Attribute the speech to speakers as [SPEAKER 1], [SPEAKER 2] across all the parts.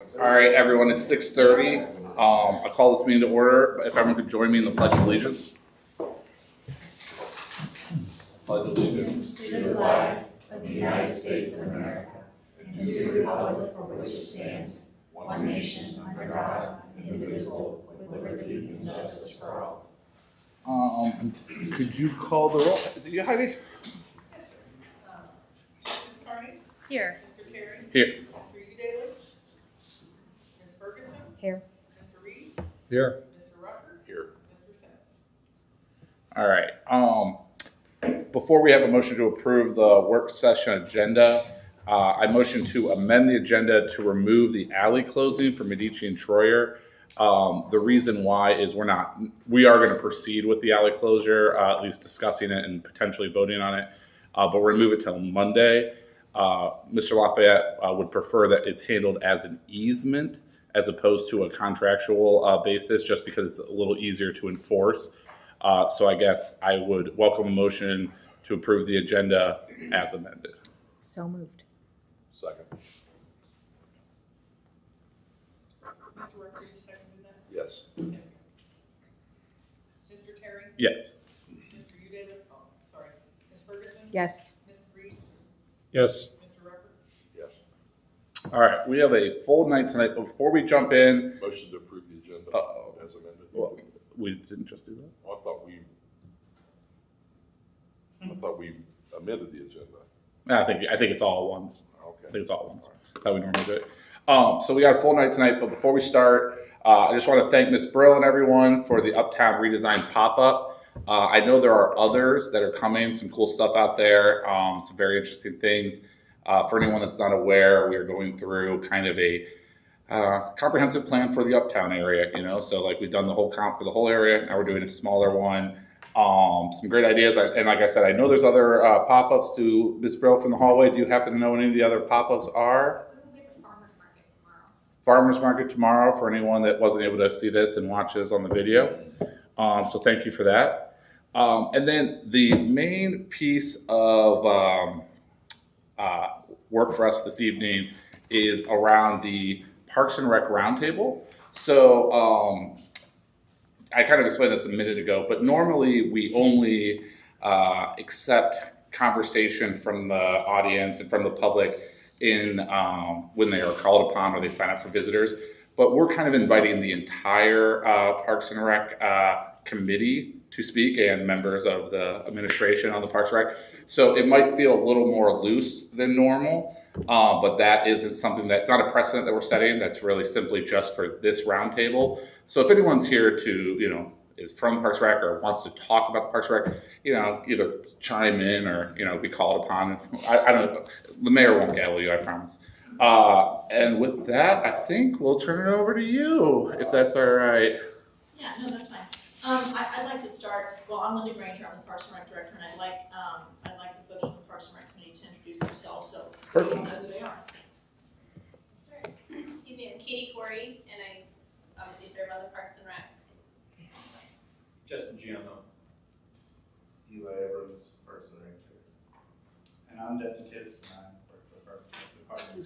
[SPEAKER 1] All right, everyone, it's 6:30. I call this meeting to order. If everyone could join me in the Pledge of Allegiance. Pledge allegiance
[SPEAKER 2] To the flag of the United States of America and to the republic for which it stands, one nation under God, indivisible, with liberty and justice for all.
[SPEAKER 1] Could you call the roll? Is it you, Heidi?
[SPEAKER 3] Yes, sir. Ms. Carney?
[SPEAKER 4] Here.
[SPEAKER 3] Mr. Terry?
[SPEAKER 1] Here.
[SPEAKER 3] Mr. Udalich? Ms. Ferguson?
[SPEAKER 4] Here.
[SPEAKER 3] Mr. Reed?
[SPEAKER 1] Here.
[SPEAKER 3] Mr. Rucker?
[SPEAKER 1] Here.
[SPEAKER 3] Mr. Sens?
[SPEAKER 1] All right. Before we have a motion to approve the work session agenda, I motion to amend the agenda to remove the alley closing for Medici and Troyer. The reason why is we are going to proceed with the alley closure, at least discussing it and potentially voting on it, but we're going to move it till Monday. Mr. Lafayette would prefer that it's handled as an easement as opposed to a contractual basis, just because it's a little easier to enforce. So I guess I would welcome a motion to approve the agenda as amended.
[SPEAKER 4] So moved.
[SPEAKER 1] Second.
[SPEAKER 3] Mr. Rucker, you seconded that?
[SPEAKER 1] Yes.
[SPEAKER 3] Okay. Mr. Terry?
[SPEAKER 1] Yes.
[SPEAKER 3] Mr. Udalich? Oh, sorry. Ms. Ferguson?
[SPEAKER 4] Yes.
[SPEAKER 3] Mr. Reed?
[SPEAKER 1] Yes.
[SPEAKER 3] Mr. Rucker?
[SPEAKER 1] Yes. All right, we have a full night tonight, but before we jump in,
[SPEAKER 5] Motion to approve the agenda
[SPEAKER 1] Uh-oh.
[SPEAKER 5] as amended.
[SPEAKER 1] well, we didn't just do that?
[SPEAKER 5] Oh, I thought we amended the agenda.
[SPEAKER 1] I think it's all at once. I
[SPEAKER 5] Okay.
[SPEAKER 1] think it's all at once. That's how we normally do it. So we got a full night tonight, but before we start, I just want to thank Ms. Brill and everyone for the Uptown Redesign pop-up. I know there are others that are coming, some cool stuff out there, some very interesting things. For anyone that's not aware, we are going through kind of a comprehensive plan for the Uptown area, so like we've done the whole comp for the whole area, now we're doing a smaller one. Some great ideas, and like I said, I know there's other pop-ups to Ms. Brill from the hallway. Do you happen to know what any of the other pop-ups are?
[SPEAKER 6] We will be at the farmer's market tomorrow.
[SPEAKER 1] Farmers Market tomorrow for anyone that wasn't able to see this and watch this on the video. So thank you for that. And then the main piece of work for us this evening is around the Parks and Rec Roundtable. So I kind of explained this a minute ago, but normally we only accept conversation from the audience and from the public in when they are called upon or they sign up for visitors. But we're kind of inviting the entire Parks and Rec committee to speak and members of the administration on the Parks and Rec. So it might feel a little more loose than normal, but that isn't something that's not a precedent that we're setting. That's really simply just for this roundtable. So if anyone's here to, is from Parks and Rec or wants to talk about the Parks and Rec, either chime in or, be called upon. I don't know. The mayor won't gavel you, I promise. And with that, I think we'll turn it over to you, if that's all right.
[SPEAKER 2] Yeah, no, that's fine. I'd like to start, I'm Linda Granger, I'm the Parks and Rec Director, and I'd like the folks from the Parks and Rec Committee to introduce themselves, so we all know who they are.
[SPEAKER 6] Excuse me, I'm Katie Corey, and I obviously serve on the Parks and Rec.
[SPEAKER 7] Justin Giammo.
[SPEAKER 8] Eli Abrams, Parks and Rec.
[SPEAKER 7] And I'm Devin Kittis, and I work for the Parks and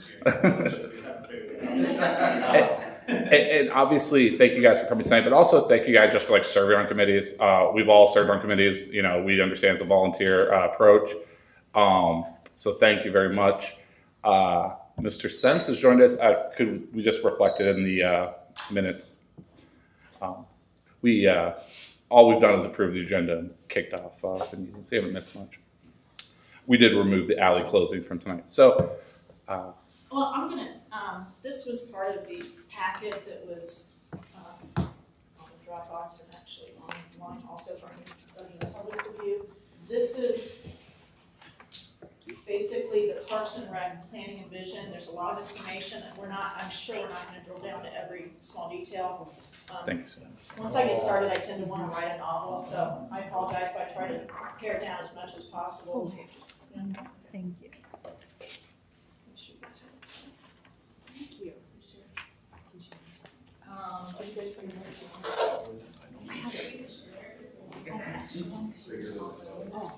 [SPEAKER 7] Rec.
[SPEAKER 1] And obviously, thank you guys for coming tonight, but also thank you guys just for serving on committees. We've all served on committees. We understand it's a volunteer approach. So thank you very much. Mr. Sens has joined us. Could we just reflect it in the minutes? All we've done is approve the agenda and kicked off the meeting, so you haven't missed much. We did remove the alley closing from tonight. So,
[SPEAKER 2] I'm gonna, this was part of the packet that was on the Dropbox and actually online also for the public review. This is basically the Parks and Rec planning and vision. There's a lot of information, and I'm sure we're not gonna drill down to every small detail.
[SPEAKER 1] thank you, Sens.
[SPEAKER 2] Once I get started, I tend to want to write a novel, so I apologize if I try to pare it down as much as possible.
[SPEAKER 4] Thank you.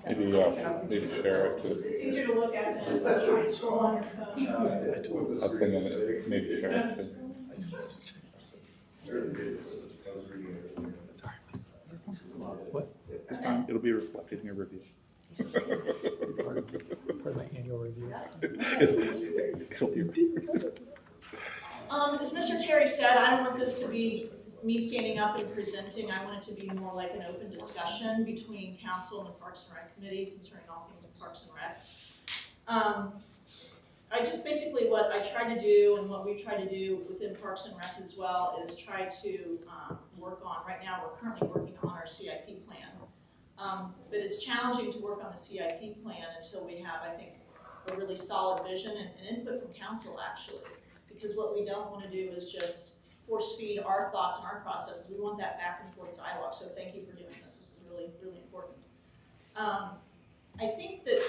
[SPEAKER 1] Maybe share it too.
[SPEAKER 2] It's easier to look at than trying to scroll on your phone.
[SPEAKER 1] I was thinking maybe share it too. It'll be reflected in your review.
[SPEAKER 9] Part of my annual review.
[SPEAKER 1] It'll be.
[SPEAKER 2] As Mr. Terry said, I don't want this to be me standing up and presenting. I want it to be more like an open discussion between council and the Parks and Rec Committee concerning all things Parks and Rec. I just basically what I try to do and what we try to do within Parks and Rec as well is try to work on, right now we're currently working on our CIP plan. But it's challenging to work on the CIP plan until we have, I think, a really solid vision and input from council actually. Because what we don't want to do is just force feed our thoughts and our processes. We want that back and forth dialogue. So thank you for doing this. This is really, really important. I think that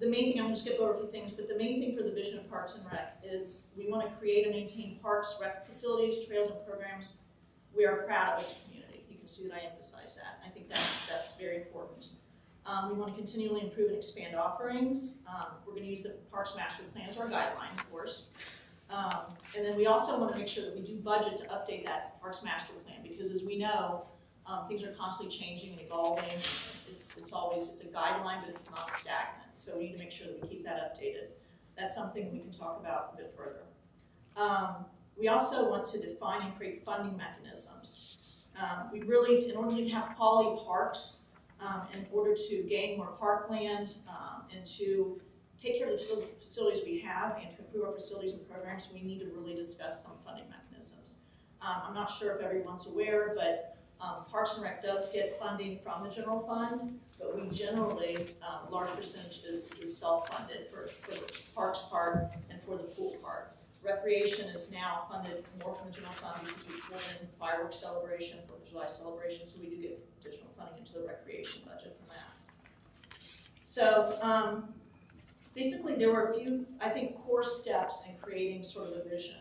[SPEAKER 2] the main thing, I'm going to skip over a few things, but the main thing for the vision of Parks and Rec is we want to create and maintain parks, rec facilities, trails, and programs we are proud of as a community. You can see that I emphasize that. I think that's very important. We want to continually improve and expand offerings. We're going to use the Parks Master Plan as our guideline, of course. And then we also want to make sure that we do budget to update that Parks Master Plan because as we know, things are constantly changing and evolving. It's a guideline, but it's not stagnant. So we need to make sure that we keep that updated. That's something we can talk about a bit further. We also want to define and create funding mechanisms. We really, in order to have quality parks, in order to gain more parkland, and to take care of the facilities we have and to improve our facilities and programs, we need to really discuss some funding mechanisms. I'm not sure if everyone's aware, but Parks and Rec does get funding from the general fund, but we generally, a large percentage is self-funded for the parks part and for the pool part. Recreation is now funded more from the general fund because we pulled in fireworks celebration, 4th of July celebration, so we do get additional funding into the recreation budget from that. So basically there were a few, I think, core steps in creating sort of a vision.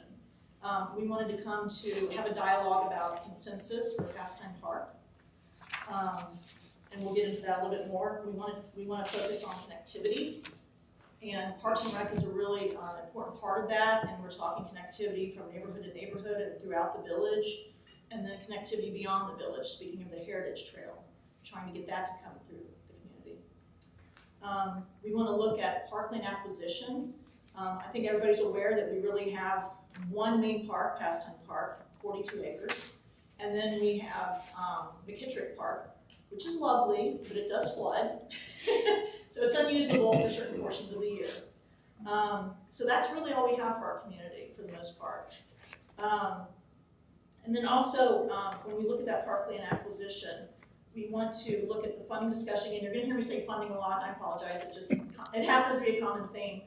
[SPEAKER 2] We wanted to come to have a dialogue about consensus for Pastime Park. And we'll get into that a little bit more. We want to focus on connectivity. And Parks and Rec is a really important part of that. And we're talking connectivity from neighborhood to neighborhood and throughout the village. And then connectivity beyond the village, speaking of the Heritage Trail, trying to get that to come through the community. We want to look at parkland acquisition. I think everybody's aware that we really have one main park, Pastime Park, 42 acres. And then we have McKittrick Park, which is lovely, but it does flood. So it's unusable for certain portions of the year. So that's really all we have for our community for the most part. And then also, when we look at that parkland acquisition, we want to look at the funding discussion, and you're gonna hear me say funding a lot, and I apologize, it happens to be a common theme.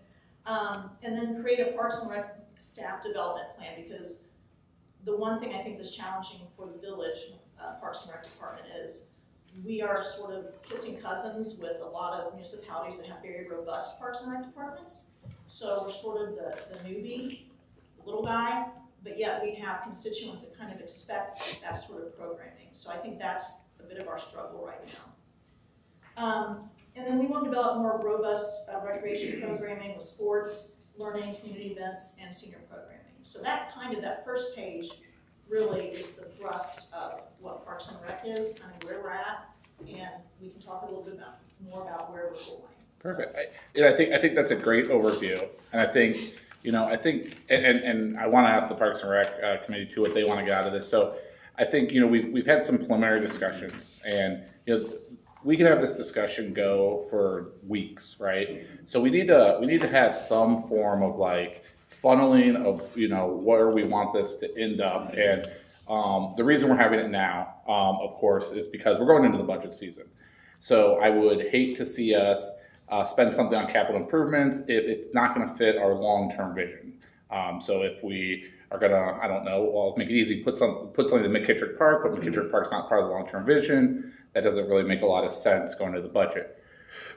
[SPEAKER 2] And then create a Parks and Rec staff development plan, because the one thing I think that's challenging for the village Parks and Rec department is we are sort of kissing cousins with a lot of municipalities that have very robust Parks and Rec departments. So we're sort of the newbie, the little guy, but yet we have constituents that kind of expect that sort of programming. So I think that's a bit of our struggle right now. And then we want to develop more robust recreation programming with sports, learning, community events, and senior programming. So that first page really is the thrust of what Parks and Rec is, kind of where we're at, and we can talk a little bit more about where we're going.
[SPEAKER 1] Perfect. I think that's a great overview, and I think and I want to ask the Parks and Rec committee too what they want to get out of this. So I think we've had some preliminary discussions, and we can have this discussion go for weeks, right? So we need to have some form of like funneling of where we want this to end up, and the reason we're having it now, of course, is because we're going into the budget season. So I would hate to see us spend something on capital improvements if it's not going to fit our long-term vision. So if we are going to, I don't know, well, make it easy, put something in McKittrick Park, but McKittrick Park's not part of the long-term vision. That doesn't really make a lot of sense going to the budget.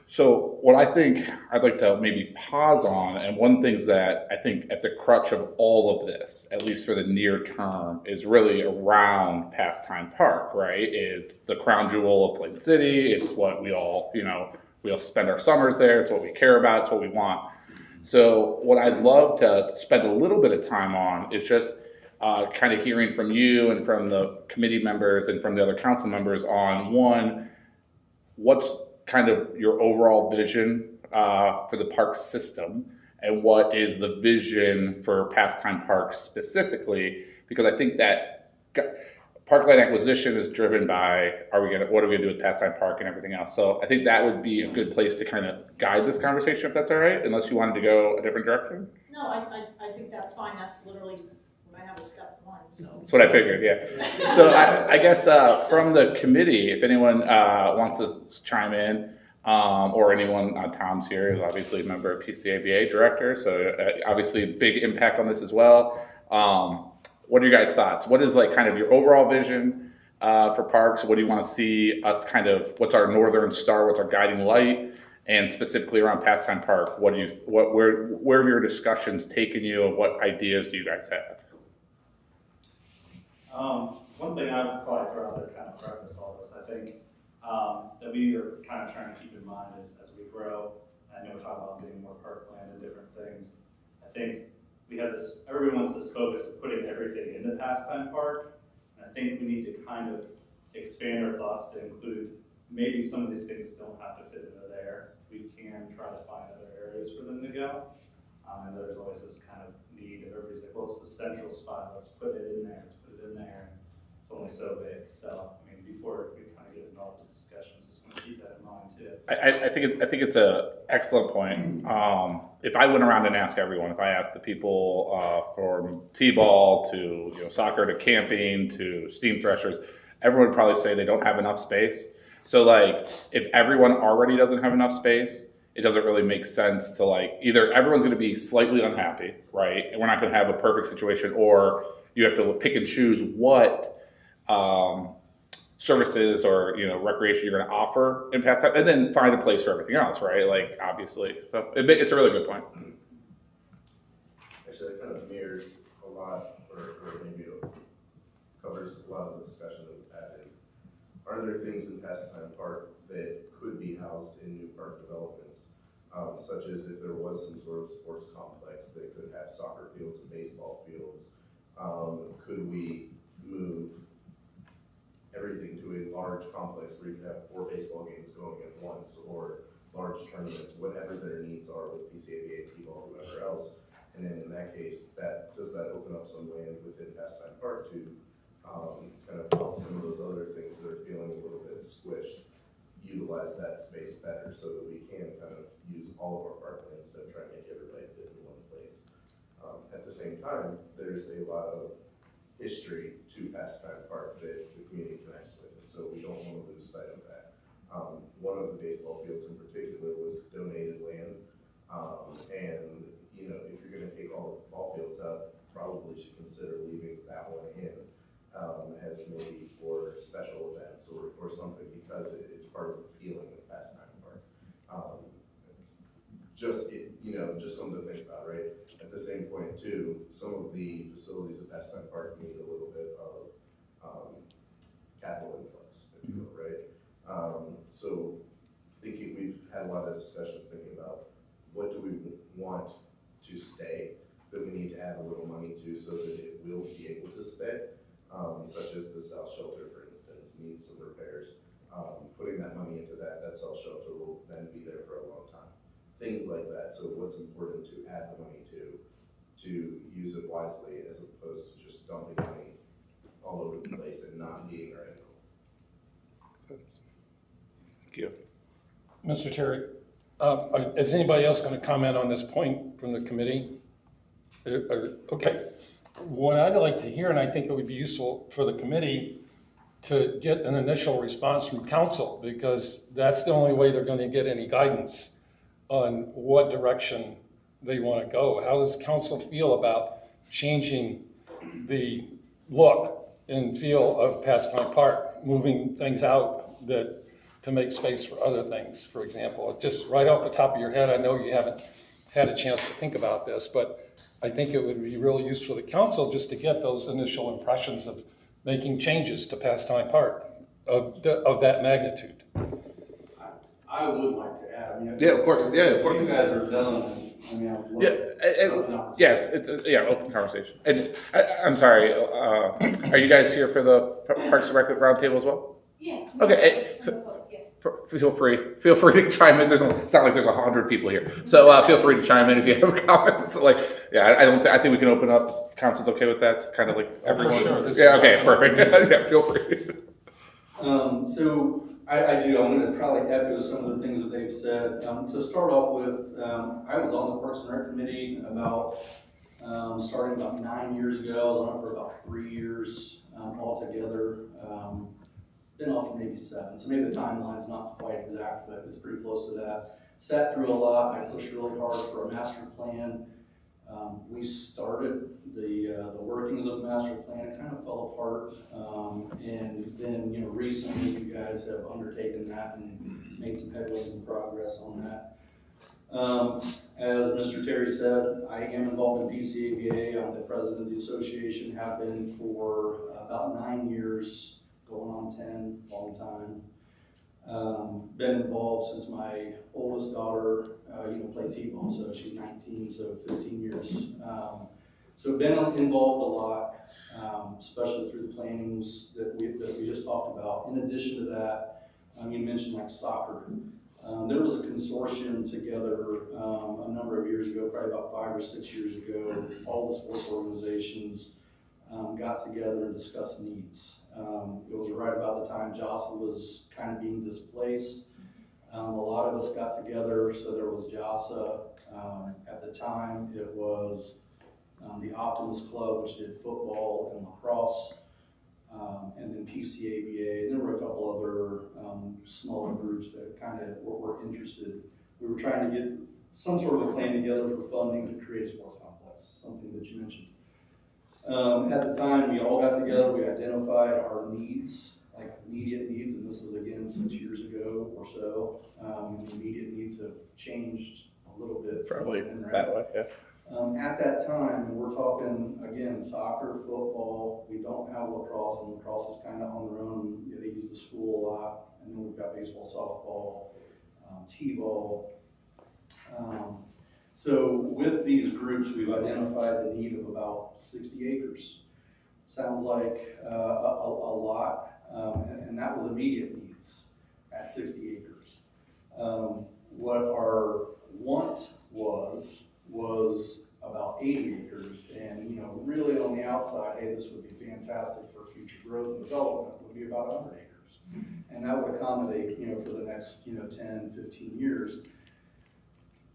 [SPEAKER 1] So what I think I'd like to maybe pause on, and one thing that I think at the crutch of all of this, at least for the near term, is really around Pastime Park, right? It's the crown jewel of Plain City. It's what we all spend our summers there. It's what we care about. It's what we want. So what I'd love to spend a little bit of time on is just kind of hearing from you and from the committee members and from the other council members on one, what's kind of your overall vision for the park system, and what is the vision for Pastime Park specifically? Because I think that parkland acquisition is driven by what are we gonna do with Pastime Park and everything else. So I think that would be a good place to kind of guide this conversation, if that's all right, unless you wanted to go a different direction.
[SPEAKER 2] No, I think that's fine, that's literally what I have as step one, so.
[SPEAKER 1] That's what I figured, yeah. So I guess from the committee, if anyone wants to chime in, or anyone, Tom's here, is obviously a member of PCABA director, so obviously big impact on this as well. What are your guys' thoughts? What is like kind of your overall vision for parks? What do you want to see us kind of, what's our northern star, what's our guiding light? And specifically around Pastime Park, where have your discussions taken you, and what ideas do you guys have?
[SPEAKER 7] One thing I would probably throw out there to kind of preface all this, I think that we are kind of trying to keep in mind as we grow. I know we're talking about getting more parkland and different things. I think we have this, everyone wants this focus of putting everything into Pastime Park. And I think we need to kind of expand our thoughts to include maybe some of these things don't have to fit into there. We can try to find other areas for them to go. And there's always this kind of need of everybody's like, well, it's the central spot, let's put it in there, It's only so big. So, I mean, before we kind of get into all these discussions, just want to keep that in mind too.
[SPEAKER 1] I think it's a excellent point. If I went around and asked everyone, if I asked the people from t-ball to soccer to camping to steam threshers, everyone would probably say they don't have enough space. So like, if everyone already doesn't have enough space, it doesn't really make sense to like, either everyone's going to be slightly unhappy, right? And we're not going to have a perfect situation, or you have to pick and choose what services or recreation you're going to offer in Pastime, and then find a place for everything else, right? Like, obviously, so it's a really good point.
[SPEAKER 8] Actually, it kind of mirrors a lot, or maybe it covers a lot of the discussion that we've had is, are there things in Pastime Park that could be housed in new park developments? Such as if there was some sort of sports complex that could have soccer fields and baseball fields, could we move everything to a large complex where you could have 4 baseball games going at once, or large tournaments, whatever their needs are with PCABA, people, whoever else. And then in that case, does that open up some land within Pastime Park to kind of help some of those other things that are feeling a little bit squished, utilize that space better so that we can kind of use all of our parklands instead of trying to make everybody fit in one place. At the same time, there's a lot of history to Pastime Park that the community connects with, and so we don't want to lose sight of that. One of the baseball fields in particular was donated land, and if you're going to take all the ball fields out, probably should consider leaving that one in as maybe for special events or something, because it's part of the feeling of Pastime Park. Just something to think about, right? At the same point too, some of the facilities at Pastime Park need a little bit of capital influx, if you will, right? So we've had a lot of discussions thinking about what do we want to stay that we need to add a little money to so that it will be able to stay, such as the South Shelter, for instance, needs some repairs. Putting that money into that South Shelter will then be there for a long time. Things like that. So what's important to add the money to use it wisely, as opposed to just dumping money all over the place and not meeting our end goal.
[SPEAKER 1] Thank you.
[SPEAKER 9] Mr. Terry, is anybody else going to comment on this point from the committee? Okay. What I'd like to hear, and I think it would be useful for the committee to get an initial response from council, because that's the only way they're going to get any guidance on what direction they want to go. How does council feel about changing the look and feel of Pastime Park, moving things out to make space for other things, for example? Just right off the top of your head, I know you haven't had a chance to think about this, but I think it would be really useful to council just to get those initial impressions of making changes to Pastime Park of that magnitude.
[SPEAKER 10] I would like to add,
[SPEAKER 1] Yeah, of course. Yeah, of course.
[SPEAKER 10] You guys are done. I mean, I've looked
[SPEAKER 1] Yeah. Yeah, it's a, yeah, open conversation. And I'm sorry, are you guys here for the Parks and Rec roundtable as well?
[SPEAKER 6] Yeah.
[SPEAKER 1] Okay,
[SPEAKER 6] Yeah.
[SPEAKER 1] feel free to chime in. It's not like there's 100 people here, so feel free to chime in if you have comments. Like, yeah, I think we can open up. Council's okay with that, kind of like everyone.
[SPEAKER 9] sure. This
[SPEAKER 1] Yeah,
[SPEAKER 9] is
[SPEAKER 1] okay,
[SPEAKER 9] open.
[SPEAKER 1] perfect. Yeah, feel free.
[SPEAKER 10] So I do, I'm gonna probably echo some of the things that they've said. To start off with, I was on the Parks and Rec Committee about, starting about 9 years ago. I was on it for about 3 years, altogether. Been off for maybe 7, so maybe the timeline's not quite exact, but it's pretty close to that. Sat through a lot, I pushed really hard for a master plan. We started the workings of the master plan, it kind of fell apart. And then, recently you guys have undertaken that and made some headways and progress on that. As Mr. Terry said, I am involved in PCABA. I'm the president of the association, have been for about 9 years, going on 10, long time. Been involved since my oldest daughter, played t-ball, so she's 19, so 15 years. So been involved a lot, especially through the plannings that we just talked about. In addition to that, you mentioned like soccer. There was a consortium together a number of years ago, probably about 5 or 6 years ago. All the sports organizations got together and discussed needs. It was right about the time JASA was kind of being displaced. A lot of us got together, so there was JASA. At the time, it was the Optimus Club, which did football and lacrosse, and then PCABA, and there were a couple other smaller groups that kind of were interested. We were trying to get some sort of a plan together for funding to create a sports complex, something that you mentioned. At the time, we all got together, we identified our needs, like immediate needs, and this was again 6 years ago or so. Immediate needs have changed a little bit.
[SPEAKER 1] Probably
[SPEAKER 10] since then, right?
[SPEAKER 1] that way, yeah.
[SPEAKER 10] At that time, we're talking, again, soccer, football, we don't have lacrosse, and lacrosse is kind of on their own. They use the school a lot, and then we've got baseball, softball, t-ball. So with these groups, we've identified the need of about 60 acres. Sounds like a lot, and that was immediate needs at 60 acres. What our want was about 80 acres, and really on the outside, hey, this would be fantastic for future growth and development, would be about 100 acres. And that would accommodate, for the next, 10, 15 years.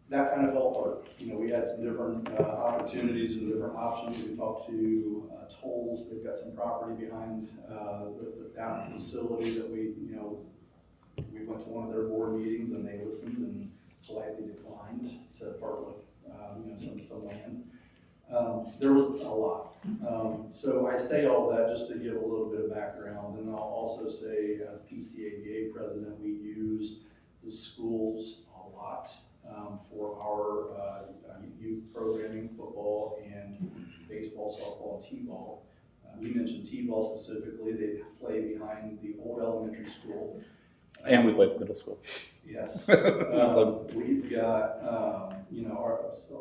[SPEAKER 10] That kind of fell apart. We had some different opportunities and different options. We talked to Tolls. They've got some property behind that facility that we went to one of their board meetings and they listened and politely declined to part with some land. There was a lot. So I say all that just to give a little bit of background, and I'll also say as PCABA president, we use the schools a lot for our youth programming, football and baseball, softball, and t-ball. You mentioned t-ball specifically. They play behind the old elementary school.
[SPEAKER 1] And we play the middle school.
[SPEAKER 10] Yes. We've got, a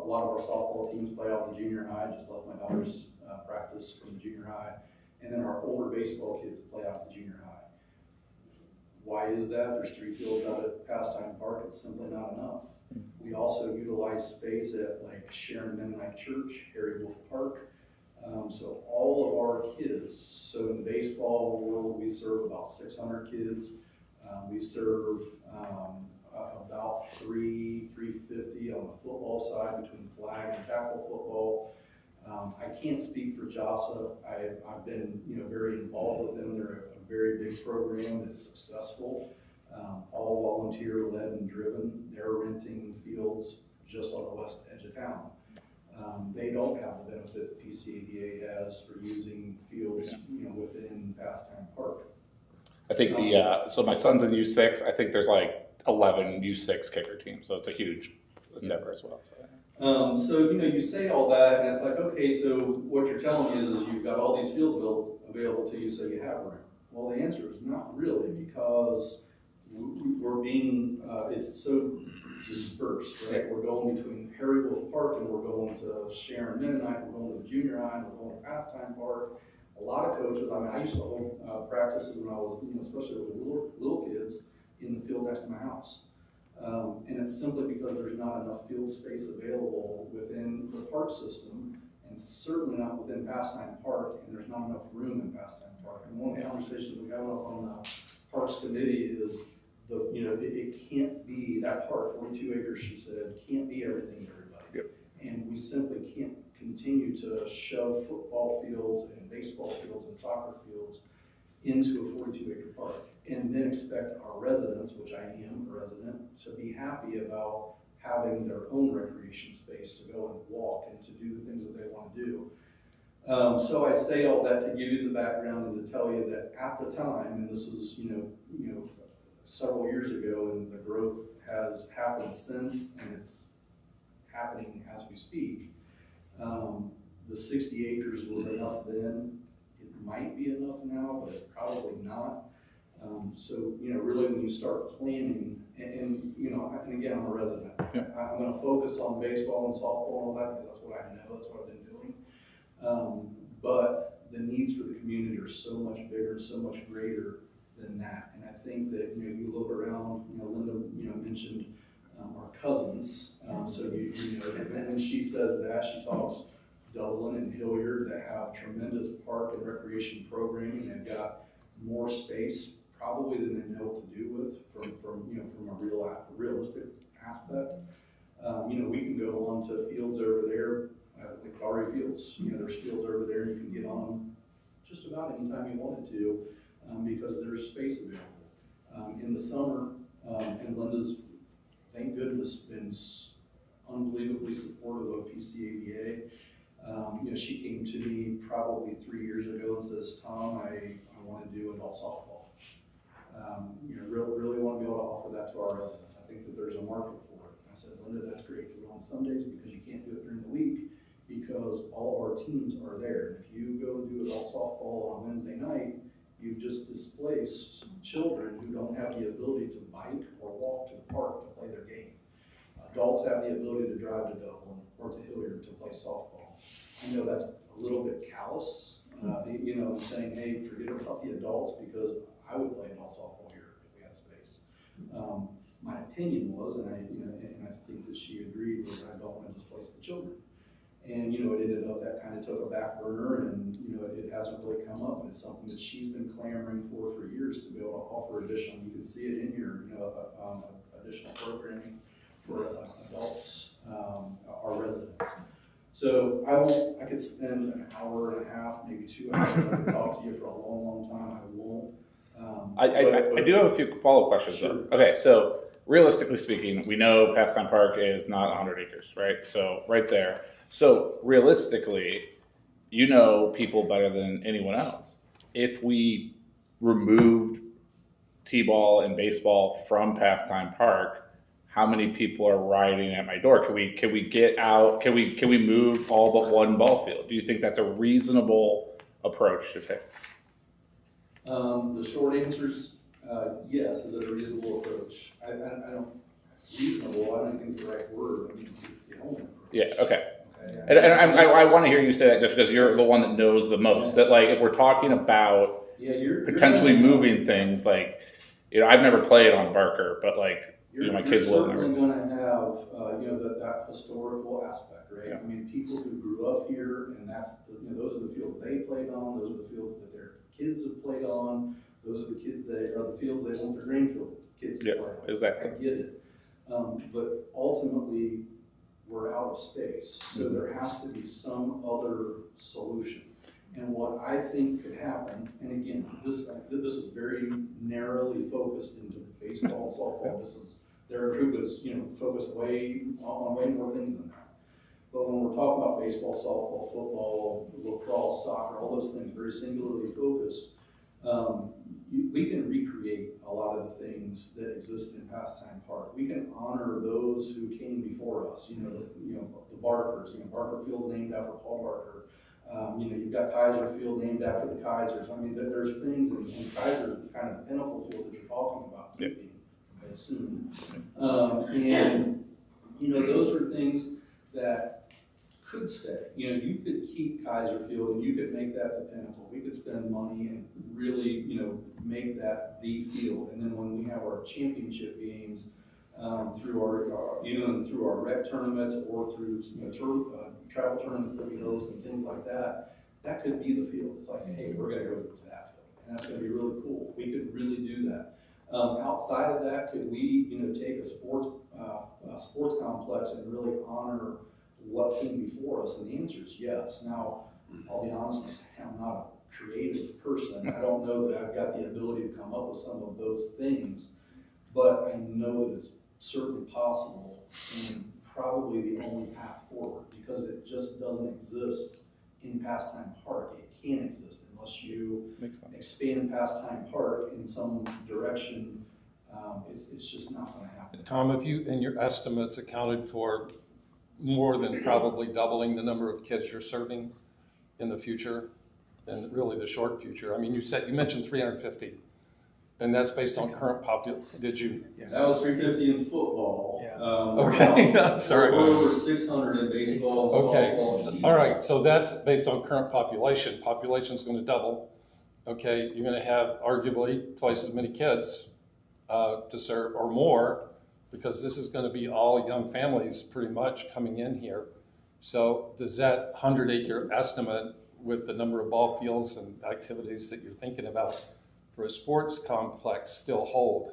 [SPEAKER 10] lot of our softball teams play out the junior high. Just left my daughter's practice from the junior high. And then our older baseball kids play out the junior high. Why is that? There's 3 fields out at Pastime Park. It's simply not enough. We also utilize space at like Sharon Mennonite Church, Harry Wolf Park. So all of our kids, so in the baseball world, we serve about 600 kids. We serve about 350 on the football side between flag and tackle football. I can't speak for JASA. I've been very involved with them. They're a very big program that's successful, all volunteer led and driven. They're renting fields just on the west edge of town. They don't have the benefit that PCABA has for using fields within Pastime Park.
[SPEAKER 1] I think so my son's in U6. I think there's like 11 U6 kicker teams, so it's a huge endeavor as well.
[SPEAKER 10] So you say all that, and it's like, okay, so what you're telling me is you've got all these fields available to you, so you have room. Well, the answer is not really, because we're being, it's so dispersed, right? We're going between Harry Wolf Park and we're going to Sharon Mennonite, we're going to the junior high, and we're going to Pastime Park. A lot of coaches, I mean, I used to hold practices when I was, especially with little kids in the field next to my house. And it's simply because there's not enough field space available within the park system, and certainly not within Pastime Park, and there's not enough room in Pastime Park. And one of the conversations we had when I was on the Parks Committee is it can't be, that park, 42 acres, she said, can't be everything to everybody.
[SPEAKER 1] Yep.
[SPEAKER 10] And we simply can't continue to shove football fields and baseball fields and soccer fields into a 42-acre park and then expect our residents, which I am a resident, to be happy about having their own recreation space to go and walk and to do the things that they want to do. So I say all that to give you the background and to tell you that at the time, and this is, several years ago, and the growth has happened since, and it's happening as we speak. The 60 acres was enough then. It might be enough now, but probably not. So, really when you start planning, and again, I'm a resident.
[SPEAKER 1] Yeah.
[SPEAKER 10] I'm gonna focus on baseball and softball and all that, because that's what I know, that's what I've been doing. But the needs for the community are so much bigger, so much greater than that. And I think that, you look around, Linda, mentioned our cousins. So when she says that, she talks Dublin and Hilliard that have tremendous park and recreation programming. They've got more space probably than they know what to do with from a realistic aspect. We can go on to fields over there, like Gary Fields. There's fields over there, and you can get on them just about anytime you wanted to, because there's space available. In the summer, and Linda's, thank goodness, been unbelievably supportive of PCABA. She came to me probably 3 years ago and says, Tom, I want to do adult softball. Really want to be able to offer that to our residents. I think that there's a market for it. I said, Linda, that's great to do on Sundays because you can't do it during the week because all of our teams are there. If you go do adult softball on Wednesday night, you've just displaced children who don't have the ability to bike or walk to the park to play their game. Adults have the ability to drive to Dublin or to Hilliard to play softball. I know that's a little bit callous, saying, hey, forget about the adults because I would play adult softball here if we had space. My opinion was, and I think that she agreed, was I don't want to displace the children. And, it ended up that kind of took a back burner and, it hasn't really come up, and it's something that she's been clamoring for years to be able to offer additional. You can see it in your, additional programming for adults, our residents. So I could spend an hour and a half, maybe 2 hours. I could talk to you for a long time. I won't.
[SPEAKER 1] I do have a few follow-up questions though. Okay, so realistically speaking, we know Pastime Park is not 100 acres, right? So right there. So realistically, people better than anyone else. If we removed T-ball and baseball from Pastime Park, how many people are riding at my door? Can we get out? Can we move all but one ball field? Do you think that's a reasonable approach to take?
[SPEAKER 10] The short answer is yes. Is it a reasonable approach? I don't reasonable. I don't think it's the right word. I mean, it's the only approach.
[SPEAKER 1] Yeah. Okay. And I want to hear you say that just because you're the one that knows the most. That like if we're talking about potentially moving things, like I've never played on Barker, but like my kids will.
[SPEAKER 10] You're certainly going to have that historical aspect, right?
[SPEAKER 1] Yeah.
[SPEAKER 10] I mean, people who grew up here, and that's those are the fields they played on. Those are the fields that their kids have played on. Those are the fields they want their grandkids to play on.
[SPEAKER 1] Exactly.
[SPEAKER 10] I get it, but ultimately, we're out of space, so there has to be some other solution. And what I think could happen, and again, this is very narrowly focused into baseball, softball. Their group is focused on way more things than that. But when we're talking about baseball, softball, football, lacrosse, soccer, all those things very singularly focused, we can recreate a lot of the things that exist in Pastime Park. We can honor those who came before us. The Barkers. Barker Field's named after Paul Barker. You've got Kaiser Field named after the Kaisers. I mean, there's things, and Kaiser is the kind of pinnacle field that you're talking about.
[SPEAKER 1] Yep.
[SPEAKER 10] soon. And, you know, those are things that could stay. You know, you could keep Kaiser Field and you could make that the Pinnacle. We could spend money and really, you know, make that the field. And then when we have our championship games, through our, you know, through our rec tournaments or through, you know, travel tournaments that we host and things like that, that could be the field. It's like, hey, we're gonna go to that field, and that's gonna be really cool. We could really do that. Outside of that, could we, you know, take a sports complex and really honor what came before us? And the answer is yes. Now, I'll be honest and say I'm not a creative person. I don't know that I've got the ability to come up with some of those things, but I know that it's certainly possible and probably the only path forward, because it just doesn't exist in Pastime Park. It can't exist unless you expand Pastime Park in some direction. It's just not going to happen.
[SPEAKER 9] Tom, have you, in your estimates, accounted for more than probably doubling the number of kids you're serving in the future, and really the short future? I mean, you mentioned 350. And that's based on current population, did you?
[SPEAKER 10] That was 350 in football.
[SPEAKER 9] Okay, sorry.
[SPEAKER 10] We're over 600 in baseball,
[SPEAKER 9] Okay,
[SPEAKER 10] softball, and
[SPEAKER 9] all right, so that's based on current population. Population's gonna double. Okay, you're gonna have arguably twice as many kids to serve or more, because this is gonna be all young families pretty much coming in here. So does that 100-acre estimate with the number of ball fields and activities that you're thinking about for a sports complex still hold?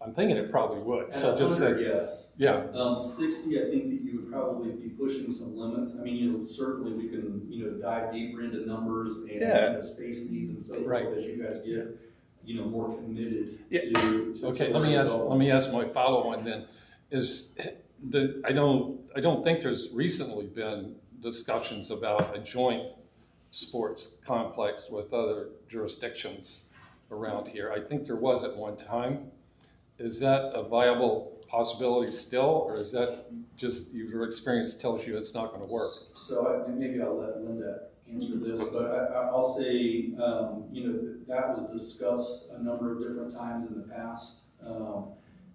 [SPEAKER 9] I'm thinking it probably would, so just say.
[SPEAKER 10] Yes.
[SPEAKER 9] Yeah.
[SPEAKER 10] 60, I think that you would probably be pushing some limits. I mean, you know, certainly we can, you know, dive deeper into numbers and the space needs and so forth as you guys get, you know, more committed to.
[SPEAKER 9] Okay, let me ask my follow-on then. I don't think there's recently been discussions about a joint sports complex with other jurisdictions around here. I think there was at one time. Is that a viable possibility still, or is that just your experience tells you it's not going to work?
[SPEAKER 10] So maybe I'll let Linda answer this, but I'll say, you know, that was discussed a number of different times in the past,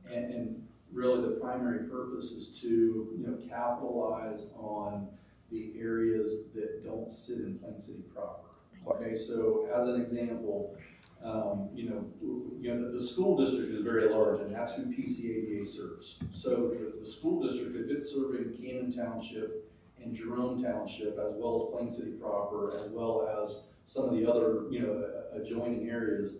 [SPEAKER 10] and really the primary purpose is to, you know, capitalize on the areas that don't sit in Plain City proper. Okay, so as an example, the school district is very large, and that's who PCADA serves. So the school district, if it's serving Cannon Township and Jerome Township, as well as Plain City proper, as well as some of the other, you know, adjoining areas,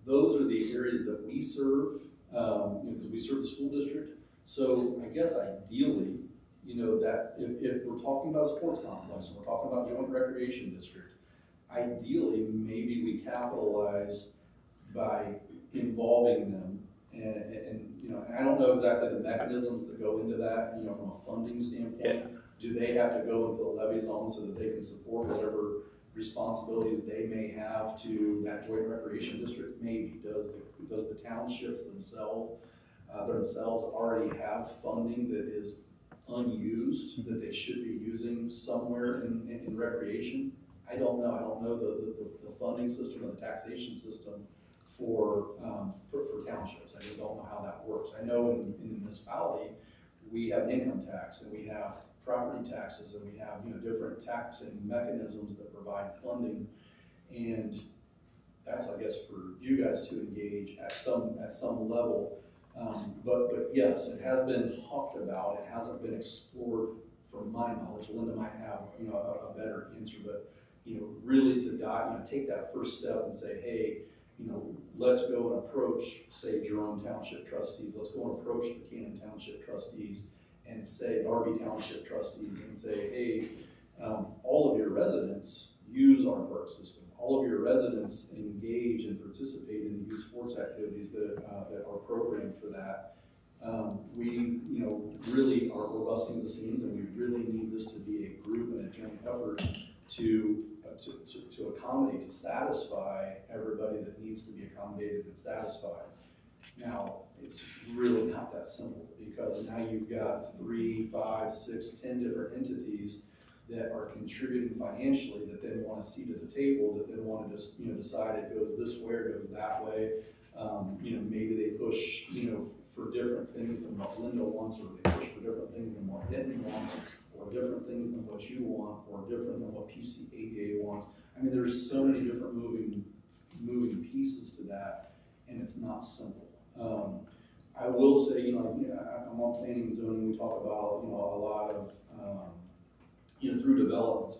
[SPEAKER 10] those are the areas that we serve, because we serve the school district. So I guess ideally, you know, that if we're talking about a sports complex and we're talking about joint recreation district, ideally, maybe we capitalize by involving them, and you know, and I don't know exactly the mechanisms that go into that, you know, from a funding standpoint.
[SPEAKER 1] Yeah.
[SPEAKER 10] Do they have to go and put levies on so that they can support whatever responsibilities they may have to that joint recreation district? Maybe. Does the townships themselves already have funding that is unused that they should be using somewhere in recreation? I don't know. I don't know the funding system or the taxation system for townships. I just don't know how that works. I know in the municipality, we have an income tax and we have property taxes and we have, you know, different taxing mechanisms that provide funding. And that's, I guess, for you guys to engage at some level. But yes, it has been talked about. It hasn't been explored from my knowledge. Linda might have, you know, a better answer, but you know, really to take that first step and say, hey, you know, let's go and approach, say, Jerome Township trustees. Let's go and approach the Cannon Township trustees and say, Darby Township trustees, and say, hey, all of your residents use our park system. All of your residents engage and participate in the youth sports activities that are programmed for that. We, you know, really are busting the seams, and we really need this to be a group and a joint effort to accommodate, to satisfy everybody that needs to be accommodated and satisfied. Now, it's really not that simple, because now you've got 3, 5, 6, 10 different entities that are contributing financially, that then want a seat at the table, that then want to just, you know, decide it goes this way or goes that way. You know, maybe they push, you know, for different things than what Linda wants, or they push for different things than what Denton wants, or different things than what you want, or different than what PCABA wants. I mean, there's so many different moving pieces to that, and it's not simple. I will say, I'm on planning and zoning, we talk about, a lot of, through developments,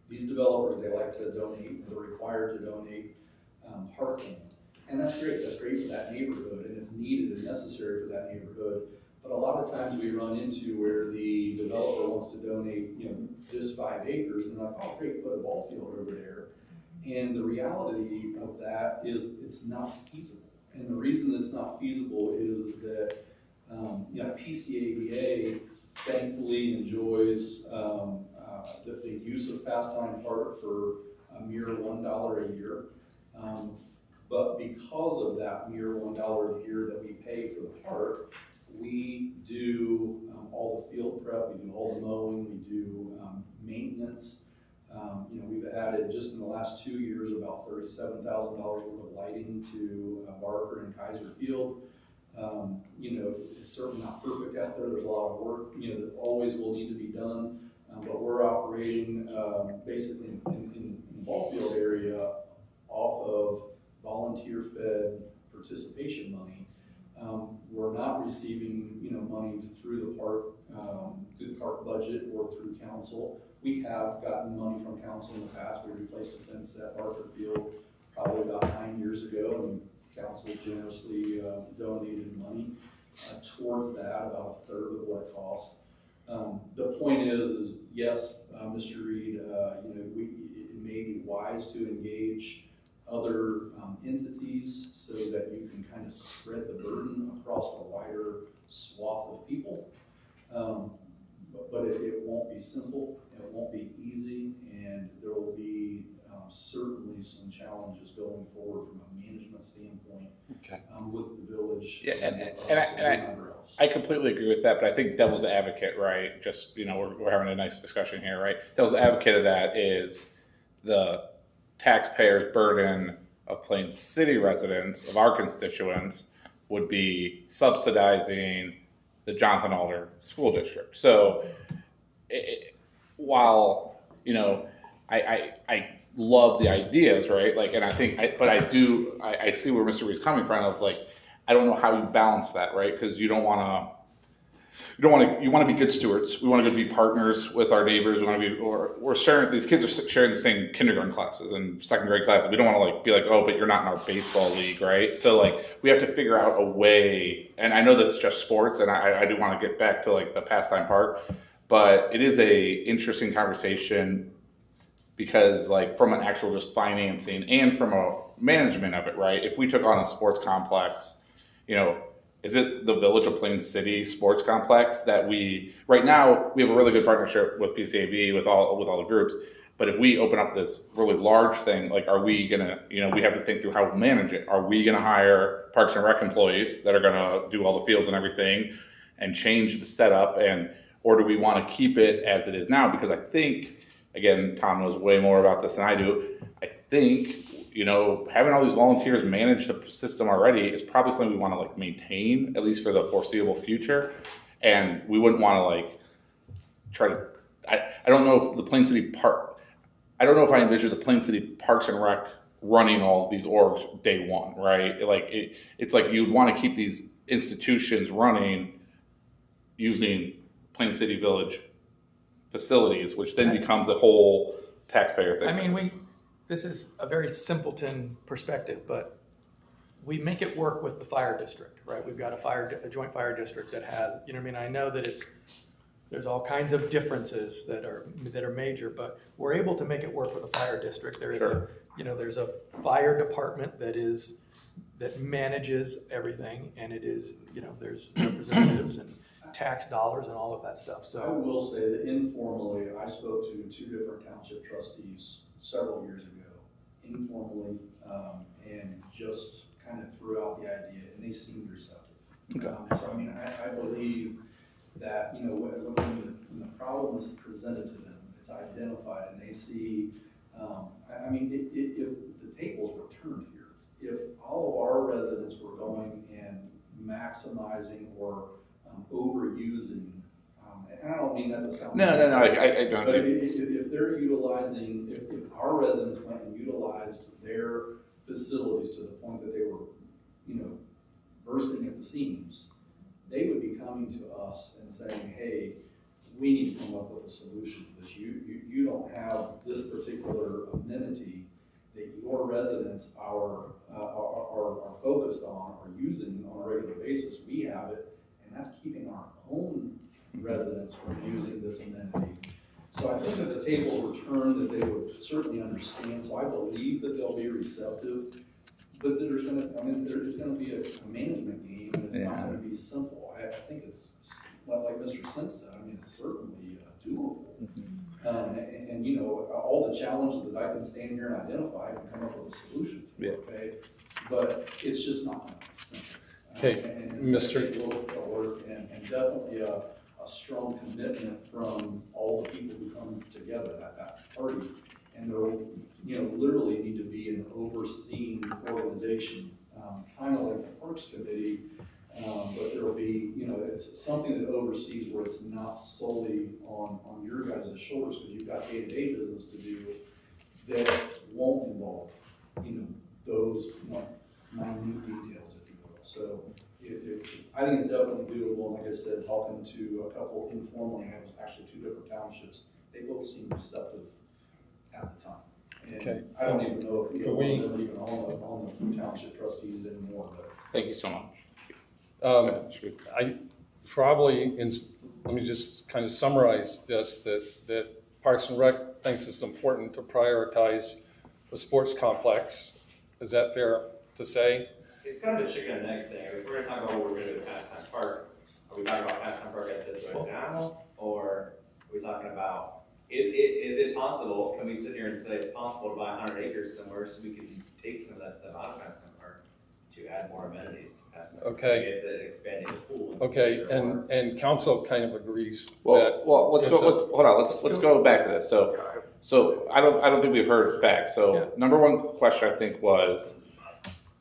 [SPEAKER 10] these developers, they like to donate, they're required to donate parkland. And that's great for that neighborhood, and it's needed and necessary for that neighborhood. But a lot of times we run into where the developer wants to donate, this 5 acres, and they're like, oh, great, put a ball field over there. And the reality of that is it's not feasible. And the reason it's not feasible is that, PCABA thankfully enjoys the use of Pastime Park for a mere $1 a year. But because of that mere $1 a year that we pay for the park, we do all the field prep, we do all the mowing, we do maintenance. We've added just in the last 2 years about $37,000 worth of lighting to Barker and Kaiser Field. It's certainly not perfect out there. There's a lot of work, that always will need to be done. But we're operating basically in the ball field area off of volunteer-fed participation money. We're not receiving, money through the park budget or through council. We have gotten money from council in the past. We replaced a fence at Barker Field probably about 9 years ago, and council generously donated money towards that, about a third of what it costs. The point is yes, Mr. Reed, it may be wise to engage other entities so that you can kind of spread the burden across a wider swath of people. But it won't be simple, it won't be easy, and there will be certainly some challenges going forward from a management standpoint with the village.
[SPEAKER 1] Yeah, and I completely agree with that, but I think devil's advocate, right? Just, we're having a nice discussion here, right? Devil's advocate of that is the taxpayers' burden of Plain City residents, of our constituents, would be subsidizing the Jonathan Alder School District. So while, I love the ideas, right? And I think, I see where Mr. Reed's coming from of I don't know how you balance that, right? Because you want to be good stewards. We want to be partners with our neighbors. We're sharing, these kids are sharing the same kindergarten classes and second grade classes. We don't want to be oh, but you're not in our baseball league, right? So we have to figure out a way, and I know that's just sports, and I do want to get back to the Pastime Park, but it is a interesting conversation because from an actual just financing and from a management of it, right? If we took on a sports complex, is it the Village of Plain City Sports Complex that right now we have a really good partnership with PCAB, with all the groups, but if we open up this really large thing, are we gonna, we have to think through how we'll manage it. Are we gonna hire Parks and Rec employees that are gonna do all the fields and everything and change the setup, or do we wanna keep it as it is now? Because I think, again, Tom knows way more about this than I do, I think, having all these volunteers manage the system already is probably something we want to maintain, at least for the foreseeable future. And we wouldn't want to try to, I don't know if the Plain City Park, I don't know if I envision the Plain City Parks and Rec running all these orgs day one, right? It's you'd want to keep these institutions running using Plain City Village facilities, which then becomes a whole taxpayer thing.
[SPEAKER 11] This is a very simpleton perspective, but we make it work with the fire district, right? We've got a joint fire district that has, I know that there's all kinds of differences that are major, but we're able to make it work with the fire district. There is there's a fire department that manages everything, and it is, there's representatives and tax dollars and all of that stuff.
[SPEAKER 10] So I will say that informally, I spoke to 2 different township trustees several years ago, informally, and just kind of threw out the idea, and they seemed receptive.
[SPEAKER 1] Okay.
[SPEAKER 10] So I believe that when the problem is presented to them, it's identified, and they see. If the tables were turned here, if all of our residents were going and maximizing or overusing, and I don't mean that to sound.
[SPEAKER 1] No, I don't.
[SPEAKER 10] But if they're utilizing, if our residents went and utilized their facilities to the point that they were, bursting at the seams, they would be coming to us and saying, hey, we need to come up with a solution to this. You don't have this particular amenity that your residents are focused on or using on a regular basis. We have it, and that's keeping our own residents from using this amenity. So I think that the tables were turned, that they would certainly understand, so I believe that they'll be receptive. But there's gonna be a management game, and it's not gonna be simple. I think it's, like Mr. Sins said, it's certainly doable. And all the challenges that I can stand here and identify and come up with a solution for, okay? But it's just not gonna be simple.
[SPEAKER 9] Okay,
[SPEAKER 10] And it's gonna take a little bit of work and definitely a strong commitment from all the people who come together at that party. And there, literally need to be an overseeing organization, kind of like the Parks Committee, but there'll be, it's something that oversees where it's not solely on your guys' shoulders, because you've got day-to-day business to do that won't involve, those minute details, if you will. So I think it's definitely doable. Like I said, talking to a couple informally, I was actually 2 different townships, they both seem receptive at the time. And
[SPEAKER 9] Okay.
[SPEAKER 10] I don't even know if
[SPEAKER 9] Could we-
[SPEAKER 10] they're even on the township trustees anymore, but.
[SPEAKER 1] Thank you so much.
[SPEAKER 9] I probably, let me just kind of summarize this, that Parks and Rec thinks it's important to prioritize the sports complex. Is that fair to say?
[SPEAKER 12] It's kind of a chicken and egg thing. If we're gonna talk about what we're gonna do at Pastime Park, are we talking about Pastime Park at this right now? Or are we talking about, is it possible, can we sit here and say it's possible to buy 100 acres somewhere so we can take some of that stuff out of Pastime Park to add more amenities to Pastime Park?
[SPEAKER 9] Okay.
[SPEAKER 12] It's an expanding pool.
[SPEAKER 9] Okay, and council kind of agrees that.
[SPEAKER 1] Well, let's go back to this. So I don't think we've heard back. So
[SPEAKER 9] Yeah.
[SPEAKER 1] number one question I think was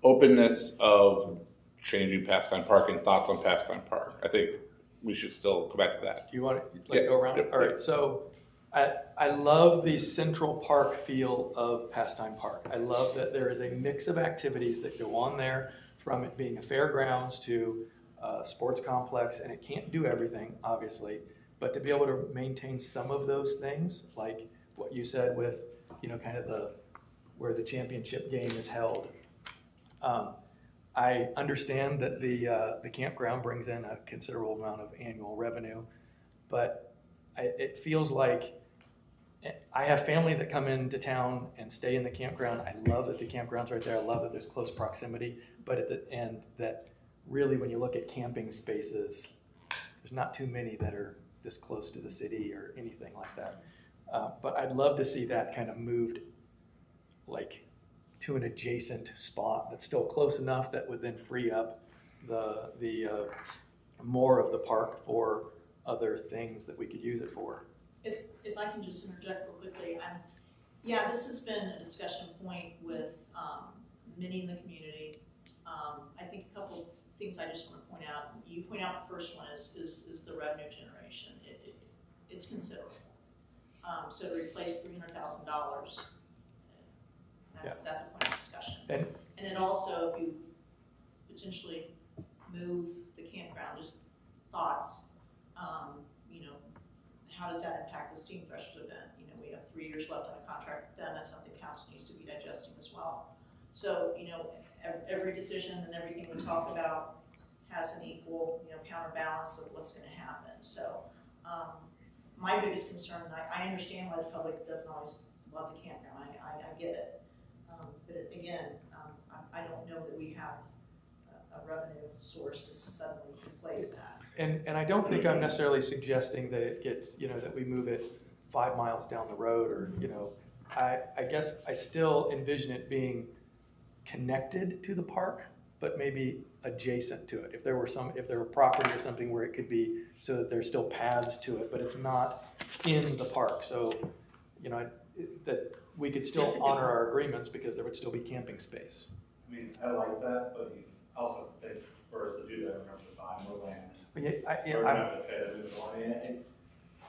[SPEAKER 1] openness of changing Pastime Park and thoughts on Pastime Park. I think we should still go back to that.
[SPEAKER 11] Do you want to
[SPEAKER 1] Yeah,
[SPEAKER 11] go around?
[SPEAKER 1] yeah,
[SPEAKER 11] All right, so I love the Central Park feel of Pastime Park. I love that there is a mix of activities that go on there, from it being a fairgrounds to a sports complex, and it can't do everything, obviously, but to be able to maintain some of those things, like what you said with, kind of where the championship game is held. I understand that the campground brings in a considerable amount of annual revenue, but it feels like I have family that come into town and stay in the campground. I love that the campground's right there. I love that there's close proximity, but at the end, that really, when you look at camping spaces, there's not too many that are this close to the city or anything like that. But I'd love to see that kind of moved, like, to an adjacent spot that's still close enough that would then free up the more of the park for other things that we could use it for.
[SPEAKER 2] If I can just interject real quickly, this has been a discussion point with many in the community. I think a couple of things I just want to point out. You point out the first one is the revenue generation. It's considerable. So to replace $300,000, that's a point of discussion. And then also, if you potentially move the campground, just thoughts, how does that impact the Steam Threshers event? We have 3 years left on the contract with them. That's something council needs to be digesting as well. So, every decision and everything we talk about has an equal, counterbalance of what's going to happen. So, my biggest concern, I understand why the public doesn't always love the campground. I get it. But again, I don't know that we have a revenue source to suddenly replace that.
[SPEAKER 11] And I don't think I'm necessarily suggesting that it gets, that we move it 5 miles down the road, or, I guess I still envision it being connected to the park, but maybe adjacent to it. If there were property or something where it could be, so that there's still paths to it, but it's not in the park. So, that we could still honor our agreements because there would still be camping space.
[SPEAKER 7] I like that, but also think for us to do that, we're gonna have to buy more land.
[SPEAKER 11] But yeah,
[SPEAKER 7] We're gonna have to pay to move the line.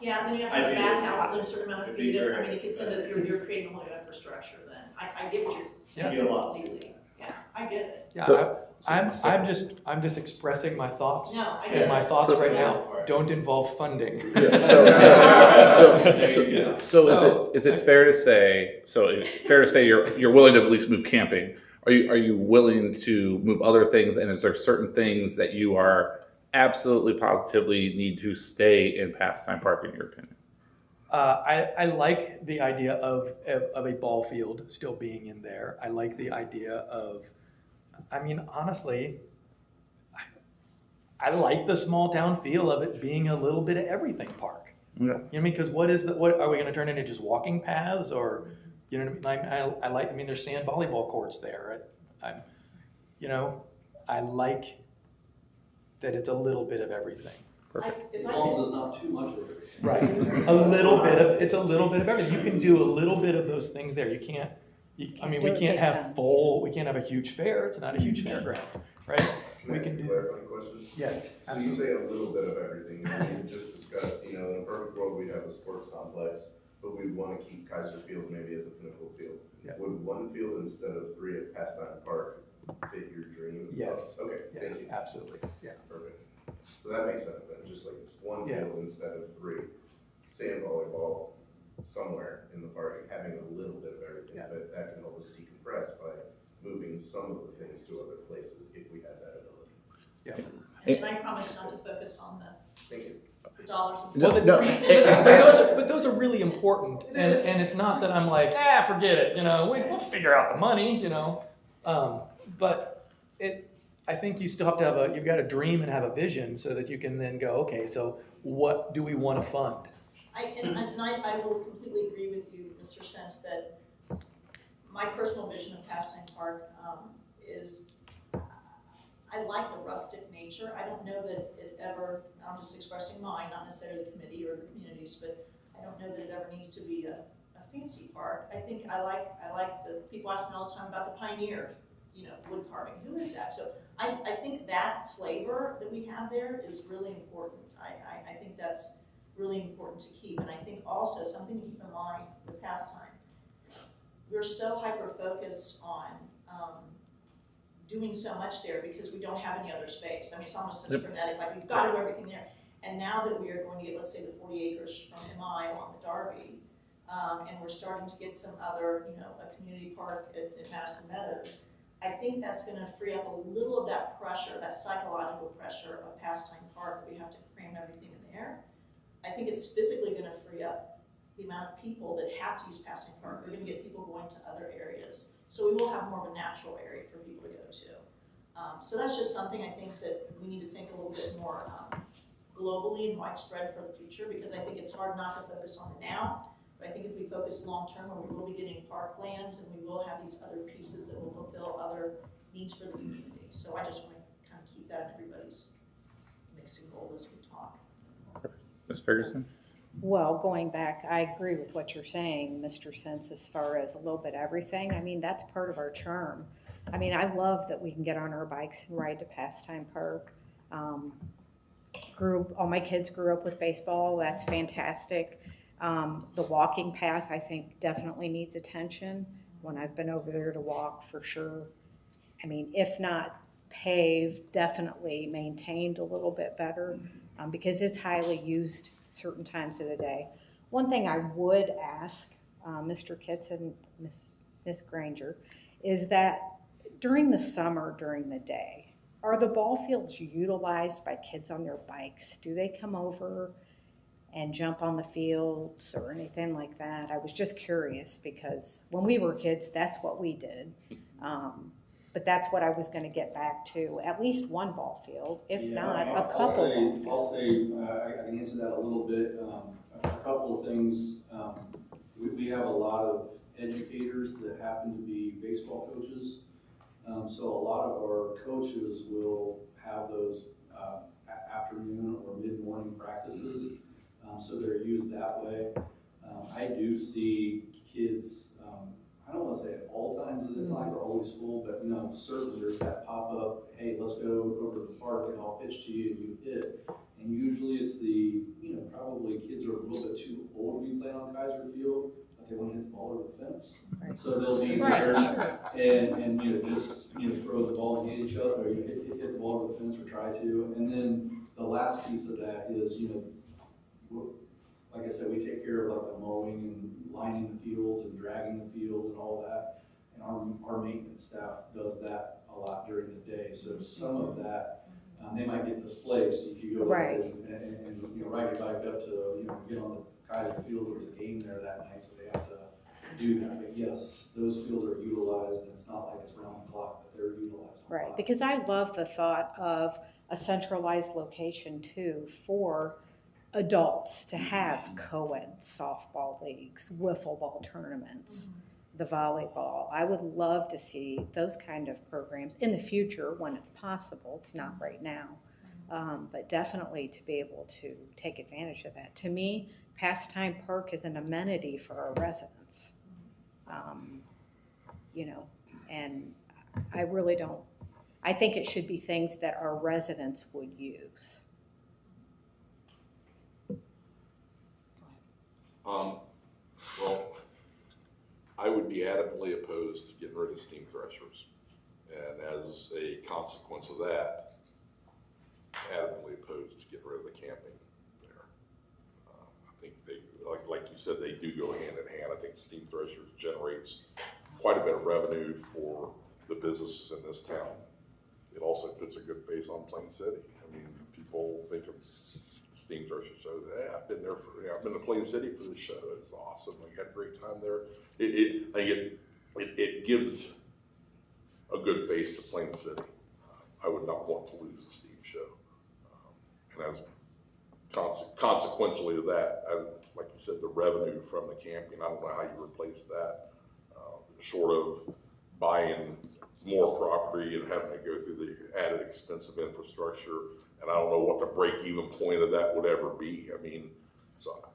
[SPEAKER 2] Yeah, then you have to have a
[SPEAKER 7] Ideas.
[SPEAKER 2] bathhouse, there's a certain amount of
[SPEAKER 7] It'd be
[SPEAKER 2] feet, I
[SPEAKER 7] great.
[SPEAKER 2] mean, you could say that you're creating a whole new infrastructure then. I get what you're saying.
[SPEAKER 7] It'd be a lot.
[SPEAKER 2] completely. Yeah, I get it.
[SPEAKER 11] Yeah,
[SPEAKER 1] So-
[SPEAKER 11] I'm just expressing my thoughts.
[SPEAKER 2] No, I get
[SPEAKER 11] And
[SPEAKER 2] it.
[SPEAKER 11] my thoughts right
[SPEAKER 2] Yeah.
[SPEAKER 11] now don't involve funding.
[SPEAKER 1] So is it fair to say, you're willing to at least move camping? Are you willing to move other things, and is there certain things that you are absolutely positively need to stay in Pastime Park in your opinion?
[SPEAKER 11] I like the idea of a ball field still being in there. I like the idea of, I mean, honestly, I like the small town feel of it being a little bit of everything park.
[SPEAKER 1] Yeah.
[SPEAKER 11] You know what I mean? Because what are we going to turn into, just walking paths, or, you know what I mean? I mean, there's sand volleyball courts there. I like that it's a little bit of everything.
[SPEAKER 10] As long as it's not too much of it.
[SPEAKER 11] Right. It's a little bit of everything. You can do a little bit of those things there. I mean, we can't have a huge fair. It's not a huge fairgrounds, right?
[SPEAKER 8] Can I ask a clarifying question?
[SPEAKER 11] Yes.
[SPEAKER 8] So you say a little bit of everything, and we just discussed, in a perfect world, we'd have a sports complex, but we want to keep Kaiser Field maybe as a pinnacle field.
[SPEAKER 11] Yeah.
[SPEAKER 8] Would one field instead of 3 at Pastime Park fit your dream?
[SPEAKER 11] Yes.
[SPEAKER 8] Okay,
[SPEAKER 11] Yeah,
[SPEAKER 8] thank you.
[SPEAKER 11] absolutely. Yeah.
[SPEAKER 8] Perfect. So that makes sense then, just like one
[SPEAKER 11] Yeah.
[SPEAKER 8] field instead of 3. Sand volleyball somewhere in the park and having a little bit of everything,
[SPEAKER 11] Yeah.
[SPEAKER 8] but that can help us decompress by moving some of the things to other places if we had that ability.
[SPEAKER 11] Yeah.
[SPEAKER 2] And I promise not to focus on
[SPEAKER 8] Thank you.
[SPEAKER 2] the dollars and
[SPEAKER 11] Well,
[SPEAKER 2] stuff.
[SPEAKER 11] but those are really important, and it's not that I'm like, forget it, we'll figure out the money, but I think you still have to you've got to dream and have a vision so that you can then go, okay, so what do we want to fund?
[SPEAKER 2] I will completely agree with you, Mr. Sense, that my personal vision of Pastime Park is, I like the rustic nature. I don't know that it ever, I'm just expressing mine, not necessarily the committee or the communities, but I don't know that it ever needs to be a fancy park. I think I like the, people ask me all the time about the Pioneer, wood carving. Who is that? So I think that flavor that we have there is really important. I think that's really important to keep. And I think also something to keep in mind with Pastime, we're so hyper-focused on doing so much there because we don't have any other space. I mean, it's almost systematic, like we've got to do everything there. And now that we are going to get, let's say, the 40 acres from MI along the Darby, and we're starting to get some other, a community park at Madison Meadows, I think that's going to free up a little of that pressure, that psychological pressure of Pastime Park, that we have to cram everything in there. I think it's physically going to free up the amount of people that have to use Pastime Park. We're going to get people going to other areas. So we will have more of a natural area for people to go to. So that's just something I think that we need to think a little bit more globally and widespread for the future, because I think it's hard not to focus on it now. But I think if we focus long-term, we will be getting parklands and we will have these other pieces that will fulfill other needs for the community. So I just want to kind of keep that in everybody's mixing bowl as we talk.
[SPEAKER 1] Ms. Ferguson?
[SPEAKER 4] Well, going back, I agree with what you're saying, Mr. Sense, as far as a little bit everything. I mean, that's part of our charm. I mean, I love that we can get on our bikes and ride to Pastime Park. All my kids grew up with baseball. That's fantastic. The walking path, I think, definitely needs attention. When I've been over there to walk, for sure. I mean, if not paved, definitely maintained a little bit better, because it's highly used certain times of the day. One thing I would ask Mr. Kitts and Ms. Granger is that during the summer, during the day, are the ball fields utilized by kids on their bikes? Do they come over and jump on the fields or anything like that? I was just curious, because when we were kids, that's what we did. But that's what I was going to get back to, at least one ball field, if not a couple ball fields.
[SPEAKER 10] I can answer that a little bit. A couple of things. We have a lot of educators that happen to be baseball coaches. So a lot of our coaches will have those afternoon or mid-morning practices. So they're used that way. I do see kids, I don't wanna say at all times of the design are always full, but, certainly there's that pop-up, hey, let's go over to the park and I'll pitch to you and you hit. And usually it's the, probably kids are a little bit too old to be playing on Kaiser Field, but they wanna hit the ball over the fence.
[SPEAKER 4] Right.
[SPEAKER 10] So they'll be
[SPEAKER 4] Right,
[SPEAKER 10] there and, just, throw the ball and hit each other, or hit the ball over the fence or try to. And then the last piece of that is, like I said, we take care of like the mowing and lining the fields and dragging the fields and all that. And our maintenance staff does that a lot during the day. So some of that, they might get displaced if you go
[SPEAKER 4] Right.
[SPEAKER 10] and ride your bike up to, get on the Kaiser Field. There was a game there that night, so they have to do that. But yes, those fields are utilized, and it's not like it's round the clock, but they're utilized. a
[SPEAKER 4] right,
[SPEAKER 10] lot.
[SPEAKER 4] because I love the thought of a centralized location too for adults to have co-ed softball leagues, wiffle ball tournaments, the volleyball. I would love to see those kind of programs in the future when it's possible. It's not right now, but definitely to be able to take advantage of that. To me, Pastime Park is an amenity for our residents. And I really don't, I think it should be things that our residents would use.
[SPEAKER 5] Well, I would be adamantly opposed to getting rid of steam threshers. And as a consequence of that, adamantly opposed to getting rid of the camping there. I think they, like you said, they do go hand in hand. I think steam threshers generates quite a bit of revenue for the businesses in this town. It also puts a good face on Plain City. I mean, people think of steam thresher shows. Yeah, I've been there I've been to Plain City for this show. It was awesome. We had a great time there. It gives a good face to Plain City. I would not want to lose the steam show. And as consequentially of that, like you said, the revenue from the camping, I don't know how you replace that, short of buying more property and having to go through the added expense of infrastructure. And I don't know what the break-even point of that would ever be. I mean, so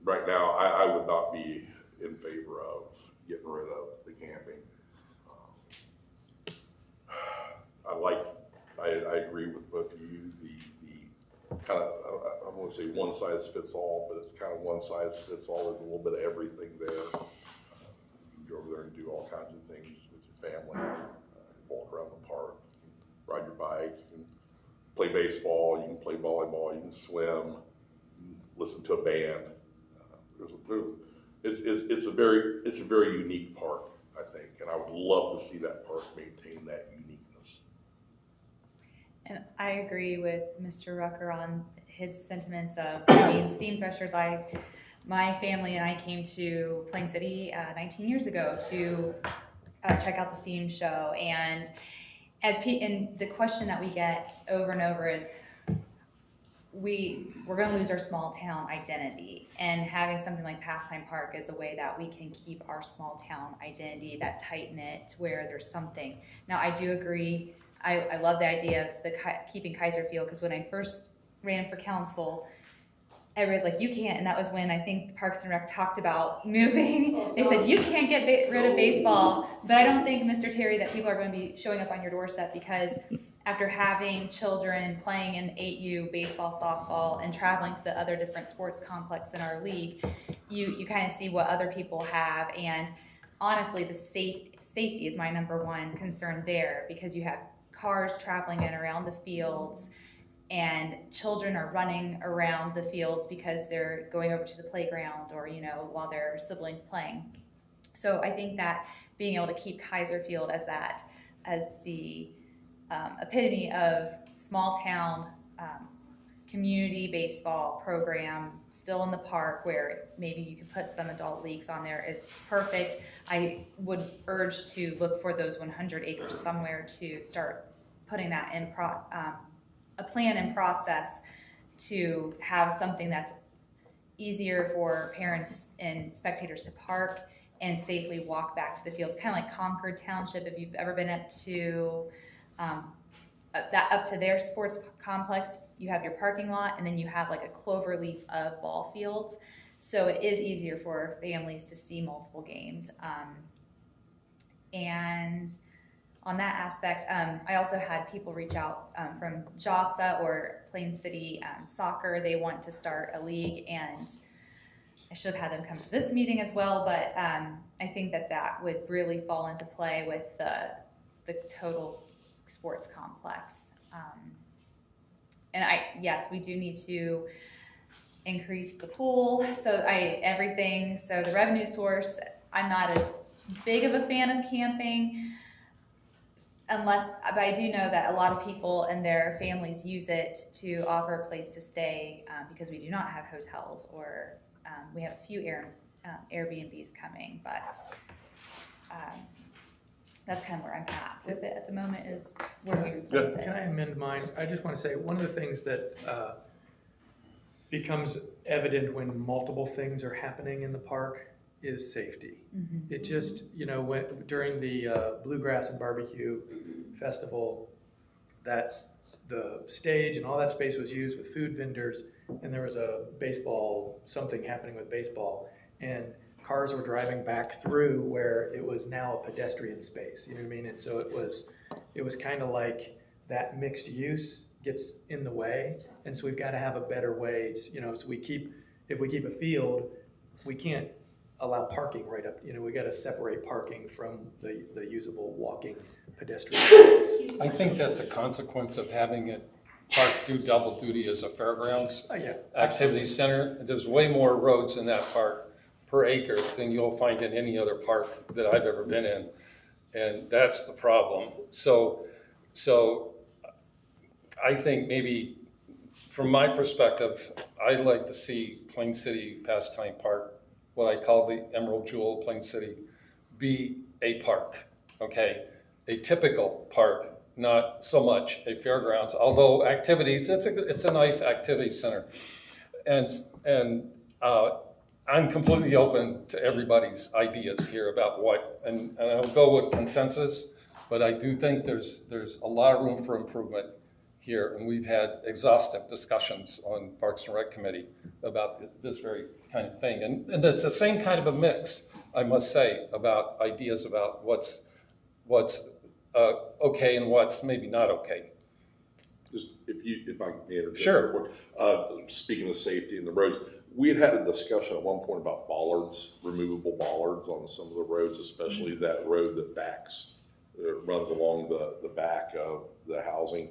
[SPEAKER 5] right now, I would not be in favor of getting rid of the camping. I agree with both of you. The kind of, I don't want to say one size fits all, but it's kind of one size fits all. There's a little bit of everything there. You can go over there and do all kinds of things with your family. Walk around the park, ride your bike, you can play baseball, you can play volleyball, you can swim, you can listen to a band. It's a very unique park, I think, and I would love to see that park maintain that uniqueness.
[SPEAKER 2] And I agree with Mr. Rucker on his sentiments of, steam threshers. My family and I came to Plain City 19 years ago to check out the steam show, and and the question that we get over and over is, we're going to lose our small town identity, and having something like Pastime Park is a way that we can keep our small town identity, that tight knit, where there's something. Now, I do agree. I love the idea of keeping Kaiser Field, because when I first ran for council, everybody's like, you can't, and that was when I think Parks and Rec talked about moving. They said, you can't get rid of baseball, but I don't think, Mr. Terry, that people are going to be showing up on your doorstep, because after having children playing in 8U baseball, softball, and traveling to the other different sports complex in our league, you kind of see what other people have, and honestly, the safety is my #1 concern there, because you have cars traveling in around the fields, and children are running around the fields because they're going over to the playground or, while their siblings playing. So I think that being able to keep Kaiser Field as the epitome of small town community baseball program, still in the park, where maybe you can put some adult leagues on there, is perfect. I would urge to look for those 100 acres somewhere to start putting that in a plan and process to have something that's easier for parents and spectators to park and safely walk back to the fields. Kind of like Concord Township, if you've ever been up to their sports complex, you have your parking lot, and then you have like a clover leaf of ball fields. So it is easier for families to see multiple games. And on that aspect, I also had people reach out from JASA or Plain City Soccer. They want to start a league, and I should have had them come to this meeting as well, but I think that would really fall into play with the total sports complex. And yes, we do need to increase the pool. So the revenue source, I'm not as big of a fan of camping but I do know that a lot of people and their families use it to offer a place to stay because we do not have hotels, or we have a few Airbnbs coming, but that's kind of where I'm at with it at the moment, is where we replace it.
[SPEAKER 11] Can I amend mine? I just want to say, one of the things that becomes evident when multiple things are happening in the park is safety.
[SPEAKER 2] Mm-hmm.
[SPEAKER 11] It just, during the Bluegrass and Barbecue Festival, that the stage and all that space was used with food vendors, and there was something happening with baseball, and cars were driving back through where it was now a pedestrian space, you know what I mean? And so it was kind of like that mixed use gets in the way, and so we've got to have a better way, so if we keep a field, we can't allow parking right up, we got to separate parking from the usable walking pedestrian space.
[SPEAKER 9] I think that's a consequence of having it park do double duty as a fairgrounds activity center. There's way more roads in that park per acre than you'll find in any other park that I've ever been in. And that's the problem. So I think maybe from my perspective, I'd like to see Plain City Pastime Park, what I call the Emerald Jewel Plain City, be a park, okay? A typical park, not so much a fairgrounds, although activities, it's a nice activity center. And I'm completely open to everybody's ideas here about and I'll go with consensus, but I do think there's a lot of room for improvement here, and we've had exhaustive discussions on Parks and Rec Committee about this very kind of thing. And it's the same kind of a mix, I must say, about ideas about what's okay and what's maybe not okay.
[SPEAKER 5] Just if I can interject.
[SPEAKER 9] Sure.
[SPEAKER 5] Speaking of safety and the roads, we had a discussion at one point about bollards, removable bollards on some of the roads, especially that road that runs along the back of the housing.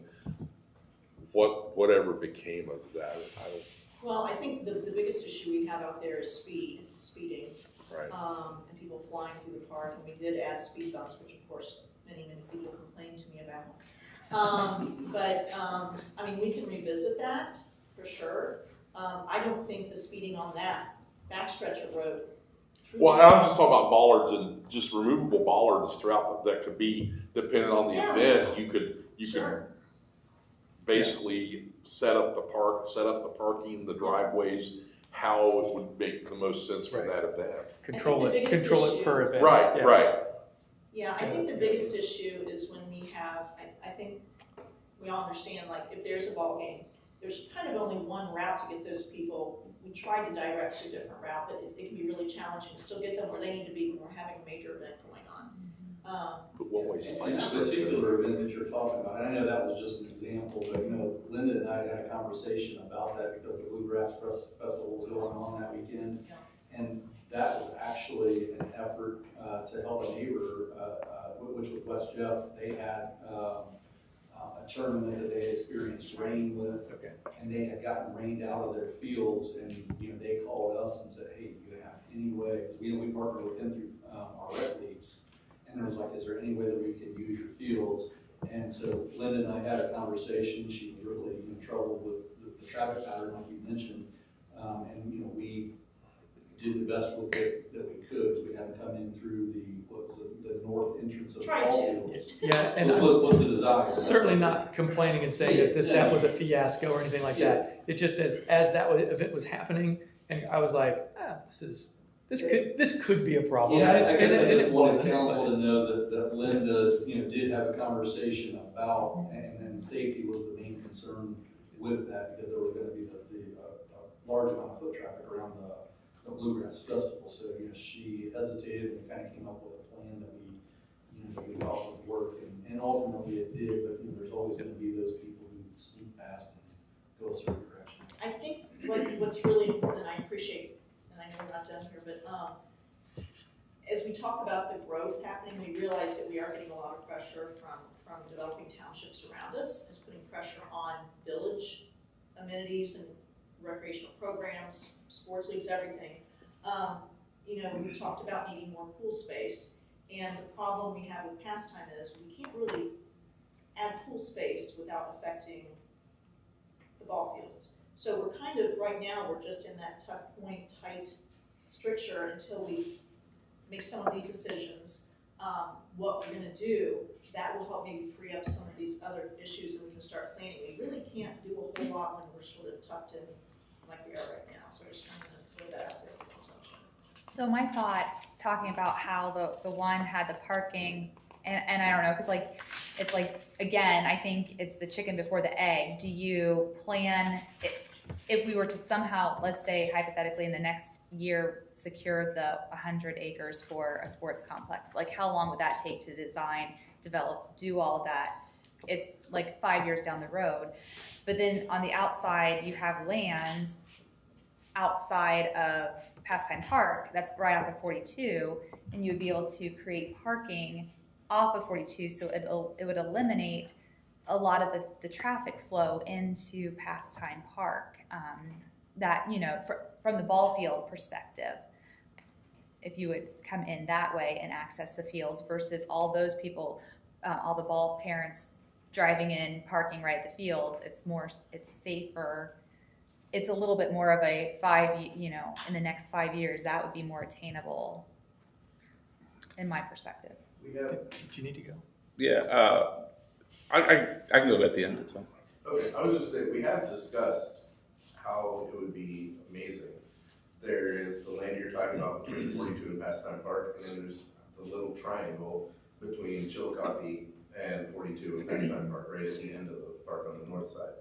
[SPEAKER 5] Whatever became of that,
[SPEAKER 13] Well, I think the biggest issue we have out there is speeding.
[SPEAKER 5] Right.
[SPEAKER 13] And people flying through the park, and we did add speed bumps, which of course many people complained to me about. I mean, we can revisit that for sure. I don't think the speeding on that backstretch of road.
[SPEAKER 5] Well, I'm just talking about bollards and just removable bollards throughout that could be, depending on the event, you could basically set up the parking, the driveways, how it would make the most sense for that event.
[SPEAKER 11] Control it per event.
[SPEAKER 5] Right.
[SPEAKER 13] Yeah, I think the biggest issue is when we have, I think we all understand, like, if there's a ball game, there's kind of only one route to get those people. We tried to direct to a different route, but it can be really challenging to still get them where they need to be when we're having a major event going on.
[SPEAKER 5] But one-way
[SPEAKER 7] And that particular event that you're talking about, and I know that was just an example, but Linda and I had a conversation about that because the Bluegrass Festival was going on that weekend. And that was actually an effort to help a neighbor, which was West Jeff. They had a tournament that they had experienced rain with, and they had gotten rained out of their fields, and they called us and said, hey, do you have any way, because we partnered with them through our rec leagues, and it was like, is there any way that we can use your fields? And so Linda and I had a conversation. She was really troubled with the traffic pattern, like you mentioned, and we did the best with it that we could, because we had to come in through the north entrance of the ball fields.
[SPEAKER 11] Yeah, and
[SPEAKER 7] was the desire.
[SPEAKER 11] Certainly not complaining and saying that that was a fiasco or anything like that. It just as event was happening, and I was like, this could be a problem.
[SPEAKER 7] Yeah, I guess I just wanted council to know that Linda, did have a conversation about, and safety was the main concern with that, because there was going to be the large amount of foot traffic around the Bluegrass Festival. So, she hesitated, and we kind of came up with a plan that we,
[SPEAKER 14] community development work, and ultimately it did, but there's always gonna be those people who sneak past and go a certain direction.
[SPEAKER 13] I think what's really important, and I appreciate, and I know we're not done here, but, as we talk about the growth happening, we realize that we are getting a lot of pressure from developing townships around us. It's putting pressure on village amenities and recreational programs, sports leagues, everything. We talked about needing more pool space, and the problem we have with pastime is we can't really add pool space without affecting the ball fields. So we're kind of, right now, we're just in that tuck point, tight stricture until we make some of these decisions, what we're gonna do, that will help maybe free up some of these other issues and we can start planning. We really can't do a whole lot when we're sort of tucked in like we are right now, so I just wanted to throw that out there for consumption.
[SPEAKER 2] So my thought, talking about how the one had the parking, and I don't know, because it's again, I think it's the chicken before the egg. Do you plan, if we were to somehow, let's say hypothetically in the next year, secure the 100 acres for a sports complex, like how long would that take to design, develop, do all of that? It's like 5 years down the road. But then on the outside, you have land outside of Pastime Park that's right off of 42, and you would be able to create parking off of 42, so it would eliminate a lot of the traffic flow into Pastime Park, that, from the ball field perspective, if you would come in that way and access the fields versus all those people, all the ball parents driving in, parking right at the fields, it's safer. It's a little bit more of a in the next 5 years, that would be more attainable in my perspective.
[SPEAKER 11] Did you need to go?
[SPEAKER 1] Yeah, I can go at the end, it's fine.
[SPEAKER 8] Okay, I was just saying, we have discussed how it would be amazing. There is the land you're talking about between 42 and Pastime Park, and then there's the little triangle between Chillicothe and 42 and Pastime Park, right at the end of the park on the north side.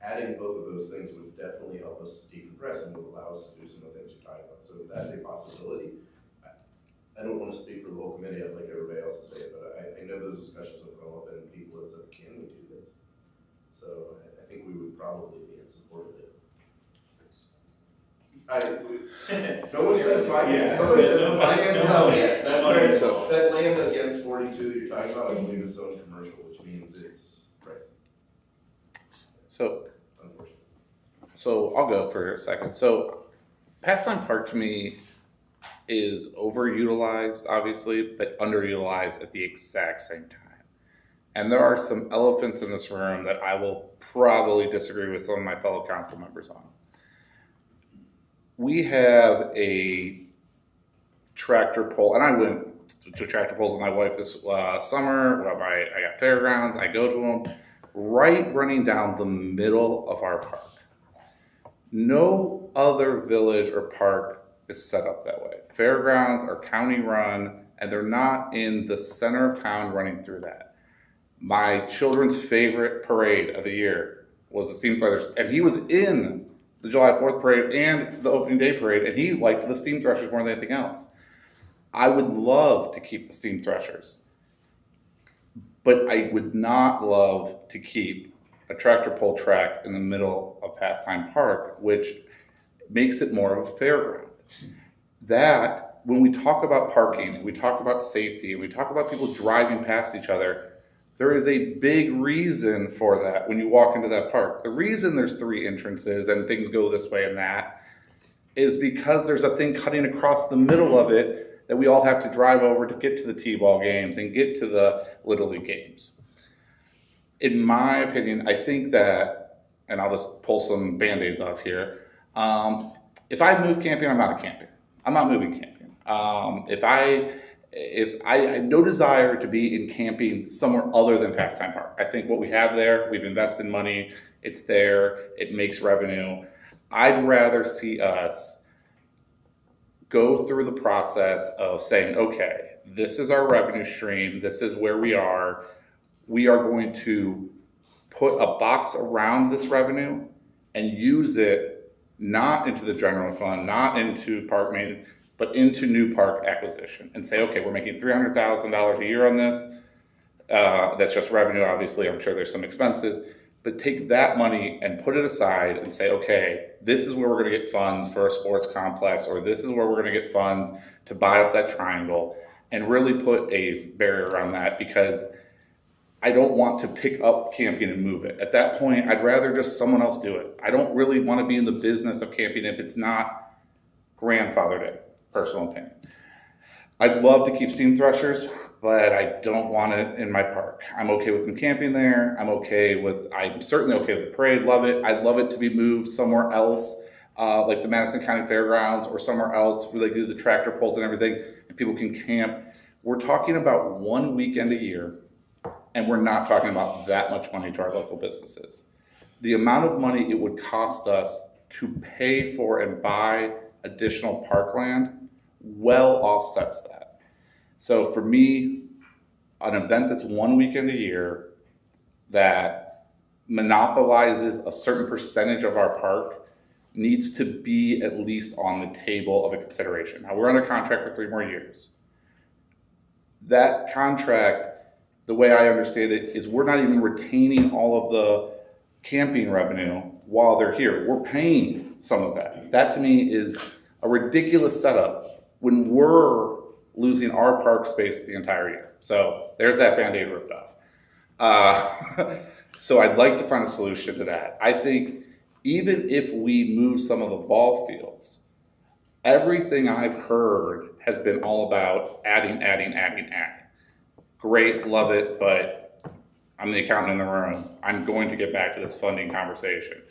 [SPEAKER 8] Adding both of those things would definitely help us decompress and would allow us to do some of the things you're talking about. So if that's a possibility, I don't want to speak for the whole committee, I'd like everybody else to say it, but I know those discussions have come up and people have said, can we do this? So I think we would probably be in support of it. No one said finance, somebody said finance, yes, that's right. So that land against 42 that you're talking about, I believe is zoned commercial, which means it's pricey.
[SPEAKER 1] So
[SPEAKER 8] Unfortunately.
[SPEAKER 1] So I'll go for a second. So Pastime Park to me is overutilized, obviously, but underutilized at the exact same time. And there are some elephants in this room that I will probably disagree with some of my fellow council members on. We have a tractor pull, and I went to tractor pulls with my wife this summer. I got fairgrounds, I go to them, right running down the middle of our park. No other village or park is set up that way. Fairgrounds are county run, and they're not in the center of town running through that. My children's favorite parade of the year was the Steam Brothers, and he was in the July 4th parade and the opening day parade, and he liked the Steam Threshers more than anything else. I would love to keep the Steam Threshers, but I would not love to keep a tractor pull track in the middle of Pastime Park, which makes it more of a fairground. That, when we talk about parking, we talk about safety, we talk about people driving past each other, there is a big reason for that when you walk into that park. The reason there's 3 entrances and things go this way and that is because there's a thing cutting across the middle of it that we all have to drive over to get to the T-ball games and get to the Little League games. In my opinion, I think that, and I'll just pull some Band-Aids off here, if I move camping, I'm not camping. I'm not moving camping. If I had no desire to be in camping somewhere other than Pastime Park. I think what we have there, we've invested money, it's there, it makes revenue. I'd rather see us go through the process of saying, okay, this is our revenue stream, this is where we are going to put a box around this revenue and use it not into the general fund, not into park maintenance, but into new park acquisition and say, okay, we're making $300,000 a year on this. That's just revenue, obviously. I'm sure there's some expenses, but take that money and put it aside and say, okay, this is where we're going to get funds for a sports complex, or this is where we're going to get funds to buy up that triangle, and really put a barrier around that, because I don't want to pick up camping and move it. At that point, I'd rather just someone else do it. I don't really want to be in the business of camping if it's not grandfathered in, personal opinion. I'd love to keep steam threshers, but I don't want it in my park. I'm okay with them camping there. I'm certainly okay with the parade, love it. I'd love it to be moved somewhere else, like the Madison County Fairgrounds or somewhere else where they do the tractor pulls and everything, and people can camp. We're talking about one weekend a year, and we're not talking about that much money to our local businesses. The amount of money it would cost us to pay for and buy additional parkland well offsets that. So for me, an event that's one weekend a year that monopolizes a certain percentage of our park needs to be at least on the table of a consideration. Now, we're under contract for 3 more years. That contract, the way I understand it, is we're not even retaining all of the camping revenue while they're here. We're paying some of that. That to me is a ridiculous setup when we're losing our park space the entire year. So there's that Band-Aid ripped off. So I'd like to find a solution to that. I think even if we move some of the ball fields, everything I've heard has been all about adding. Great, love it, but I'm the accountant in the room. I'm going to get back to this funding conversation.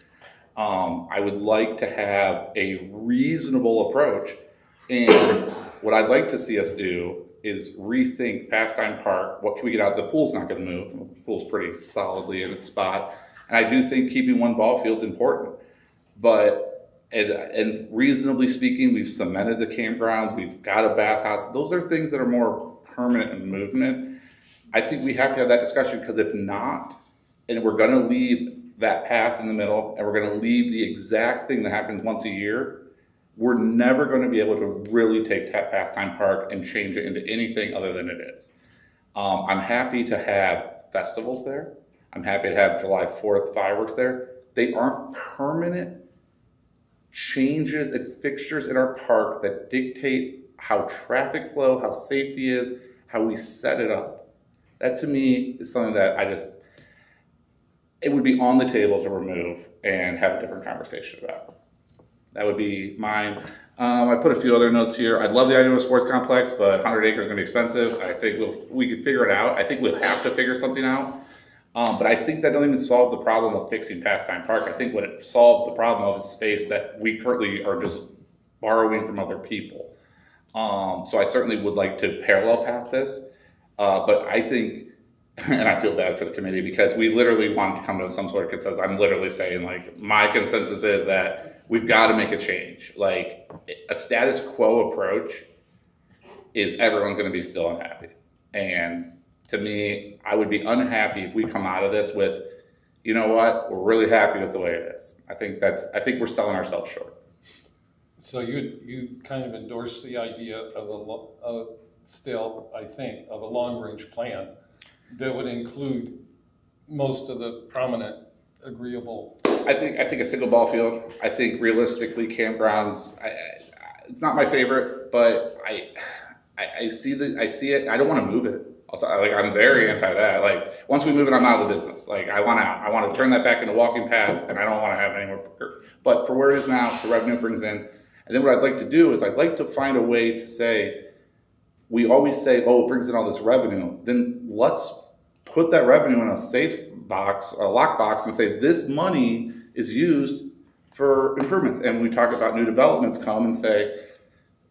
[SPEAKER 1] I would like to have a reasonable approach, and what I'd like to see us do is rethink Pastime Park. What can we get out? The pool's not going to move. The pool's pretty solidly in its spot, and I do think keeping one ball field is important. But and reasonably speaking, we've cemented the campgrounds. We've got a bathhouse. Those are things that are more permanent in movement. I think we have to have that discussion, because if not, and we're going to leave that path in the middle, and we're going to leave the exact thing that happens once a year, we're never going to be able to really take Pastime Park and change it into anything other than it is. I'm happy to have festivals there. I'm happy to have July 4th fireworks there. They aren't permanent changes and fixtures in our park that dictate how traffic flow, how safety is, how we set it up. That to me is something that it would be on the table to remove and have a different conversation about. That would be mine. I put a few other notes here. I'd love the idea of a sports complex, but 100 acres is gonna be expensive. I think we could figure it out. I think we'll have to figure something out. But I think that doesn't even solve the problem of fixing Pastime Park. I think what it solves the problem of is space that we currently are just borrowing from other people. So I certainly would like to parallel path this. But I think, and I feel bad for the committee, because we literally wanted to come to some sort of consensus. I'm literally saying, like, my consensus is that we've got to make a change. Like, a status quo approach is everyone's going to be still unhappy. And to me, I would be unhappy if we come out of this with, you know what, we're really happy with the way it is. I think we're selling ourselves short.
[SPEAKER 9] So you kind of endorse the idea of a long-range plan that would include most of the prominent agreeable.
[SPEAKER 1] I think a single ball field. I think realistically, campgrounds. It's not my favorite, but I see it. I don't want to move it. I'm very anti that. Like, once we move it, I'm out of the business. Like, I want out. I want to turn that back into walking paths, and I don't want to have any more. But for where it is now, the revenue it brings in, and then what I'd like to do is I'd like to find a way to say, we always say, oh, it brings in all this revenue. Then let's put that revenue in a safe box, a lockbox, and say this money is used for improvements. And we talk about new developments come and say,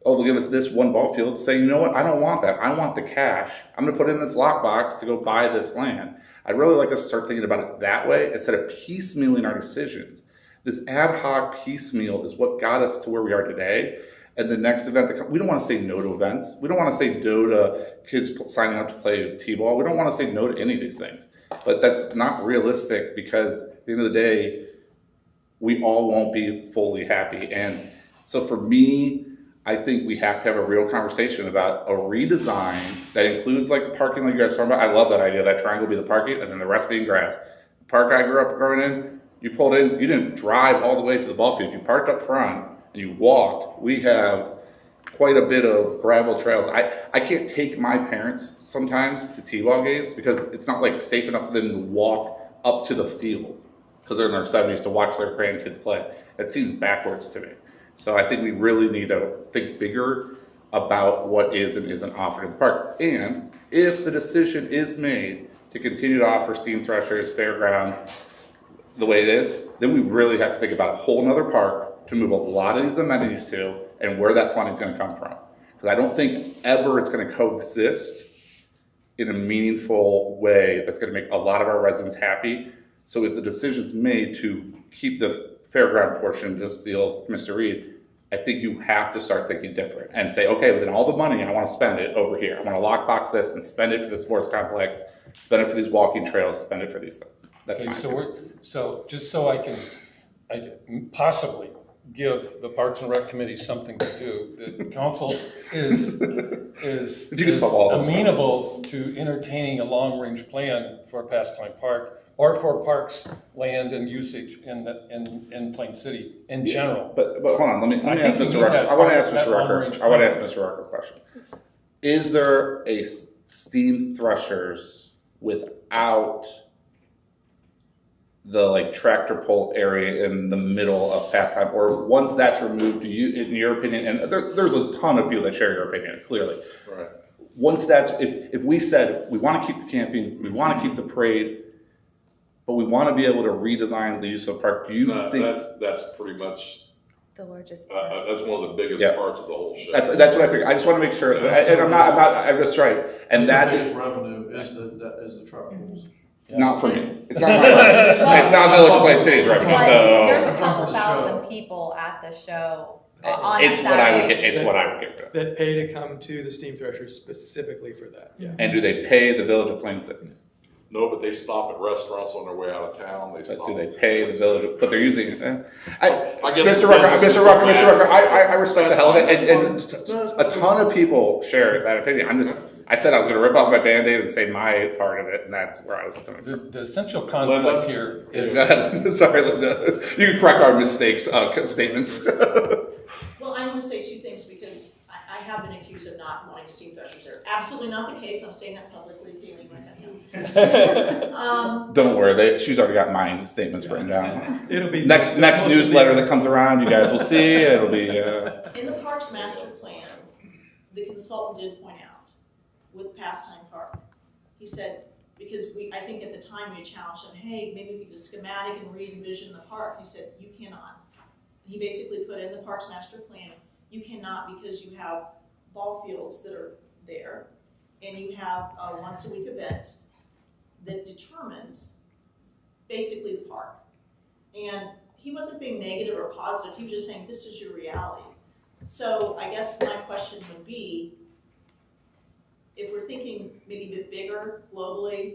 [SPEAKER 1] oh, they'll give us this one ball field. Say, you know what? I don't want that. I want the cash. I'm going to put it in this lockbox to go buy this land. I'd really like us to start thinking about it that way instead of piecemealing our decisions. This ad hoc piecemeal is what got us to where we are today. And the next event that comes, we don't want to say no to events. We don't want to say no to kids signing up to play t-ball. We don't want to say no to any of these things. But that's not realistic, because at the end of the day, we all won't be fully happy. And so for me, I think we have to have a real conversation about a redesign that includes like parking like you guys talking about. I love that idea, that triangle be the parking and then the rest being grass. The park I grew up growing in, you pulled in, you didn't drive all the way to the ball field. You parked up front and you walked. We have quite a bit of gravel trails. I can't take my parents sometimes to T-ball games because it's not like safe enough for them to walk up to the field because they're in their 70s to watch their grandkids play. It seems backwards to me. So I think we really need to think bigger about what is and isn't offered in the park. And if the decision is made to continue to offer steam threshers, fairgrounds, the way it is, then we really have to think about a whole nother park to move a lot of these amenities to and where that funding is going to come from. Because I don't think ever it's going to coexist in a meaningful way that's going to make a lot of our residents happy. So if the decision's made to keep the fairground portion, to steal Mr. Reed, I think you have to start thinking different and say, okay, within all the money, I want to spend it over here. I want to lockbox this and spend it for the sports complex, spend it for these walking trails, spend it for these things. That's
[SPEAKER 9] Okay,
[SPEAKER 1] my opinion.
[SPEAKER 9] so just so I can possibly give the Parks and Rec Committee something to do, the council is
[SPEAKER 1] If you could solve all those
[SPEAKER 9] amenable to entertaining a long-range plan for a pastime park or for parks, land and usage in Plain City in general.
[SPEAKER 1] But hold on, let me
[SPEAKER 9] I
[SPEAKER 1] ask
[SPEAKER 9] think we
[SPEAKER 1] Mr.
[SPEAKER 9] need
[SPEAKER 1] Rucker.
[SPEAKER 9] that
[SPEAKER 1] I want to
[SPEAKER 9] part-
[SPEAKER 1] ask
[SPEAKER 9] that
[SPEAKER 1] Mr. Rucker.
[SPEAKER 9] long-range
[SPEAKER 1] I want to
[SPEAKER 9] plan.
[SPEAKER 1] ask Mr. Rucker a question. Is there a steam threshers without the like tractor pull area in the middle of pastime, or once that's removed, do you, in your opinion, and there's a ton of people that share your opinion, clearly.
[SPEAKER 5] Right.
[SPEAKER 1] Once that's, if we said we want to keep the camping, we want to keep the parade, but we want to be able to redesign the use of park, do you think?
[SPEAKER 5] That's pretty much,
[SPEAKER 4] The largest.
[SPEAKER 5] that's one of the biggest
[SPEAKER 1] Yeah.
[SPEAKER 5] parts of the whole show.
[SPEAKER 1] That's what I think. I just want to make sure, and I'm just trying, and
[SPEAKER 14] That's
[SPEAKER 1] that
[SPEAKER 14] the
[SPEAKER 1] is.
[SPEAKER 14] biggest revenue is the truck pulls.
[SPEAKER 1] Not for me. It's not my revenue. It's not Village of Plain City's revenue,
[SPEAKER 2] But
[SPEAKER 1] so
[SPEAKER 2] there's a
[SPEAKER 14] For
[SPEAKER 2] couple
[SPEAKER 14] the show.
[SPEAKER 2] thousand people at the show on
[SPEAKER 1] it's
[SPEAKER 2] that
[SPEAKER 1] what I would
[SPEAKER 2] Saturday.
[SPEAKER 1] get, it's what I would give to it.
[SPEAKER 11] That pay to come to the steam threshers specifically for that, yeah.
[SPEAKER 1] And do they pay the Village of Plain City?
[SPEAKER 5] No, but they stop at restaurants on their way out of town. They
[SPEAKER 1] But
[SPEAKER 5] stop.
[SPEAKER 1] do they pay the Village, but they're using,
[SPEAKER 5] I guess
[SPEAKER 1] Mr. Rucker,
[SPEAKER 5] business
[SPEAKER 1] Mr. Rucker,
[SPEAKER 5] is
[SPEAKER 1] Mr. Rucker, I respect the hell of it,
[SPEAKER 5] That's
[SPEAKER 1] and a ton of people share that opinion. I said I was gonna rip off my Band-Aid and say my part of it, and that's where I was coming from.
[SPEAKER 9] The essential conflict here is.
[SPEAKER 1] Go ahead. Sorry, Linda. You can correct our mistakes, statements.
[SPEAKER 13] Well, I want to say two things because I have been accused of not wanting steam threshers there. Absolutely not the case. I'm saying that publicly. Kaylee might have known.
[SPEAKER 1] Don't worry, she's already got my statements written down.
[SPEAKER 11] It'll be.
[SPEAKER 1] Next newsletter that comes around, you guys will see, it'll be,
[SPEAKER 13] In the Parks Master Plan, the consultant did point out with Pastime Park, he said, because I think at the time we challenged him, hey, maybe we could just schematic and re-envision the park. He said, you cannot. He basically put in the Parks Master Plan, you cannot because you have ball fields that are there, and you have a once-a-week event that determines basically the park. And he wasn't being negative or positive, he was just saying, this is your reality. So I guess my question would be, if we're thinking maybe a bit bigger globally,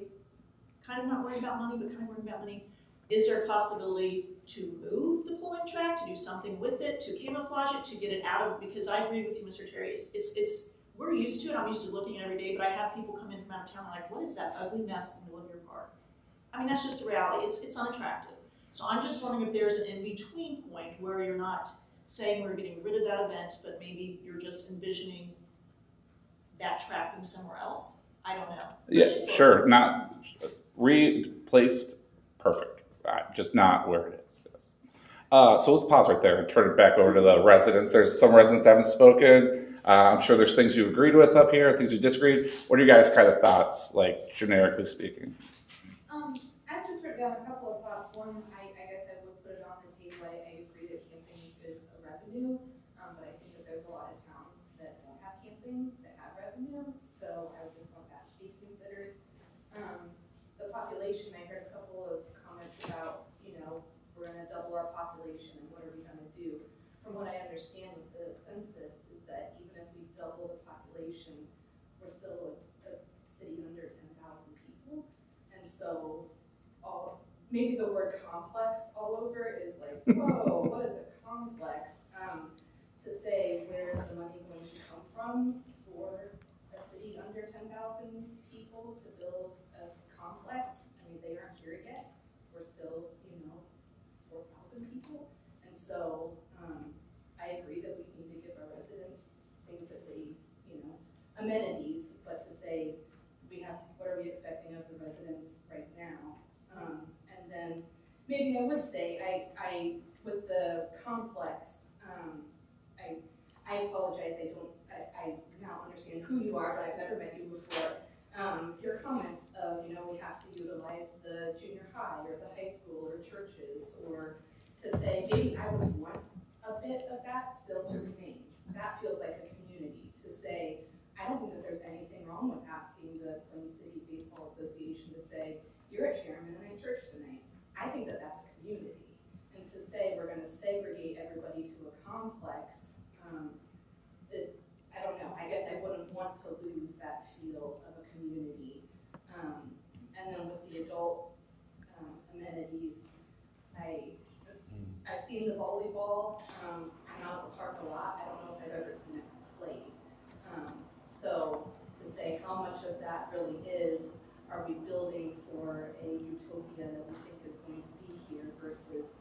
[SPEAKER 13] kind of not worrying about money, but kind of worrying about money, is there a possibility to move the pulling track, to do something with it, to camouflage it, to get it out of, because I agree with you, Mr. Terry, it's we're used to it, I'm used to looking at it every day, but I have people come in from out of town, like, what is that ugly mess in the middle of your park? I mean, that's just the reality, it's unattractive. So I'm just wondering if there's an in-between point where you're not saying we're getting rid of that event, but maybe you're just envisioning that track from somewhere else. I don't know.
[SPEAKER 1] yeah, sure, not replaced, perfect, just not where it is. So let's pause right there and turn it back over to the residents. There's some residents that haven't spoken. I'm sure there's things you agreed with up here, things you disagreed. What are you guys' kind of thoughts, like generically speaking?
[SPEAKER 15] I've just written down a couple of thoughts. One, I guess I would put it on the table. I agree that camping is a revenue, but I think that there's a lot of towns that don't have camping that have revenue, so I would just want that to be considered. The population, I heard a couple of comments about, we're gonna double our population and what are we gonna do? From what I understand with the census is that even if we double the population, we're still a city under 10,000 people. And so maybe the word complex all over is like, whoa, what is a complex? To say, where's the money going to come from for a city under 10,000 people to build a complex? I mean, they aren't here yet. We're still, 4,000 people. And so, I agree that we need to give our residents things that they, amenities, but to say, what are we expecting of the residents right now? And then maybe I would say, I with the complex, I apologize, I now understand who you are, but I've never met you before. Your comments of, we have to utilize the junior high or the high school or churches, or to say, maybe I would want a bit of that still to remain. That feels like a community to say, I don't think that there's anything wrong with asking the Plain City Baseball Association to say, you're at Sharon Mennonite Church tonight. I think that that's a community. And to say we're going to segregate everybody to a complex, I don't know, I guess I wouldn't want to lose that feel of a community. And then with the adult amenities, I've seen the volleyball. I'm out at the park a lot. I don't know if I've ever seen it played. So to say how much of that really is, are we building for a utopia that we think is going to be here versus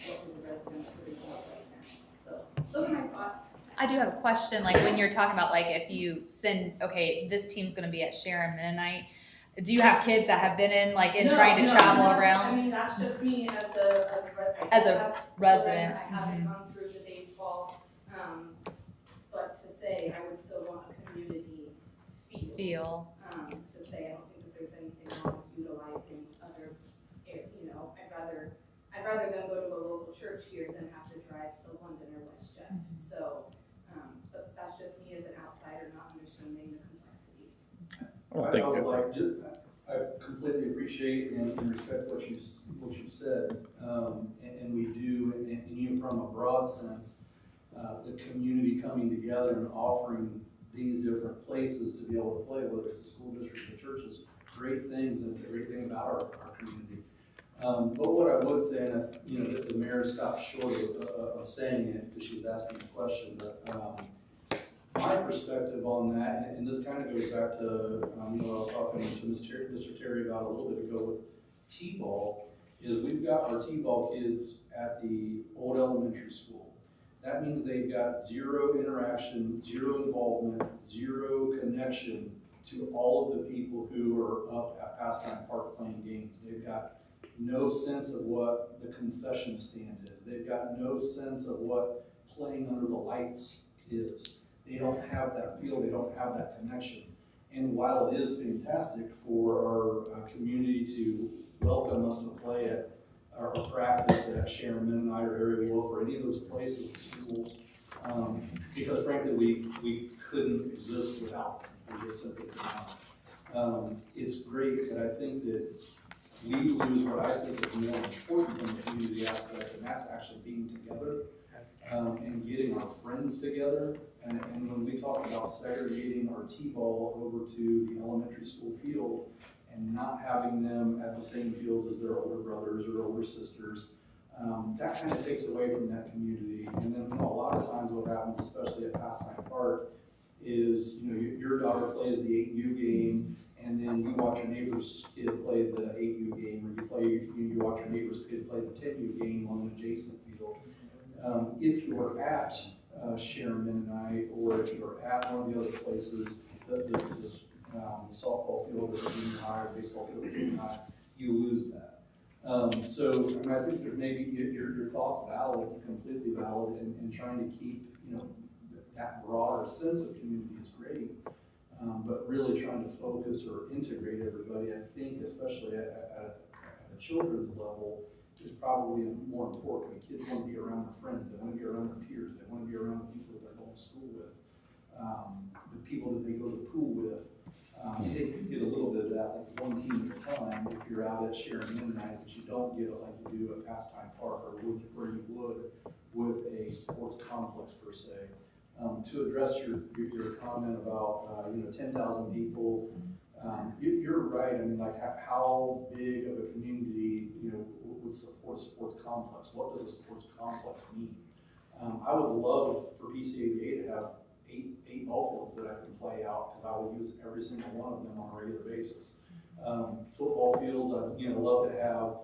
[SPEAKER 15] what do the residents really want right now? So those are my thoughts.
[SPEAKER 2] I do have a question, like when you're talking about like if you send, okay, this team's gonna be at Sharon Mennonite, do you have kids that have been in, like in trying to travel around?
[SPEAKER 15] I mean, that's just me as a
[SPEAKER 2] resident.
[SPEAKER 15] I haven't gone through the baseball, but to say I would still want a community feel. To say I don't think that there's anything wrong with utilizing other, I'd rather them go to a local church here than have to drive to London or WestJet. So, but that's just me as an outsider not understanding the complexities.
[SPEAKER 14] I completely appreciate and respect what you said, and we do, and even from a broad sense, the community coming together and offering these different places to be able to play, whether it's the school district or churches, great things, and it's a great thing about our community. But what I would say, and the mayor stopped short of saying it because she was asking the question, but my perspective on that, and this kind of goes back to what I was talking to Mr. Terry about a little bit ago with T-ball, is we've got our T-ball kids at the old elementary school. That means they've got zero interaction, zero involvement, zero connection to all of the people who are up at Pastime Park playing games. They've got no sense of what the concession stand is. They've got no sense of what playing under the lights is. They don't have that feel, they don't have that connection. And while it is fantastic for our community to welcome us to play at our practice at Sharon Mennonite or Area Wolf or any of those places, schools, because frankly we couldn't exist without them. We just simply could not. It's great, but I think that we lose what I think is more important than the community aspect, and that's actually being together and getting our friends together. And when we talk about segregating our T-ball over to the elementary school field and not having them at the same fields as their older brothers or older sisters, that kind of takes away from that community. And then a lot of times what happens, especially at Pastime Park, is your daughter plays the 8U game, and then you watch your neighbor's kid play the 8U game, or you watch your neighbor's kid play the 10U game on an adjacent field. If you're at Sharon Mennonite, or if you're at one of the other places, the softball field or junior high or baseball field or junior high, you lose that. So I think there's maybe your thought's valid, completely valid, and trying to keep that broader sense of community is great. But really trying to focus or integrate everybody, I think, especially at a children's level, is probably more important. The kids want to be around their friends, they want to be around their peers, they want to be around the people that they're going to school with, the people that they go to the pool with. They can get a little bit of that, like one team at a time, if you're out at Sharon Mennonite, but you don't get it like you do at Pastime Park, or where you would with a sports complex per se. To address your comment about 10,000 people, you're right. I mean, like how big of a community would support a sports complex? What does a sports complex mean? I would love for PCABA to have eight ball fields that I can play out, because I will use every single one of them on a regular basis. Football fields, I'd, love to have,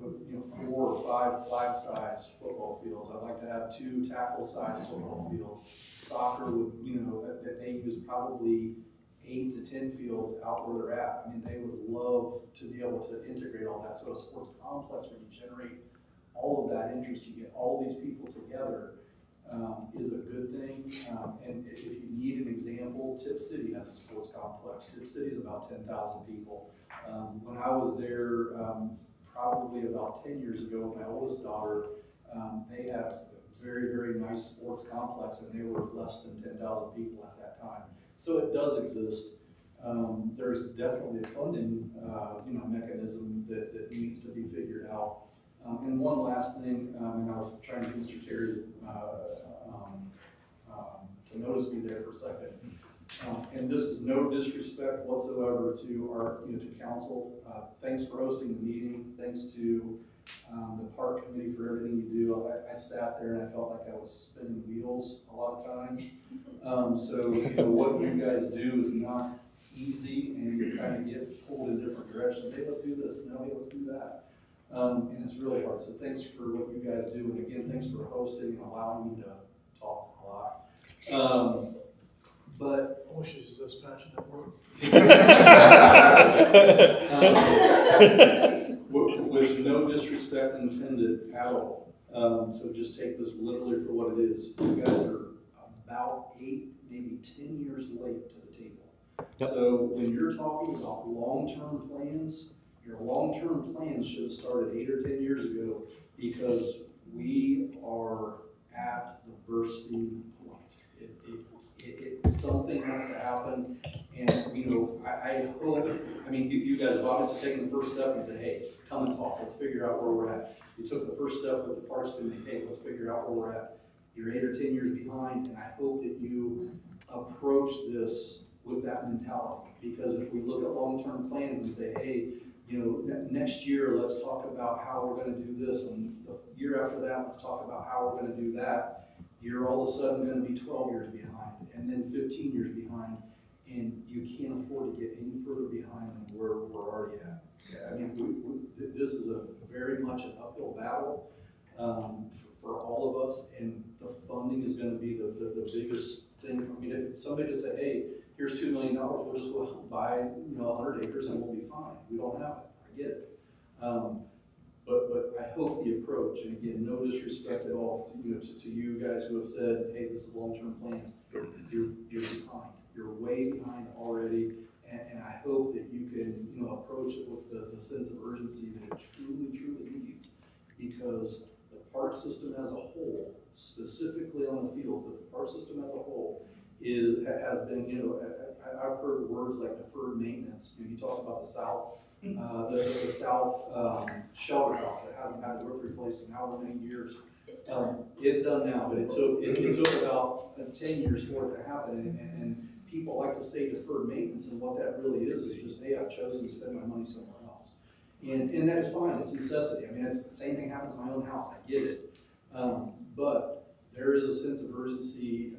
[SPEAKER 14] 4 or 5 flag-size football fields. I'd like to have 2 tackle-size football fields. Soccer would, that they use probably 8 to 10 fields out where they're at. I mean, they would love to be able to integrate all that. So a sports complex where you generate all of that interest, you get all these people together, is a good thing. And if you need an example, Tip City has a sports complex. Tip City is about 10,000 people. When I was there, probably about 10 years ago with my oldest daughter, they had a very, very nice sports complex, and they were less than 10,000 people at that time. So it does exist. There's definitely a funding, mechanism that needs to be figured out. And one last thing, and I was trying to get Mr. Terry to notice me there for a second. And this is no disrespect whatsoever to our, to council. Thanks for hosting the meeting. Thanks to the park committee for everything you do. I sat there and I felt like I was spinning wheels a lot of times. So what you guys do is not easy, and you kind of get pulled in different directions. Hey, let's do this. No, hey, let's do that. And it's really hard. So thanks for what you guys do. And again, thanks for hosting and allowing me to talk a lot. But
[SPEAKER 2] I wish he was this passionate at work.
[SPEAKER 14] With no disrespect intended at all. So just take this literally for what it is. You guys are about 8, maybe 10 years late to the table. Yep. So when you're talking about long-term plans, your long-term plans should have started 8 or 10 years ago, because we are at the bursting point. Something has to happen, and I hope. I mean, you guys have obviously taken the first step and said, "Hey, come and talk. Let's figure out where we're at." You took the first step with the Parks Committee. Hey, let's figure out where we're at. You're 8 or 10 years behind, and I hope that you approach this with that mentality. Because if we look at long-term plans and say, "Hey, next year let's talk about how we're going to do this, and the year after that let's talk about how we're going to do that," you're all of a sudden going to be 12 years behind, and then 15 years behind, and you can't afford to get any further behind than where we're already at. I mean, this is a very much an uphill battle for all of us, and the funding is going to be the biggest thing. I mean, if somebody just say, "Hey, here's $2 million, we'll just go buy 100 acres and we'll be fine." We don't have it. I get it. But I hope the approach, and again, no disrespect at all, to you guys who have said, "Hey, this is long-term plans." You're behind. You're way behind already, and I hope that you can, approach it with the sense of urgency that it truly, truly needs, because the park system as a whole, specifically on the field, but the park system as a whole has been, I've heard words like deferred maintenance. You talk about the south. The south shelter house that hasn't had the roof replaced in however many years.
[SPEAKER 13] It's done.
[SPEAKER 14] It's done now, but it took about 10 years for it to happen. And people like to say deferred maintenance, and what that really is just, "Hey, I've chosen to spend my money somewhere else," and that's fine. It's necessity. I mean, it's the same thing happens in my own house. I get it, but there is a sense of urgency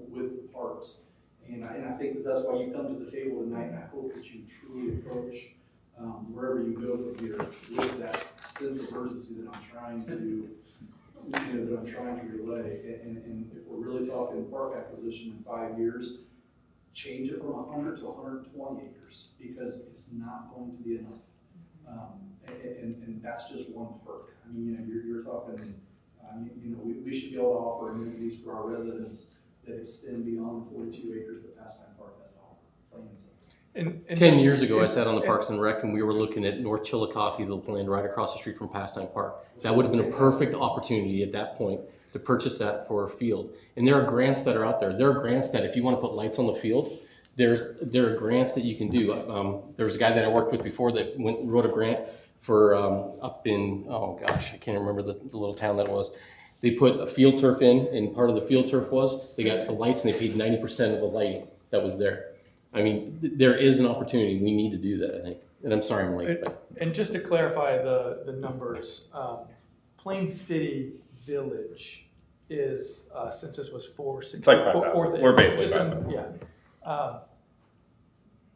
[SPEAKER 14] with the parks, and I think that's why you come to the table tonight. And I hope that you truly approach wherever you go from here with that sense of urgency that I'm trying to, relay. And if we're really talking park acquisition in 5 years, change it from 100 to 120 acres, because it's not going to be enough. And that's just one perk. I mean, you're talking. We should be able to offer amenities for our residents that extend beyond the 42 acres that Pastime Park has to offer. Plain and simple.
[SPEAKER 16] 10 years ago, I sat on the Parks and Rec, and we were looking at North Chillicothe, the land right across the street from Pastime Park. That would have been a perfect opportunity at that point to purchase that for a field. And there are grants that are out there. There are grants that if you want to put lights on the field, there are grants that you can do. There was a guy that I worked with before that wrote a grant for up in, oh gosh, I can't remember the little town that it was. They put a field turf in, and part of the field turf was they got the lights, and they paid 90% of the lighting that was there. I mean, there is an opportunity. We need to do that, I think. And I'm sorry I'm late.
[SPEAKER 11] And just to clarify the numbers, Plain City Village is, since this was 460.
[SPEAKER 1] It's like 5,000. We're basically 5,000.
[SPEAKER 11] Yeah.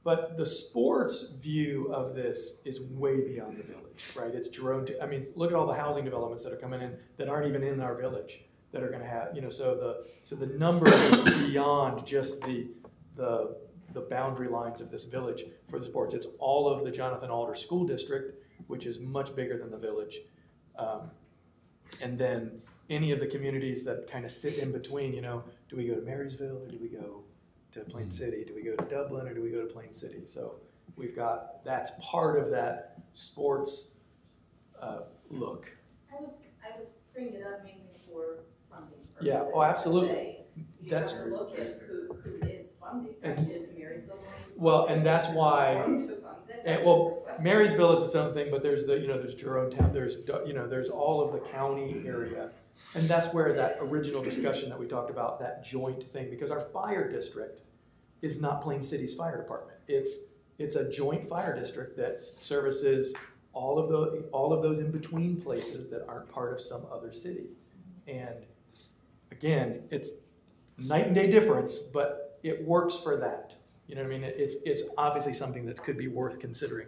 [SPEAKER 11] But the sports view of this is way beyond the village, right? It's Jerome, I mean, look at all the housing developments that are coming in that aren't even in our village that are gonna have, so the number is beyond just the boundary lines of this village for the sports. It's all of the Jonathan Alder School District, which is much bigger than the village. And then any of the communities that kind of sit in between, do we go to Marysville or do we go to Plain City? Do we go to Dublin or do we go to Plain City? So that's part of that sports look.
[SPEAKER 15] I was bringing it up mainly for funding purposes.
[SPEAKER 11] Yeah, oh, absolutely.
[SPEAKER 15] You
[SPEAKER 11] That's
[SPEAKER 15] have to look at who is funding,
[SPEAKER 11] And-
[SPEAKER 15] is Marysville going to
[SPEAKER 11] well, and that's why.
[SPEAKER 15] going to fund it?
[SPEAKER 11] And, well, Marysville is its own thing, but there's there's Jerometown, there's all of the county area. And that's where that original discussion that we talked about, that joint thing, because our fire district is not Plain City's fire department. It's a joint fire district that services all of those in between places that aren't part of some other city. And again, it's night and day difference, but it works for that. You know what I mean? It's obviously something that could be worth considering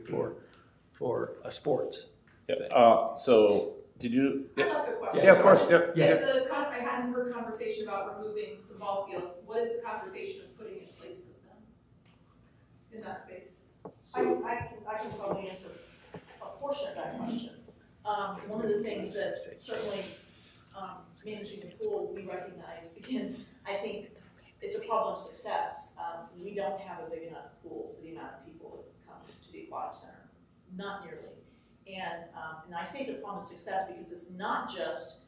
[SPEAKER 11] for a sports.
[SPEAKER 1] Yeah. So did you?
[SPEAKER 2] I have a question.
[SPEAKER 1] Yeah, of course.
[SPEAKER 2] If
[SPEAKER 1] Yeah.
[SPEAKER 2] I hadn't heard conversation about removing some ball fields, what is the conversation of putting in place of them in that space?
[SPEAKER 13] I can probably answer a portion of that question. One of the things that certainly, managing the pool, we recognize, again, I think it's a problem of success. We don't have a big enough pool for the amount of people that come to the aquatic center, not nearly. And I say it's a problem of success because it's not just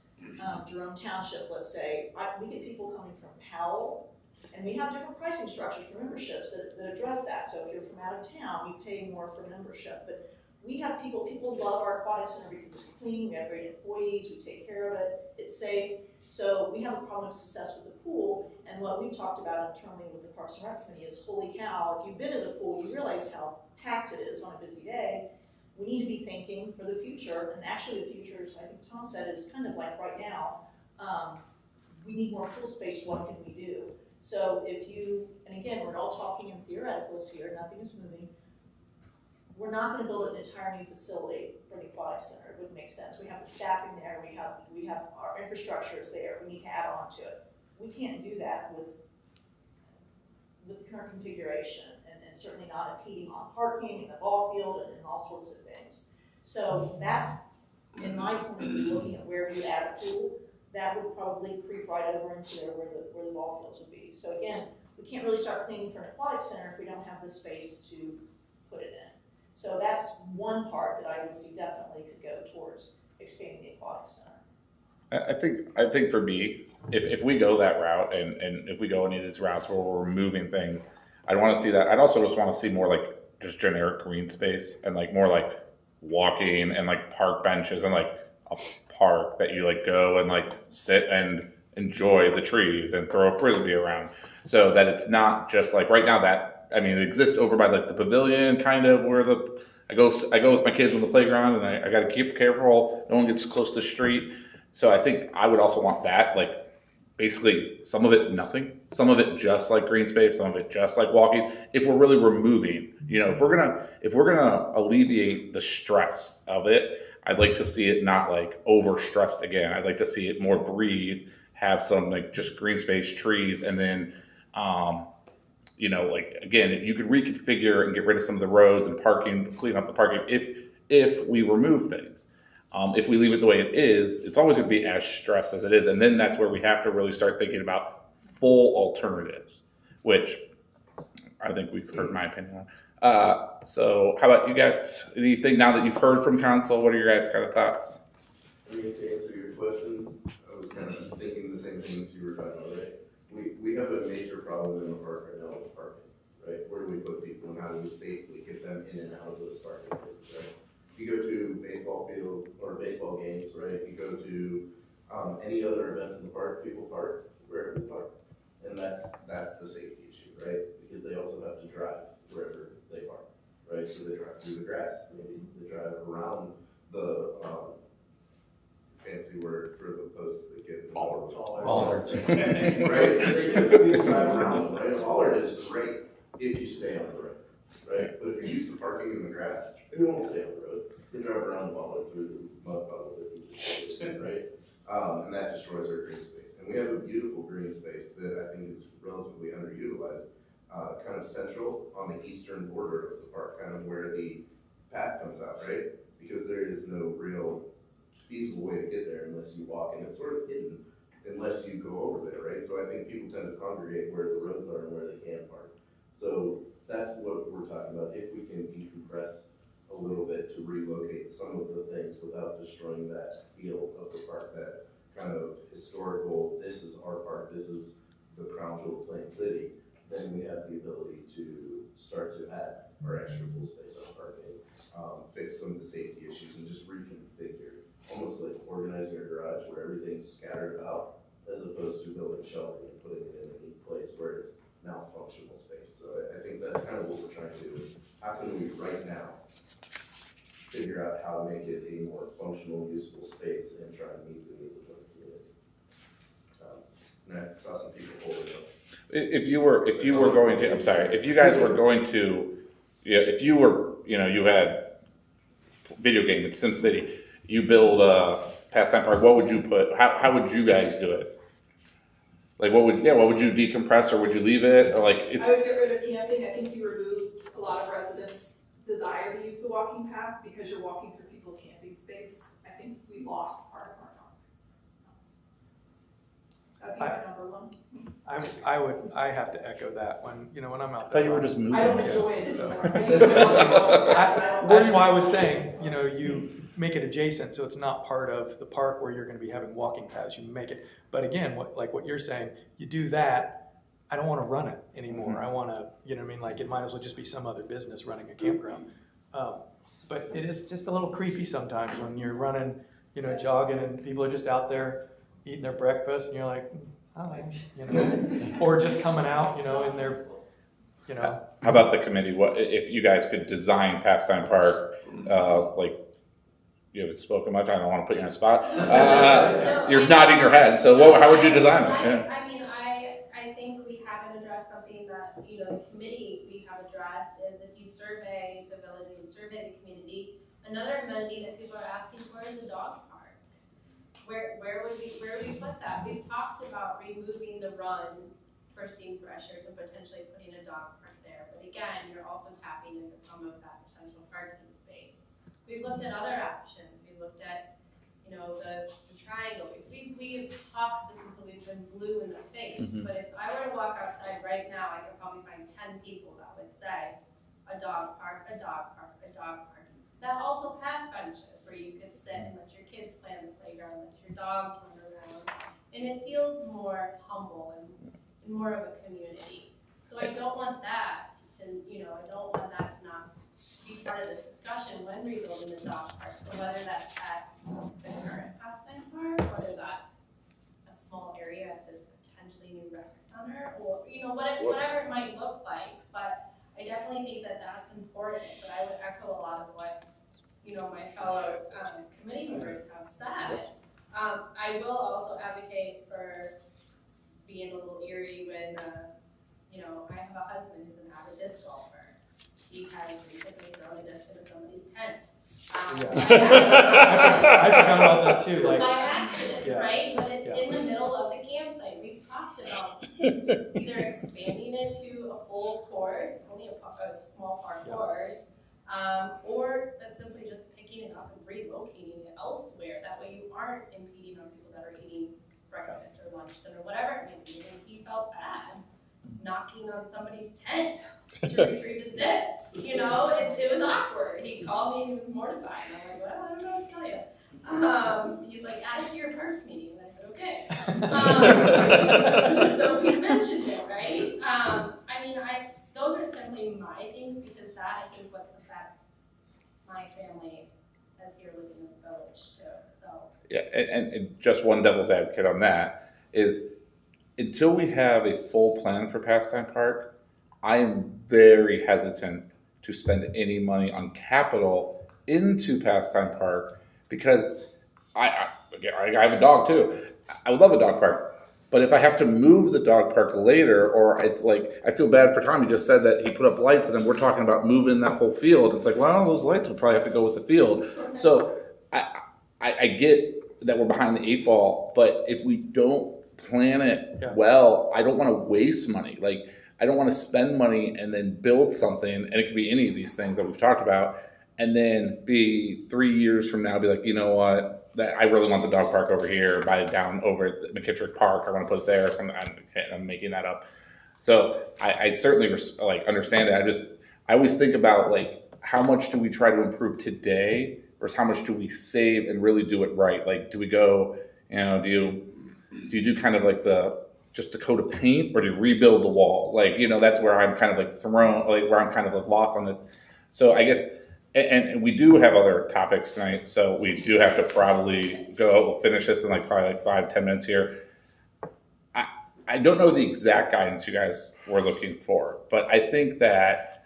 [SPEAKER 13] Jerome Township, let's say. We get people coming from Powell, and we have different pricing structures for memberships that address that. So if you're from out of town, we pay more for membership. But we have people love our aquatic center because it's clean, we have great employees, we take care of it, it's safe. So we have a problem of success with the pool, and what we've talked about internally with the Parks and Rec Committee is, holy cow, if you've been to the pool, you realize how packed it is on a busy day. We need to be thinking for the future, and actually the future, as I think Tom said, is kind of like right now, we need more pool space, what can we do? So and again, we're all talking in theoreticals here, nothing is moving. We're not gonna build an entire new facility for the aquatic center, it wouldn't make sense. We have the staffing there, we have our infrastructure is there, we need to add on to it. We can't do that with the current configuration, and certainly not impeding on parking and the ball field and all sorts of things. So that's, in my point of view, looking at where we would add a pool, that would probably creep right over into there where the ball fields would be. So again, we can't really start cleaning for an aquatic center if we don't have the space to put it in. So that's one part that I would see definitely could go towards expanding the aquatic center.
[SPEAKER 1] I think for me, if we go that route and if we go any of these routes where we're removing things, I'd want to see that. I'd also just want to see more like just generic green space and like more like walking and like park benches and like a park that you like go and like sit and enjoy the trees and throw a frisbee around, so that it's not just like right now that. I mean, it exists over by like the pavilion, kind of where I go with my kids on the playground, and I got to keep careful. No one gets close to the street. So I think I would also want that, like basically some of it nothing, some of it just like green space, some of it just like walking. If we're really removing, if we're gonna alleviate the stress of it, I'd like to see it not like over stressed again. I'd like to see it more breathe, have some like just green space, trees, and then. Like again, you could reconfigure and get rid of some of the roads and parking, clean up the parking if we remove things. If we leave it the way it is, it's always going to be as stressed as it is. And then that's where we have to really start thinking about full alternatives, which I think we've heard my opinion on. So how about you guys? Anything now that you've heard from council, what are your guys' kind of thoughts?
[SPEAKER 8] I mean, to answer your question, I was kind of thinking the same things you were talking about, right? We have a major problem in the park right now with parking, right? Where do we put people and how do we safely get them in and out of those parking places, right? You go to baseball field or baseball games, right? You go to any other events in the park, people park wherever they park. And that's the safety issue, right? Because they also have to drive wherever they park, right? So they drive through the grass, maybe they drive around the fancy word for the posts that get.
[SPEAKER 1] Bollards.
[SPEAKER 8] Bollards. Right? People drive around them, right? A bollard is great if you stay on the road, right? But if you're used to parking in the grass, you won't stay on the road. You drive around the bollard through the mud puddle that you just right? And that destroys our green space. And we have a beautiful green space that I think is relatively underutilized, kind of central on the eastern border of the park, kind of where the path comes out, right? Because there is no real feasible way to get there unless you walk, and it's sort of hidden unless you go over there, right? So I think people tend to congregate where the roads are and where they can park. So that's what we're talking about. If we can decompress a little bit to relocate some of the things without destroying that feel of the park, that kind of historical, this is our park, this is the crown jewel of Plain City, then we have the ability to start to add our extra pool space on parking, fix some of the safety issues, and just reconfigure, almost like organizing your garage where everything's scattered about, as opposed to building shelving and putting it in a neat place where it's now functional space. So I think that's kind of what we're trying to do. How can we right now figure out how to make it a more functional, useful space and try and meet the needs of the community? And I saw some people holding up.
[SPEAKER 1] If you were going to, I'm sorry, if you guys were going to, if you were, you had video game at SimCity, you build a pastime park, what would you put, how would you guys do it? Like what would you decompress, or would you leave it, or like it's?
[SPEAKER 13] I would get rid of camping. I think you removed a lot of residents' desire to use the walking path because you're walking through people's camping space. I think we lost part of our That'd be my number one.
[SPEAKER 11] I have to echo that when I'm out
[SPEAKER 1] I thought
[SPEAKER 11] there.
[SPEAKER 1] you were just moving.
[SPEAKER 13] I don't enjoy it
[SPEAKER 11] So-
[SPEAKER 13] anymore. I used to love it, but I don't.
[SPEAKER 11] That's why I was saying, you make it adjacent, so it's not part of the park where you're gonna be having walking paths, you make it. But again, what you're saying, you do that, I don't wanna run it anymore, I wanna, like, it might as well just be some other business running a campground. But it is just a little creepy sometimes when you're running, jogging, and people are just out there eating their breakfast, and you're like, hi, or just coming out, in their,
[SPEAKER 1] How about the committee? What if you guys could design Pastime Park? Like you haven't spoken much. I don't want to put you on the spot. You're nodding your head. So how would you design it? Yeah.
[SPEAKER 6] I think we haven't addressed something that, the committee we have addressed is if you survey the village and survey the community, another amenity that people are asking for is a dog park. Where would we put that? We've talked about removing the run for steam threshers and potentially putting a dog park there. But again, you're also tapping into some of that potential parking space. We've looked at other options. We've looked at, the triangle. We've talked this until we've been blue in the face.
[SPEAKER 1] Mm-hmm.
[SPEAKER 6] But if I were to walk outside right now, I could probably find 10 people that would say a dog park, a dog park, a dog park. That also path benches where you could sit and let your kids play on the playground, let your dogs run around. And it feels more humble and more of a community. So I don't want that to, I don't want that to not be part of this discussion when rebuilding the dog park. So whether that's at the current pastime park, whether that's a small area at this potentially new rec center, or, whatever it might look like. But I definitely think that that's important, but I would echo a lot of what, my fellow committee members have said. I will also advocate for being a little eerie when, I have a husband who's an avid disc golfer. He has recently thrown a disc into somebody's tent.
[SPEAKER 11] I forgot about that too. Like,
[SPEAKER 6] by accident,
[SPEAKER 11] yeah.
[SPEAKER 6] right? But it's
[SPEAKER 11] Yeah.
[SPEAKER 6] in the middle of the campsite. We've talked about either expanding it to a full course, only a small par
[SPEAKER 11] Yeah.
[SPEAKER 6] course, or simply just picking it up and relocating it elsewhere. That way you aren't impeding on people that are eating breakfast or lunch, dinner, whatever it may be. And he felt bad knocking on somebody's tent to retrieve his disc. It was awkward. He called me and he was mortified. And I'm like, well, I don't know what to tell you. He's like, add it to your parks meeting. And I said, okay. So we mentioned it, right? Those are simply my things because that, I think, what affects my family as here living in the village too. So.
[SPEAKER 1] Yeah, and just one devil's advocate on that is until we have a full plan for Pastime Park, I am very hesitant to spend any money on capital into Pastime Park because I have a dog too. I would love a dog park. But if I have to move the dog park later, or it's like, I feel bad for Tom, he just said that he put up lights and then we're talking about moving that whole field. It's like, well, those lights would probably have to go with the field. So I get that we're behind the 8 ball, but if we don't plan it well, I don't want to waste money. Like, I don't want to spend money and then build something, and it could be any of these things that we've talked about, and then be 3 years from now, be like, you know what? That I really want the dog park over here, buy it down over at McKittrick Park. I want to put it there. I'm making that up. So I certainly understand it. I always think about like, how much do we try to improve today versus how much do we save and really do it right? Like, do we go, do you do kind of like just the coat of paint, or do you rebuild the walls? Like, that's where I'm kind of like thrown, like where I'm kind of like lost on this. So I guess. And we do have other topics tonight, so we do have to probably go. We'll finish this in probably 5-10 minutes here. I don't know the exact guidance you guys were looking for, but I think that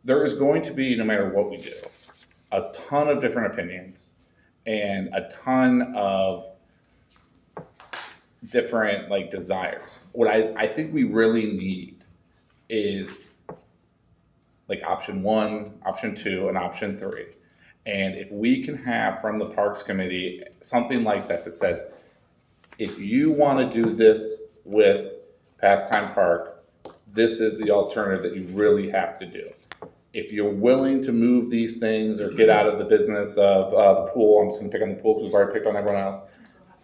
[SPEAKER 1] there is going to be, no matter what we do, a ton of different opinions and a ton of different desires. What I think we really need is option 1, option 2, and option 3. And if we can have from the Parks Committee something like that says, if you want to do this with Pastime Park, this is the alternative that you really have to do. If you're willing to move these things or get out of the business of the pool, I'm just going to pick on the pool because we've already picked on everyone else.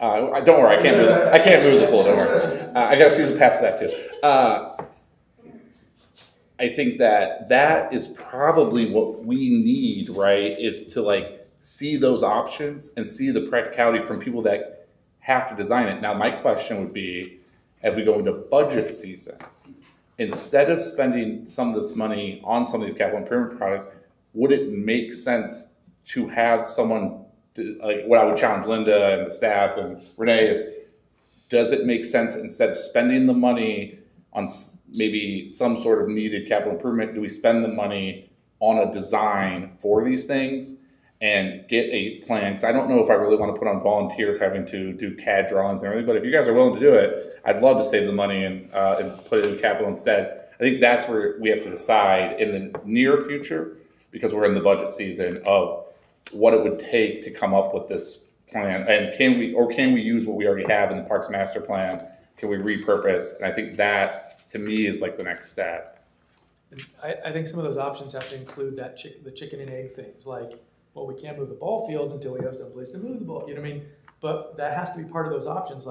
[SPEAKER 1] Don't worry, I can't move the pool. Don't worry. I got a season pass to that too. I think that is probably what we need, right? Is to see those options and see the practicality from people that have to design it. Now, my question would be, as we go into budget season, instead of spending some of this money on some of these capital improvement projects, would it make sense to have someone, what I would challenge Linda and the staff and Renee is, does it make sense instead of spending the money on maybe some sort of needed capital improvement, do we spend the money on a design for these things and get a plan? Because I don't know if I really want to put on volunteers having to do CAD drawings and everything, but if you guys are willing to do it, I'd love to save the money and put it in capital instead. I think that's where we have to decide in the near future, because we're in the budget season, of what it would take to come up with this plan. And can we use what we already have in the Parks Master Plan? Can we repurpose? And I think that, to me, is the next step.
[SPEAKER 11] I think some of those options have to include the chicken and egg things, well, we can't move the ball fields until we have some place to move the ball, you know what I mean? But that has to be part of those options,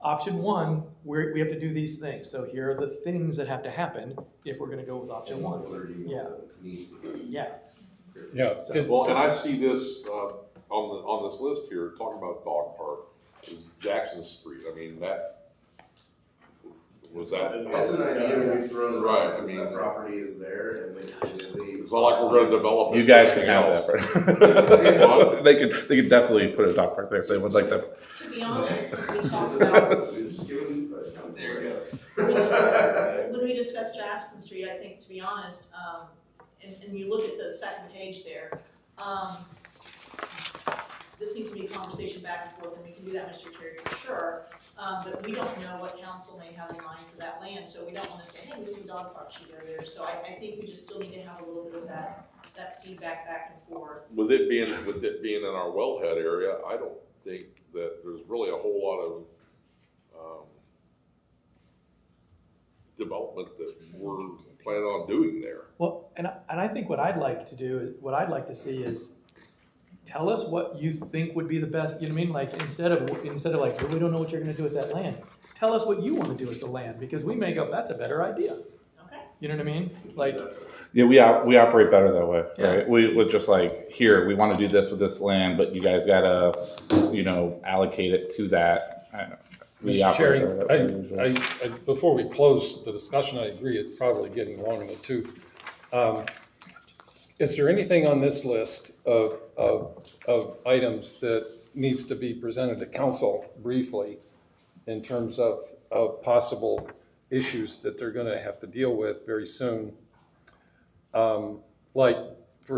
[SPEAKER 11] option 1, we have to do these things. So here are the things that have to happen if we're gonna go with option 1. Yeah.
[SPEAKER 5] Well, and I see this on this list here, talking about dog park, is Jackson Street. I mean, that was that.
[SPEAKER 8] That's an idea we've thrown
[SPEAKER 5] right.
[SPEAKER 8] around, that property is there, and
[SPEAKER 5] it's not like we're going to develop.
[SPEAKER 1] You guys can have that. Right? They could definitely put a dog park there if they would like to.
[SPEAKER 13] To be honest, when we talk about, when we discuss Jackson Street, I think, to be honest, and you look at the second page there, this needs to be a conversation back and forth, and we can do that, Mr. Terry, for sure. But we don't know what council may have in mind for that land, so we don't want to say, hey, there's a dog park should go there. So I think we just still need to have a little bit of that feedback back and forth.
[SPEAKER 5] With it being in our wellhead area, I don't think that there's really a whole lot of development that we're planning on doing there.
[SPEAKER 11] Well, and I think what I'd like to see is, tell us what you think would be the best, you know what I mean? Instead of well, we don't know what you're gonna do with that land. Tell us what you wanna do with the land, because we may go, that's a better idea.
[SPEAKER 13] Okay.
[SPEAKER 11] You know what I mean?
[SPEAKER 1] Yeah, we operate better that way, right? We're just here, we wanna do this with this land, but you guys gotta, allocate it to that.
[SPEAKER 9] Mr. Chair, before we close the discussion, I agree it's probably getting long in the tooth. Is there anything on this list of items that needs to be presented to council briefly in terms of possible issues that they're going to have to deal with very soon? For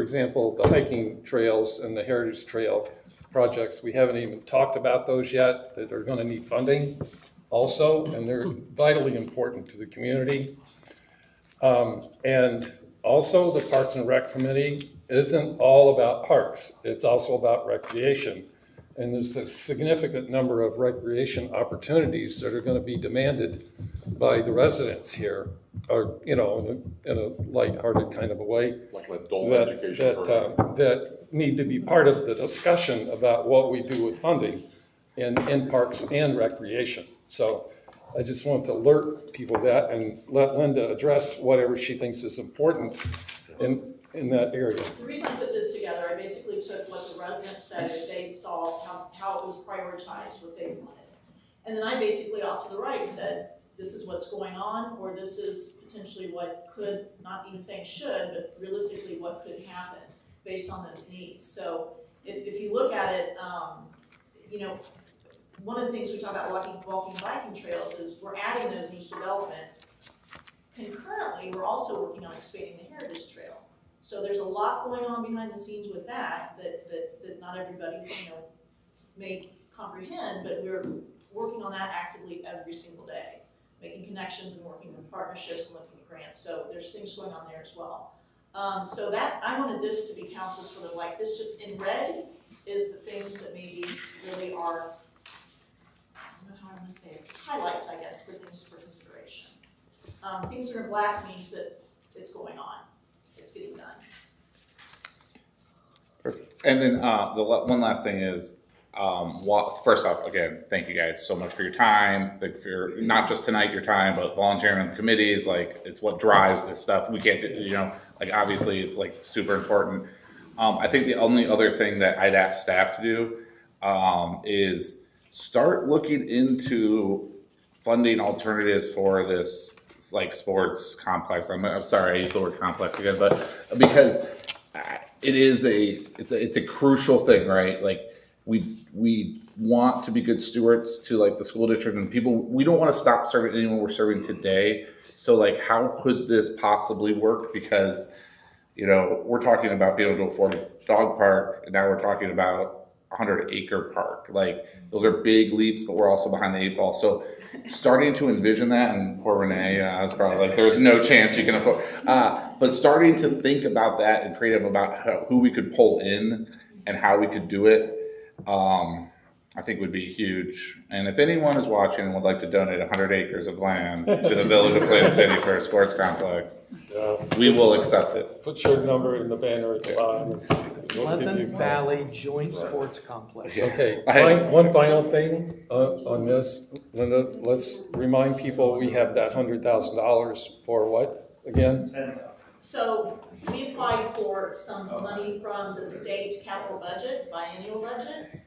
[SPEAKER 9] example, the hiking trails and the Heritage Trail. projects. We haven't even talked about those yet, that are gonna need funding also, and they're vitally important to the community. And also, the Parks and Rec Committee isn't all about parks, it's also about recreation. And there's a significant number of recreation opportunities that are gonna be demanded by the residents here, or, you know, in a lighthearted kind of a way.
[SPEAKER 5] Like an adult
[SPEAKER 9] that-
[SPEAKER 5] education
[SPEAKER 9] that,
[SPEAKER 5] program.
[SPEAKER 9] that need to be part of the discussion about what we do with funding in parks and recreation. So I just want to alert people that and let Linda address whatever she thinks is important in that area.
[SPEAKER 13] The reason I put this together, I basically took what the residents said that they saw, how it was prioritized, what they wanted. And then I basically off to the right said, this is what's going on, or this is potentially what could, not even saying should, but realistically what could happen based on those needs. So if you look at it, you know, one of the things we talk about walking and biking trails is we're adding those in each development. Concurrently, we're also working on expanding the Heritage Trail. So there's a lot going on behind the scenes with that not everybody, you know, may comprehend, but we're working on that actively every single day, making connections and working with partnerships and looking at grants. So there's things going on there as well. So that, I wanted this to be council sort of like, this just in red is the things that maybe really are, I don't know how I'm gonna say it, highlights, I guess, for things for consideration. Things that are black means that it's going on, it's getting done.
[SPEAKER 1] Perfect. And then one last thing is, first off, again, thank you guys so much for your time. Thank you for your, not just tonight, your time, but volunteering on the committees. Like, it's what drives this stuff. We can't do, you know, like, obviously it's like super important. I think the only other thing that I'd ask staff to do is start looking into funding alternatives for this like sports complex. I'm sorry, I used the word complex again, but because it's a crucial thing, right? Like, we want to be good stewards to like the school district and people. We don't want to stop serving anyone we're serving today. So like, how could this possibly work? Because, you know, we're talking about being able to afford a dog park, and now we're talking about a 100-acre park. Like, those are big leaps, but we're also behind the 8 ball. So starting to envision that, and poor Renee, I was probably like, there's no chance you can afford, but starting to think about that and creative about who we could pull in and how we could do it, I think would be huge. And if anyone is watching and would like to donate 100 acres of land to the village of Plant City for a sports complex, we will accept it.
[SPEAKER 9] Put your number in the banner at the bottom.
[SPEAKER 11] Pleasant Valley Joint Sports Complex.
[SPEAKER 9] Okay, one final thing on this, Linda, let's remind people we have that $100,000 for what, again?
[SPEAKER 13] So we applied for some money from the state capital budget, biennial budget.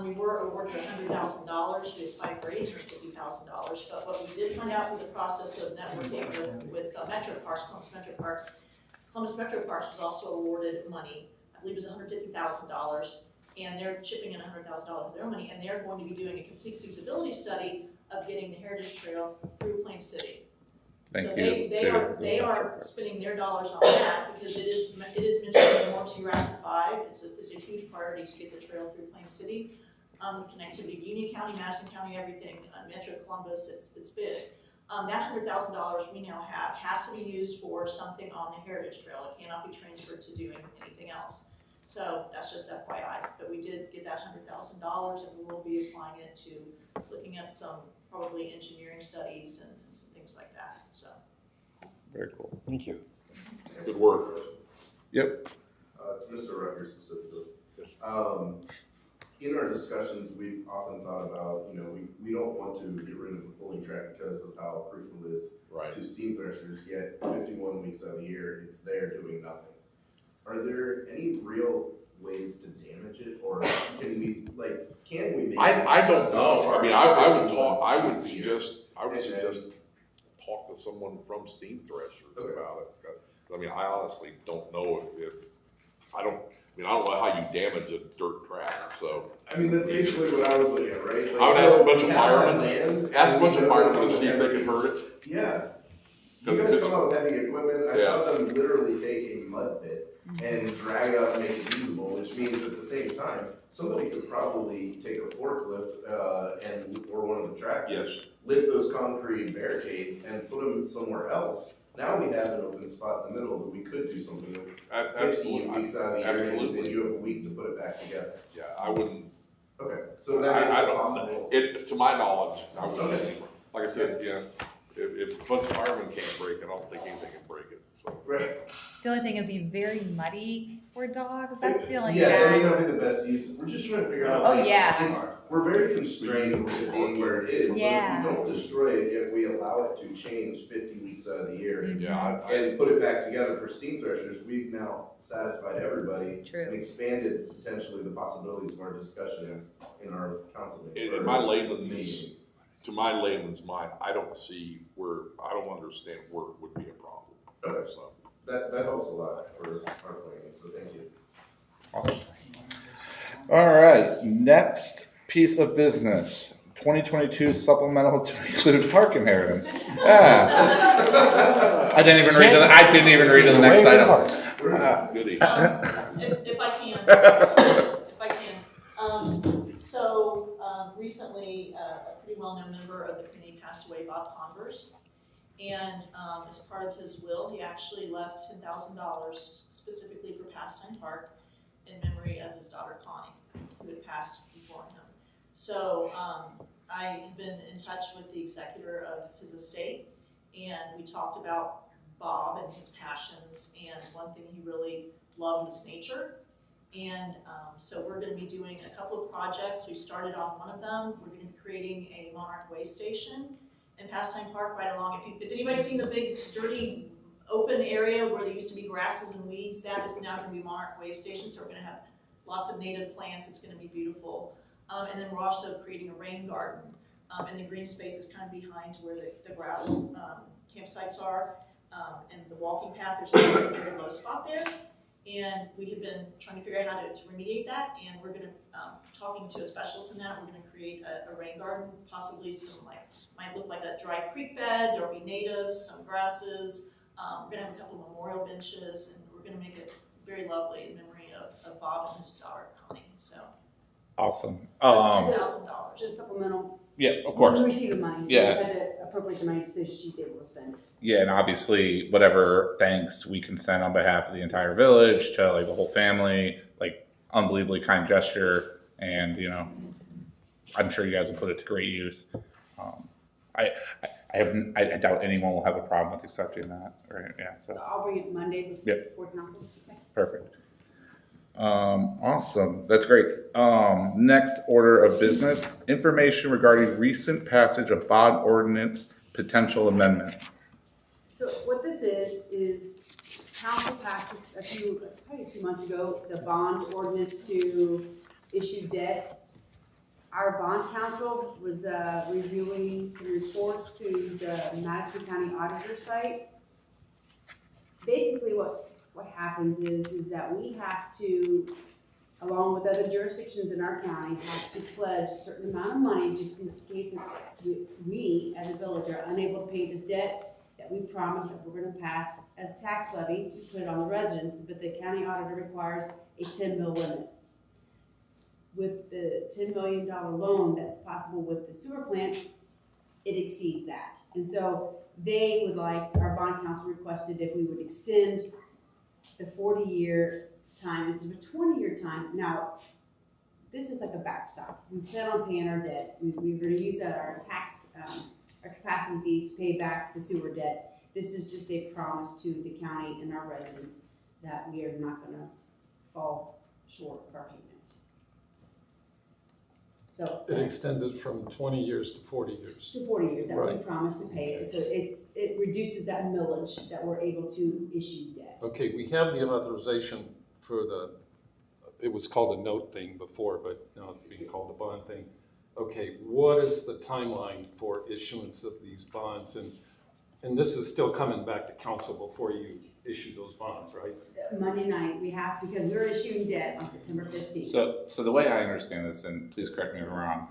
[SPEAKER 13] We were awarded $100,000, we applied for $850,000, but what we did find out through the process of networking with Metro Parks, Columbus Metro Parks was also awarded money, I believe it was $150,000, and they're chipping in $100,000 of their money, and they're going to be doing a complete feasibility study of getting the Heritage Trail through Plain City.
[SPEAKER 1] Thank
[SPEAKER 13] So
[SPEAKER 1] you.
[SPEAKER 13] they are spending their dollars on that because it is mentioned in Emergency Rapid 5. It's a huge priority to get the trail through Plain City. Connectivity to Union County, Madison County, everything, Metro Columbus, it's big. That $100,000 we now have has to be used for something on the Heritage Trail. It cannot be transferred to doing anything else. So that's just FYI. But we did get that $100,000 and we will be applying it to looking at some probably engineering studies and some things like that. So.
[SPEAKER 1] Very cool.
[SPEAKER 9] Thank you.
[SPEAKER 5] Good work.
[SPEAKER 1] Yep.
[SPEAKER 8] Mr. Rucker specifically. In our discussions, we've often thought about, you know, we don't want to get rid of the pulling track because of how crucial it is to steam threshers, yet 51 weeks out of the year, it's there doing nothing. Are there any real ways to damage it, or can we make
[SPEAKER 5] I don't know. I mean, I would suggest talk to someone from Steam Threshers about it. I mean, I honestly don't know if I don't know how you damage a dirt track, so.
[SPEAKER 8] I mean, that's basically what I was looking at, right? Like,
[SPEAKER 5] I would ask a bunch of
[SPEAKER 8] firemen.
[SPEAKER 5] Ask a bunch of firemen to see if they can hurt it.
[SPEAKER 8] Yeah. You guys come out with heavy equipment. I saw them literally take a mud pit and drag it up and make it usable, which which means at the same time, somebody could probably take a forklift, or one of the tractors, lift those concrete barricades and put them somewhere else. Now we have an open spot in the middle that we could do something with 15 weeks out of the year, and you have a week to put it back together.
[SPEAKER 5] Yeah, I wouldn't.
[SPEAKER 8] Okay, so that is
[SPEAKER 5] I don't,
[SPEAKER 8] possible.
[SPEAKER 5] to my knowledge, I wouldn't,
[SPEAKER 8] Okay.
[SPEAKER 5] like I said, yeah, if a bunch of firemen can't break it, I don't think anything can break it, so.
[SPEAKER 8] Right.
[SPEAKER 2] The only thing, it'd be very muddy for dogs, that's the only
[SPEAKER 8] Yeah, that may
[SPEAKER 2] bad.
[SPEAKER 8] not be the best use. We're just trying to figure out.
[SPEAKER 2] Oh, yeah.
[SPEAKER 8] We're very constrained with it being where it is. But
[SPEAKER 2] Yeah.
[SPEAKER 8] if we don't destroy it, yet we allow it to change 50 weeks out of the year.
[SPEAKER 5] Yeah,
[SPEAKER 8] And put it back together for steam threshers, we've now satisfied everybody.
[SPEAKER 2] True.
[SPEAKER 8] And expanded potentially the possibilities of our discussions in our council meeting.
[SPEAKER 5] In my layman's, to my layman's mind, I don't understand where it would be a problem.
[SPEAKER 8] Okay.
[SPEAKER 5] So.
[SPEAKER 8] That helps a lot for our planning, so thank you.
[SPEAKER 1] Awesome. All right, next piece of business, 2022 supplemental to include park inheritance. Yeah. I didn't even read to the next item.
[SPEAKER 5] Goody.
[SPEAKER 13] If I can. Recently, a pretty well-known member of the community passed away, Bob Converse. And as part of his will, he actually left $10,000 specifically for Pastime Park in memory of his daughter Connie, who had passed before him. So I have been in touch with the executor of his estate, and we talked about Bob and his passions, and one thing he really loved was nature. And so we're going to be doing a couple of projects. We've started on one of them. We're going to be creating a monarch way station in Pastime Park right along. If anybody's seen the big dirty open area where there used to be grasses and weeds, that is now going to be monarch way station. So we're going to have lots of native plants. It's going to be beautiful. And then we're also creating a rain garden. And the green space is kind of behind where the gravel campsites are. And the walking path, there's a very low spot there. And we have been trying to figure out how to remediate that, and we're going to, talking to a specialist in that, we're going to create a rain garden, possibly some might look like a dry creek bed, there'll be natives, some grasses, we're going to have a couple memorial benches, and we're going to make it very lovely in memory of Bob and his daughter Connie, so.
[SPEAKER 1] Awesome.
[SPEAKER 13] That's $2,000.
[SPEAKER 2] It's supplemental.
[SPEAKER 1] Yeah, of course.
[SPEAKER 2] We receive the money, so we
[SPEAKER 1] Yeah.
[SPEAKER 2] had to appropriate the money so she's able to spend it.
[SPEAKER 1] Yeah, and obviously, whatever thanks we can send on behalf of the entire village to like the whole family, like unbelievably kind gesture, and I'm sure you guys will put it to great use. I doubt anyone will have a problem with accepting that, right? Yeah,
[SPEAKER 2] So I'll bring it Monday before council. Okay.
[SPEAKER 1] perfect. Awesome, that's great. Next order of business, information regarding recent passage of bond ordinance potential amendment.
[SPEAKER 2] So what this is council passed probably 2 months ago, the bond ordinance to issue debt. Our bond council was reviewing some reports to the Madison County Auditor site. Basically what happens is that we have to, along with other jurisdictions in our county, have to pledge a certain amount of money just in case we as a village are unable to pay this debt, that we promise that we're going to pass a tax levy to put it on the residents, but the county auditor requires a 10 mil limit. With the $10 million loan that's possible with the sewer plant, it exceeds that. And so they would like, our bond council requested if we would extend the 40-year time instead of a 20-year time. Now, this is like a backstop. We plan on paying our debt. We're going to use our tax, our capacity fees to pay back the sewer debt. This is just a promise to the county and our residents that we are not going to fall short of our payments. So
[SPEAKER 9] It extends it from 20 years to 40 years.
[SPEAKER 2] to 40 years that we
[SPEAKER 9] Right.
[SPEAKER 2] promise to pay it. So it reduces that millage that we're able to issue debt.
[SPEAKER 9] Okay, we have the authorization for it was called a note thing before, but now it's being called a bond thing. Okay, what is the timeline for issuance of these bonds? And this is still coming back to council before you issue those bonds, right?
[SPEAKER 2] Monday night, we have, because we're issuing debt on September 15th.
[SPEAKER 1] So the way I understand this, and please correct me if I'm wrong,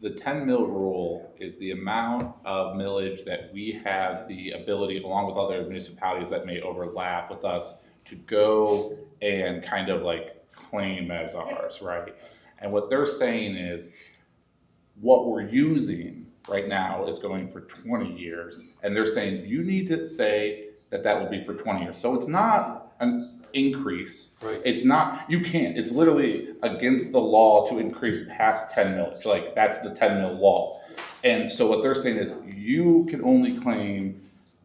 [SPEAKER 1] the 10 mil rule is the amount of millage that we have the ability, along with other municipalities that may overlap with us, to go and kind of like claim as ours, right? And what they're saying is, what we're using right now is going for 20 years, and they're saying you need to say that that will be for 20 years. So it's not an increase.
[SPEAKER 9] Right.
[SPEAKER 1] It's not, you can't, it's literally against the law to increase past 10 mil. So like, that's the 10 mil law. And so what they're saying is you can only claim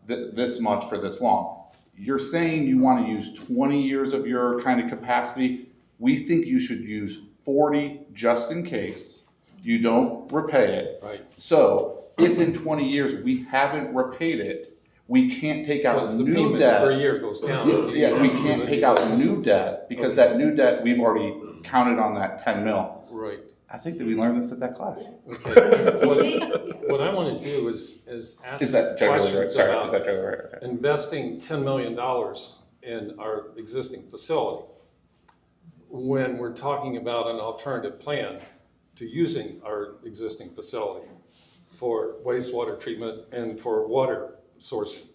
[SPEAKER 1] this much for this long. You're saying you want to use 20 years of your kind of capacity. We think you should use 40 just in case you don't repay it.
[SPEAKER 9] Right.
[SPEAKER 1] So if in 20 years we haven't repaid it, we can't take out
[SPEAKER 9] Once the
[SPEAKER 1] new
[SPEAKER 9] payment
[SPEAKER 1] debt.
[SPEAKER 9] per year goes down.
[SPEAKER 1] Yeah, we can't take out new debt because that new debt, we've already counted on that 10 mil.
[SPEAKER 9] Right.
[SPEAKER 1] I think that we learned this at that class.
[SPEAKER 9] Okay. What I want to do is ask
[SPEAKER 1] Is that generally right?
[SPEAKER 9] questions
[SPEAKER 1] Sorry, is that
[SPEAKER 9] about
[SPEAKER 1] generally right? Okay.
[SPEAKER 9] investing $10 million in our existing facility when we're talking about an alternative plan to using our existing facility for wastewater treatment and for water sourcing.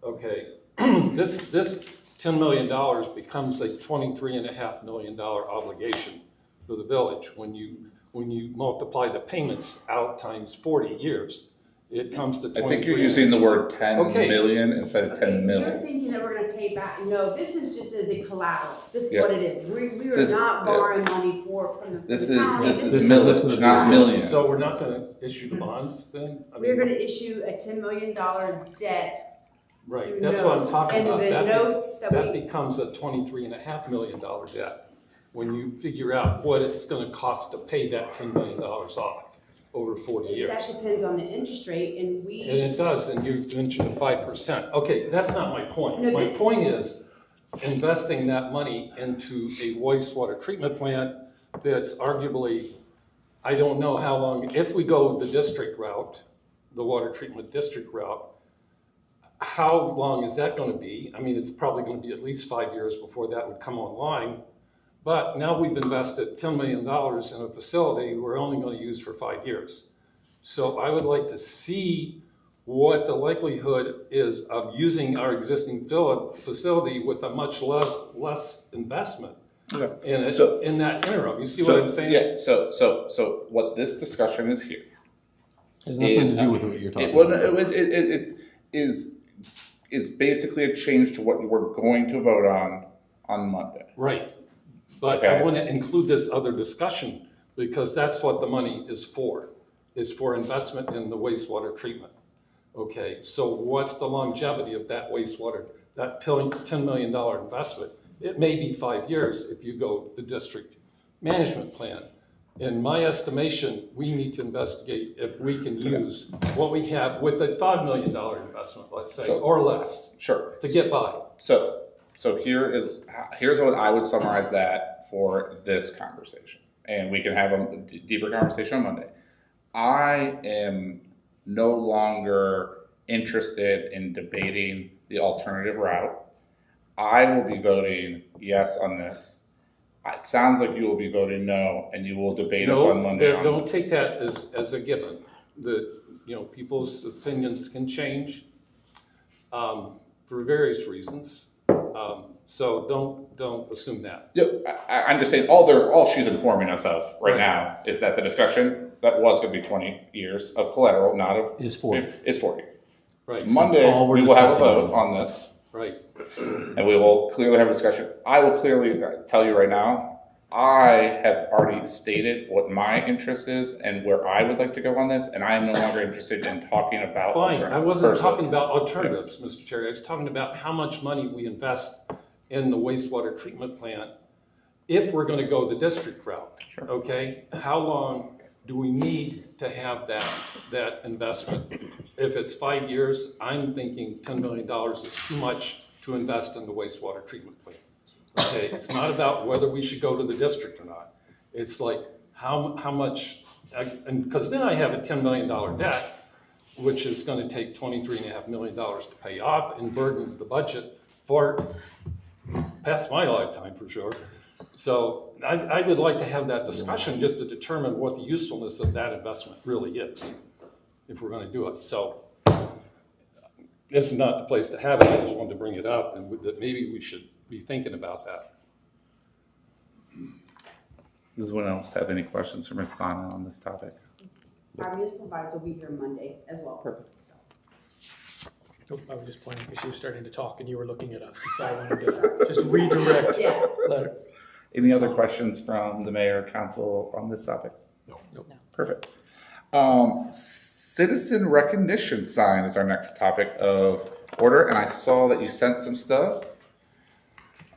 [SPEAKER 9] Okay, this $10 million becomes a $23.5 million obligation for the village. When you multiply the payments out times 40 years, it comes to 23.
[SPEAKER 1] I think you're using the word 10
[SPEAKER 9] Okay.
[SPEAKER 1] million instead of 10
[SPEAKER 2] You're
[SPEAKER 1] million.
[SPEAKER 2] thinking that we're gonna pay back, no, this is just as a collateral, this is
[SPEAKER 1] Yeah.
[SPEAKER 2] what it is, we are
[SPEAKER 1] This-
[SPEAKER 2] not
[SPEAKER 1] yeah.
[SPEAKER 2] borrowing money from the
[SPEAKER 1] This
[SPEAKER 2] county.
[SPEAKER 1] is
[SPEAKER 9] is
[SPEAKER 1] millage, not million.
[SPEAKER 9] So we're not going to issue the bonds then? I
[SPEAKER 2] We're
[SPEAKER 9] mean,
[SPEAKER 2] gonna issue a $10 million debt.
[SPEAKER 9] right,
[SPEAKER 2] through
[SPEAKER 9] that's what I'm
[SPEAKER 2] notes,
[SPEAKER 9] talking
[SPEAKER 2] and
[SPEAKER 9] about.
[SPEAKER 2] the
[SPEAKER 9] That
[SPEAKER 2] notes that
[SPEAKER 9] that
[SPEAKER 2] we-
[SPEAKER 9] becomes a $23.5 million debt when you figure out what it's going to cost to pay that $10 million off over 40
[SPEAKER 2] That
[SPEAKER 9] years.
[SPEAKER 2] depends on the interest rate, and
[SPEAKER 9] And
[SPEAKER 2] we,
[SPEAKER 9] it does, and you mentioned the 5%. Okay, that's not my point.
[SPEAKER 2] No,
[SPEAKER 9] My
[SPEAKER 2] this-
[SPEAKER 9] point is investing that money into a wastewater treatment plant that's arguably, I don't know how long, if we go the district route, the water treatment district route, how long is that going to be? I mean, it's probably going to be at least 5 years before that would come online. But now we've invested $10 million in a facility we're only going to use for 5 years. So I would like to see what the likelihood is of using our existing facility with a much less investment
[SPEAKER 1] Okay.
[SPEAKER 9] in it,
[SPEAKER 1] So-
[SPEAKER 9] in that interim. You see what I'm saying?
[SPEAKER 1] Yeah, so what this discussion is here.
[SPEAKER 16] Has nothing
[SPEAKER 1] is,
[SPEAKER 16] to do with what you're talking
[SPEAKER 1] well,
[SPEAKER 16] about.
[SPEAKER 1] it is basically a change to what we're going to vote on Monday.
[SPEAKER 9] Right. But
[SPEAKER 1] Okay.
[SPEAKER 9] I want to include this other discussion because that's what the money is for investment in the wastewater treatment. Okay, so what's the longevity of that wastewater, that $10 million investment? It may be 5 years if you go the district management plan. In my estimation, we need to investigate if we can use what we have with a $5 million investment, let's say, or less,
[SPEAKER 1] Sure.
[SPEAKER 9] to get by.
[SPEAKER 1] So here's what I would summarize that for this conversation, and we can have a deeper conversation on Monday. I am no longer interested in debating the alternative route. I will be voting yes on this. It sounds like you will be voting no, and you will debate us on Monday. on
[SPEAKER 9] Don't
[SPEAKER 1] this.
[SPEAKER 9] take that as a given. People's opinions can change for various reasons. So don't assume that.
[SPEAKER 1] Yeah, I'm just saying, all she's informing us of right now is that the discussion that was going to be 20 years of collateral, not of.
[SPEAKER 16] Is 40.
[SPEAKER 1] Is 40.
[SPEAKER 9] Right.
[SPEAKER 1] Monday,
[SPEAKER 16] That's all we're
[SPEAKER 1] we will have a
[SPEAKER 16] discussing.
[SPEAKER 1] vote on this,
[SPEAKER 9] Right.
[SPEAKER 1] and we will clearly have a discussion. I will clearly tell you right now, I have already stated what my interest is and where I would like to go on this, and I am no longer interested in talking about.
[SPEAKER 9] Fine, I
[SPEAKER 1] alternatives
[SPEAKER 9] wasn't
[SPEAKER 1] personally.
[SPEAKER 9] talking about alternatives, Mr. Terry. I was talking about how much money we invest in the wastewater treatment plant if we're going to go the district route.
[SPEAKER 1] Sure.
[SPEAKER 9] Okay? How long do we need to have that investment? If it's 5 years, I'm thinking $10 million is too much to invest in the wastewater treatment plant. Okay, it's not about whether we should go to the district or not. It's like how much, and because then I have a $10 million debt, which is going to take $23.5 million to pay off and burden the budget for past my lifetime for sure. So I would like to have that discussion just to determine what the usefulness of that investment really is, if we're going to do it. So it's not the place to have it. I just wanted to bring it up and that maybe we should be thinking about that.
[SPEAKER 1] Does anyone else have any questions for Ms. Sana on this topic?
[SPEAKER 2] Our municipal advisor will be here Monday as well.
[SPEAKER 1] Perfect.
[SPEAKER 11] Oh, I was just pointing, because she was starting to talk and you were looking at us, so I wanted to just redirect.
[SPEAKER 2] Yeah.
[SPEAKER 11] Let her.
[SPEAKER 1] Any other questions from the mayor or council on this topic?
[SPEAKER 5] No.
[SPEAKER 11] Nope.
[SPEAKER 1] Perfect. Citizen recognition sign is our next topic of order, and I saw that you sent some stuff.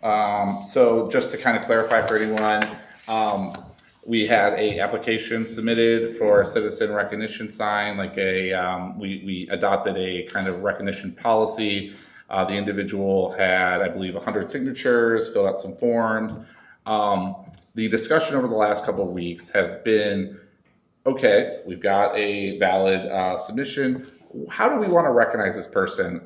[SPEAKER 1] So just to kind of clarify for anyone, we had a application submitted for a citizen recognition sign, like we adopted a kind of recognition policy. The individual had, I believe, 100 signatures, filled out some forms. The discussion over the last couple of weeks has been, okay, we've got a valid submission. How do we want to recognize this person?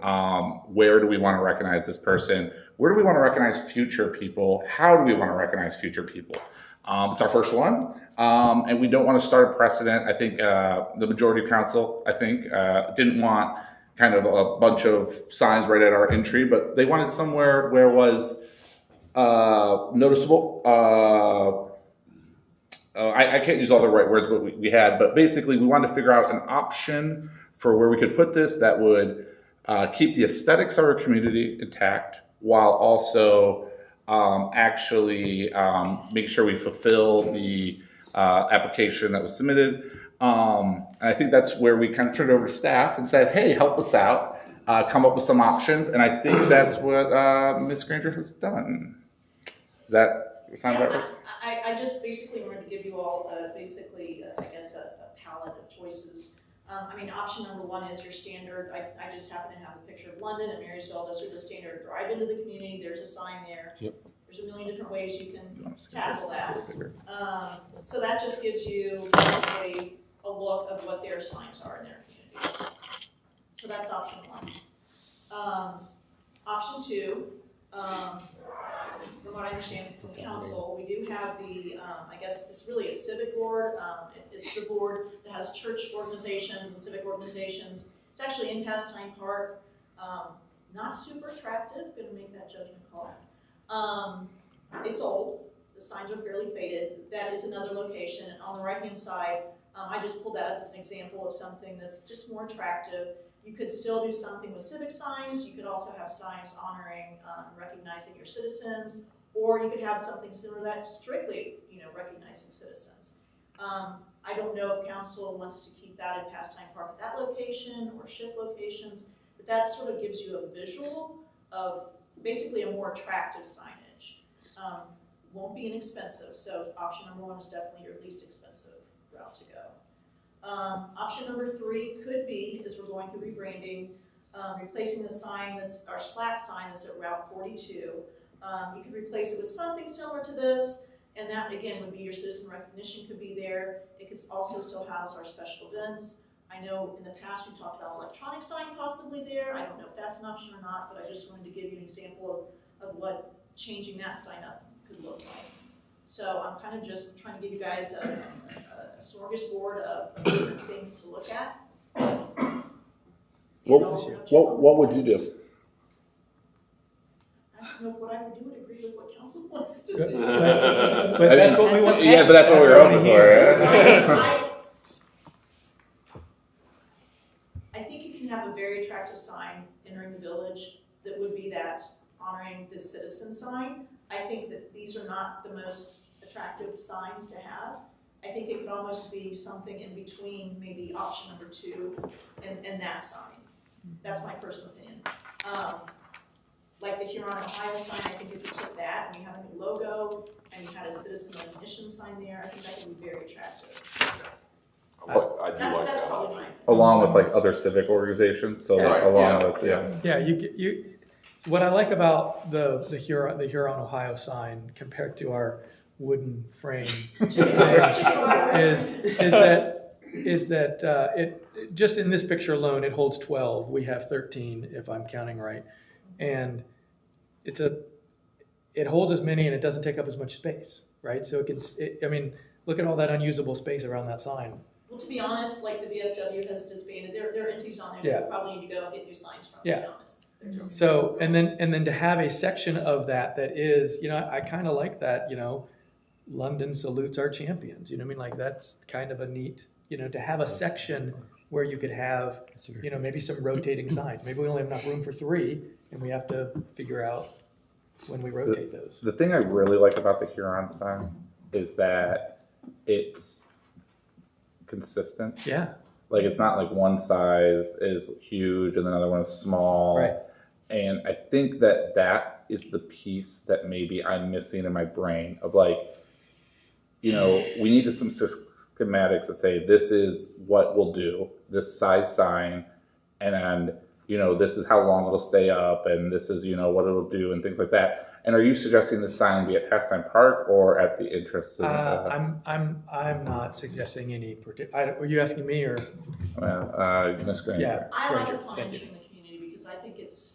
[SPEAKER 1] Where do we want to recognize this person? Where do we want to recognize future people? How do we want to recognize future people? It's our first one, and we don't want to start a precedent. I think the majority of council, didn't want kind of a bunch of signs right at our entry, but they wanted somewhere where it was noticeable. I can't use all the right words, but we had, but basically we wanted to figure out an option for where we could put this that would keep the aesthetics of our community intact while also actually make sure we fulfill the application that was submitted. And I think that's where we kind of turned it over to staff and said, hey, help us out, come up with some options. And I think that's what Ms. Granger has done. Does that sound about right?
[SPEAKER 13] I just basically wanted to give you all I guess a palette of choices. I mean, option number one is your standard, I just happen to have the picture of London and Marysville. Those are the standard drive into the community. There's a sign there.
[SPEAKER 16] Yep.
[SPEAKER 13] There's a million different ways you can tackle that.
[SPEAKER 1] Bigger.
[SPEAKER 13] So that just gives you basically a look of what their signs are in their communities. So that's option one. Option two, from what I understand from council, we do have the, I guess it's really a civic board. It's the board that has church organizations and civic organizations. It's actually in Pastime Park. Not super attractive, gonna make that judgment call. It's old, the signs are fairly faded. That is another location. And on the right-hand side, I just pulled that up as an example of something that's just more attractive. You could still do something with civic signs. You could also have signs honoring, recognizing your citizens, or you could have something similar to that, strictly, recognizing citizens. I don't know if council wants to keep that in Pastime Park at that location or shift locations, but that sort of gives you a visual of basically a more attractive signage. Won't be inexpensive, so option number one is definitely your least expensive route to go. Option number three could be, as we're going through rebranding, replacing the sign that's our slat sign that's at Route 42. You could replace it with something similar to this, and that again would be your citizen recognition could be there. It could also still house our special events. I know in the past we talked about electronic sign possibly there. I don't know if that's an option or not, but I just wanted to give you an example of what changing that sign up could look like. So I'm kind of just trying to give you guys a smorgasbord of different things to look at.
[SPEAKER 1] What would you do?
[SPEAKER 13] I don't know if what I would do would agree with what council wants to do.
[SPEAKER 11] But that's what we want.
[SPEAKER 1] Yeah, but that's what we were hoping for.
[SPEAKER 13] I think you can have a very attractive sign entering the village that would be that honoring the citizen sign. I think that these are not the most attractive signs to have. I think it could almost be something in between maybe option number two and that sign. That's my personal opinion. Like the Huron, Ohio sign, I think if you took that and you have a new logo and you had a citizen recognition sign there, I think that would be very attractive.
[SPEAKER 5] I do
[SPEAKER 13] That's
[SPEAKER 5] like that.
[SPEAKER 13] probably mine.
[SPEAKER 1] Along with like other civic organizations, so like along with,
[SPEAKER 11] Yeah, you. What I like about the Huron, Ohio sign compared to our wooden frame is that it just in this picture alone it holds 12. We have 13 if I'm counting right, and it holds as many and it doesn't take up as much space, right? So I mean, look at all that unusable space around that sign.
[SPEAKER 13] Well, to be honest, like the VFW has disbanded, there are entities on there that we probably need to go and get new signs from, to be honest.
[SPEAKER 11] So, and then to have a section of that is, I kind of like that, London salutes our champions, you know what I mean? Like, that's kind of a neat, you know, to have a section where you could have, you know, maybe some rotating signs. Maybe we only have enough room for 3, and we have to figure out when we rotate those.
[SPEAKER 1] The thing I really like about the Huron sign is that it's consistent.
[SPEAKER 11] Yeah.
[SPEAKER 1] Like, it's not like one size is huge and another one is small.
[SPEAKER 11] Right.
[SPEAKER 1] And I think that that is the piece that maybe I'm missing in my brain of like, you know, we need some schematics that say this is what we'll do, this size sign, and you know, this is how long it'll stay up, and this is, you know, what it'll do, and things like that. And are you suggesting the sign be at Pastime Park or at the interest?
[SPEAKER 11] I'm not suggesting any particular. Were you asking me or?
[SPEAKER 1] Ms. Green.
[SPEAKER 11] Yeah.
[SPEAKER 13] I like
[SPEAKER 11] Granger,
[SPEAKER 13] applying
[SPEAKER 11] thank you.
[SPEAKER 13] in the community because I think it's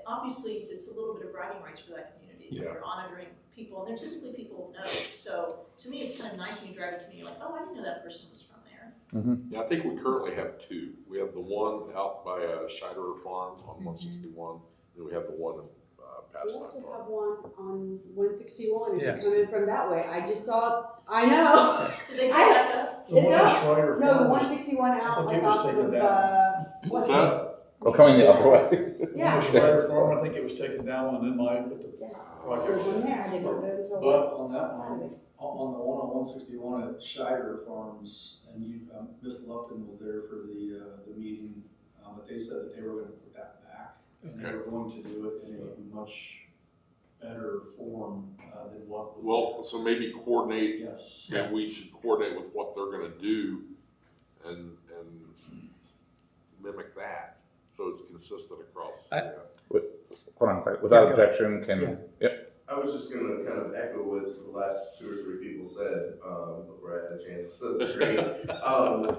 [SPEAKER 13] obviously it's a little bit of bragging rights for that community.
[SPEAKER 5] Yeah.
[SPEAKER 13] You're honoring people, and they're typically people of note. So to me, it's kind of nice when you drive a community like, oh, I didn't know that person was from there.
[SPEAKER 1] Mm-hmm.
[SPEAKER 5] Yeah, I think we currently have 2. We have the one out by Scheiderer Farm on 161, and we have the one in
[SPEAKER 2] We
[SPEAKER 5] Pastime
[SPEAKER 2] also
[SPEAKER 5] Park.
[SPEAKER 2] have one on 161, if
[SPEAKER 11] Yeah.
[SPEAKER 2] you come in from that way. I just saw, I know.
[SPEAKER 13] Did they come back up?
[SPEAKER 2] It's up. No, the 161 out, like off of, what's it?
[SPEAKER 1] Well, coming the other way.
[SPEAKER 2] Yeah.
[SPEAKER 14] Schreider Farm, I think it was taken down and then with the
[SPEAKER 2] Yeah.
[SPEAKER 14] project.
[SPEAKER 2] There's one there, I didn't know until.
[SPEAKER 14] But on that one, on the one on 161 at Scheider Farms, and you, Ms. Lupton was there for the meeting, but they said that they were gonna put that back, and they were going to do it in a much better form than what was.
[SPEAKER 5] Well, so maybe coordinate,
[SPEAKER 14] Yes.
[SPEAKER 5] and we should coordinate with what they're gonna do and mimic that, so it's consistent across.
[SPEAKER 1] Hold on a second. Without
[SPEAKER 11] Yeah, go.
[SPEAKER 1] objection, can,
[SPEAKER 11] Yeah.
[SPEAKER 1] yep.
[SPEAKER 8] I was just gonna kind of echo what the last 2 or 3 people said, before I had a chance to scream.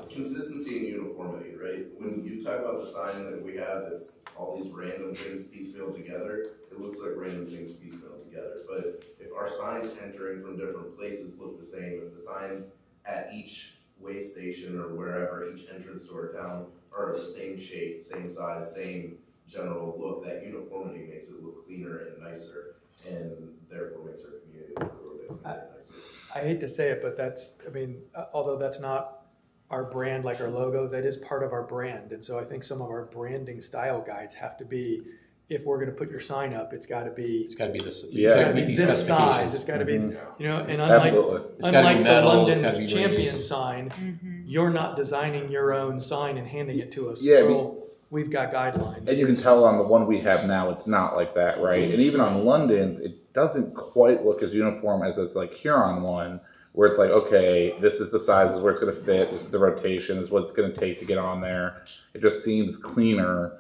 [SPEAKER 8] Consistency and uniformity, right? When you talk about the sign that we have that's all these random things piecemeal together, it looks like random things piecemeal together. But if our signs entering from different places look the same, if the signs at each way station or wherever, each entrance to our town are the same shape, same size, same general look, that uniformity makes it look cleaner and nicer, and therefore makes our community look a little bit nicer.
[SPEAKER 11] I hate to say it, but that's, I mean, although that's not our brand, like our logo, that is part of our brand. And so I think some of our branding style guides have to be, if we're gonna put your sign up, it's gotta be.
[SPEAKER 16] It's gotta be this,
[SPEAKER 1] Yeah.
[SPEAKER 16] it's
[SPEAKER 11] It's
[SPEAKER 16] gotta
[SPEAKER 11] gotta
[SPEAKER 16] meet
[SPEAKER 11] be
[SPEAKER 16] these
[SPEAKER 11] this size,
[SPEAKER 16] specifications.
[SPEAKER 11] it's gotta be,
[SPEAKER 1] Mhm.
[SPEAKER 11] you know, and unlike,
[SPEAKER 1] Absolutely.
[SPEAKER 16] It's gotta be
[SPEAKER 11] unlike the
[SPEAKER 16] metal, it's gotta
[SPEAKER 11] London
[SPEAKER 16] be
[SPEAKER 11] champion
[SPEAKER 16] raised.
[SPEAKER 11] sign, you're not designing your own sign and handing it to us.
[SPEAKER 1] Yeah, I mean-
[SPEAKER 11] Well, we've got guidelines.
[SPEAKER 1] And you can tell on the one we have now, it's not like that, right? And even on London's, it doesn't quite look as uniform as this like Huron one, where it's like, okay, this is the size, this is where it's gonna fit, this is the rotation, this is what it's gonna take to get on there. It just seems cleaner.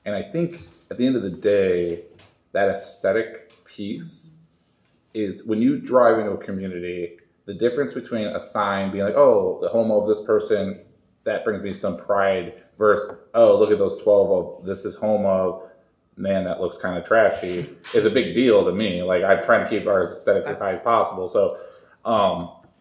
[SPEAKER 1] And I think at the end of the day, that aesthetic piece is when you drive into a community, the difference between a sign being like, oh, the home of this person, that brings me some pride, versus, oh, look at those 12 of this is home of, man, that looks kind of trashy, is a big deal to me. Like, I'm trying to keep our aesthetics as high as possible. So,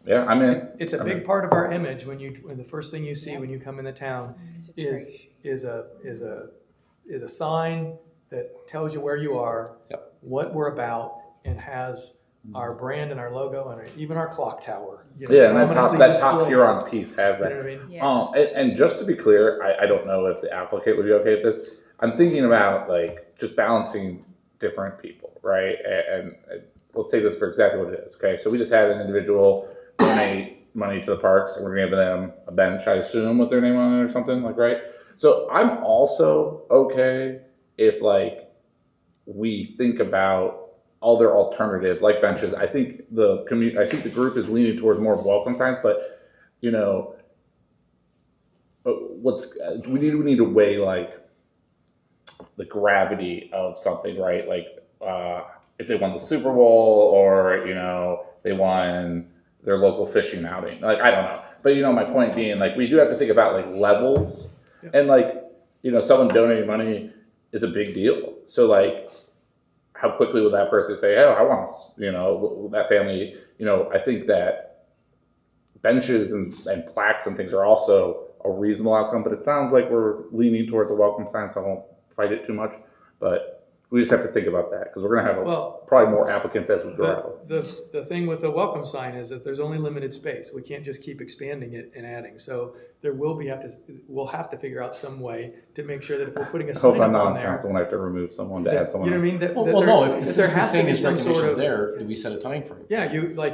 [SPEAKER 1] yeah, I'm in.
[SPEAKER 11] It's a big part of our image when the first thing you see when you come into town is a sign that tells you where you are, what we're about, and has our brand and our logo and even our clock tower. You know,
[SPEAKER 1] Yeah, and that
[SPEAKER 11] prominently
[SPEAKER 1] top
[SPEAKER 11] displayed.
[SPEAKER 1] Huron piece has that.
[SPEAKER 11] You know what I mean?
[SPEAKER 4] Yeah.
[SPEAKER 1] And just to be clear, I don't know if the applicant would be okay with this. I'm thinking about like just balancing different people, right? And let's take this for exactly what it is. Okay, so we just had an individual donate money to the parks, and we're gonna give them a bench, I assume, with their name on it or something, like, right? So I'm also okay if like we think about other alternatives like benches. I think the group is leaning towards more welcome signs, but you know, we need to weigh like the gravity of something, right? Like if they won the Super Bowl, or you know, they won their local fishing outing. Like, I don't know, but you know, my point being, like, we do have to think about like levels, and like, you know, someone donating money is a big deal. So like, how quickly will that person say, oh, I want, you know, that family, you know, I think that benches and plaques and things are also a reasonable outcome, but it sounds like we're leaning towards a welcome sign, so I won't fight it too much. But We just have to think about that, because we're gonna have
[SPEAKER 11] Well,
[SPEAKER 1] probably more applicants as we grow.
[SPEAKER 11] the thing with the welcome sign is that there's only limited space. We can't just keep expanding it and adding. So there will be, we'll have to figure out some way to make sure that if we're putting a
[SPEAKER 1] I
[SPEAKER 11] sign
[SPEAKER 1] hope I'm
[SPEAKER 11] up
[SPEAKER 1] not
[SPEAKER 11] on
[SPEAKER 1] on
[SPEAKER 11] there.
[SPEAKER 1] council when I have to remove someone to add
[SPEAKER 11] that-
[SPEAKER 1] someone
[SPEAKER 11] You know
[SPEAKER 1] else.
[SPEAKER 11] what I mean? That
[SPEAKER 16] Well, no, if the
[SPEAKER 11] there
[SPEAKER 16] citizen
[SPEAKER 11] has to
[SPEAKER 16] saying
[SPEAKER 11] be
[SPEAKER 16] his
[SPEAKER 11] some sort
[SPEAKER 16] recognition's
[SPEAKER 11] of-
[SPEAKER 16] there, do we set a time frame?
[SPEAKER 11] Yeah,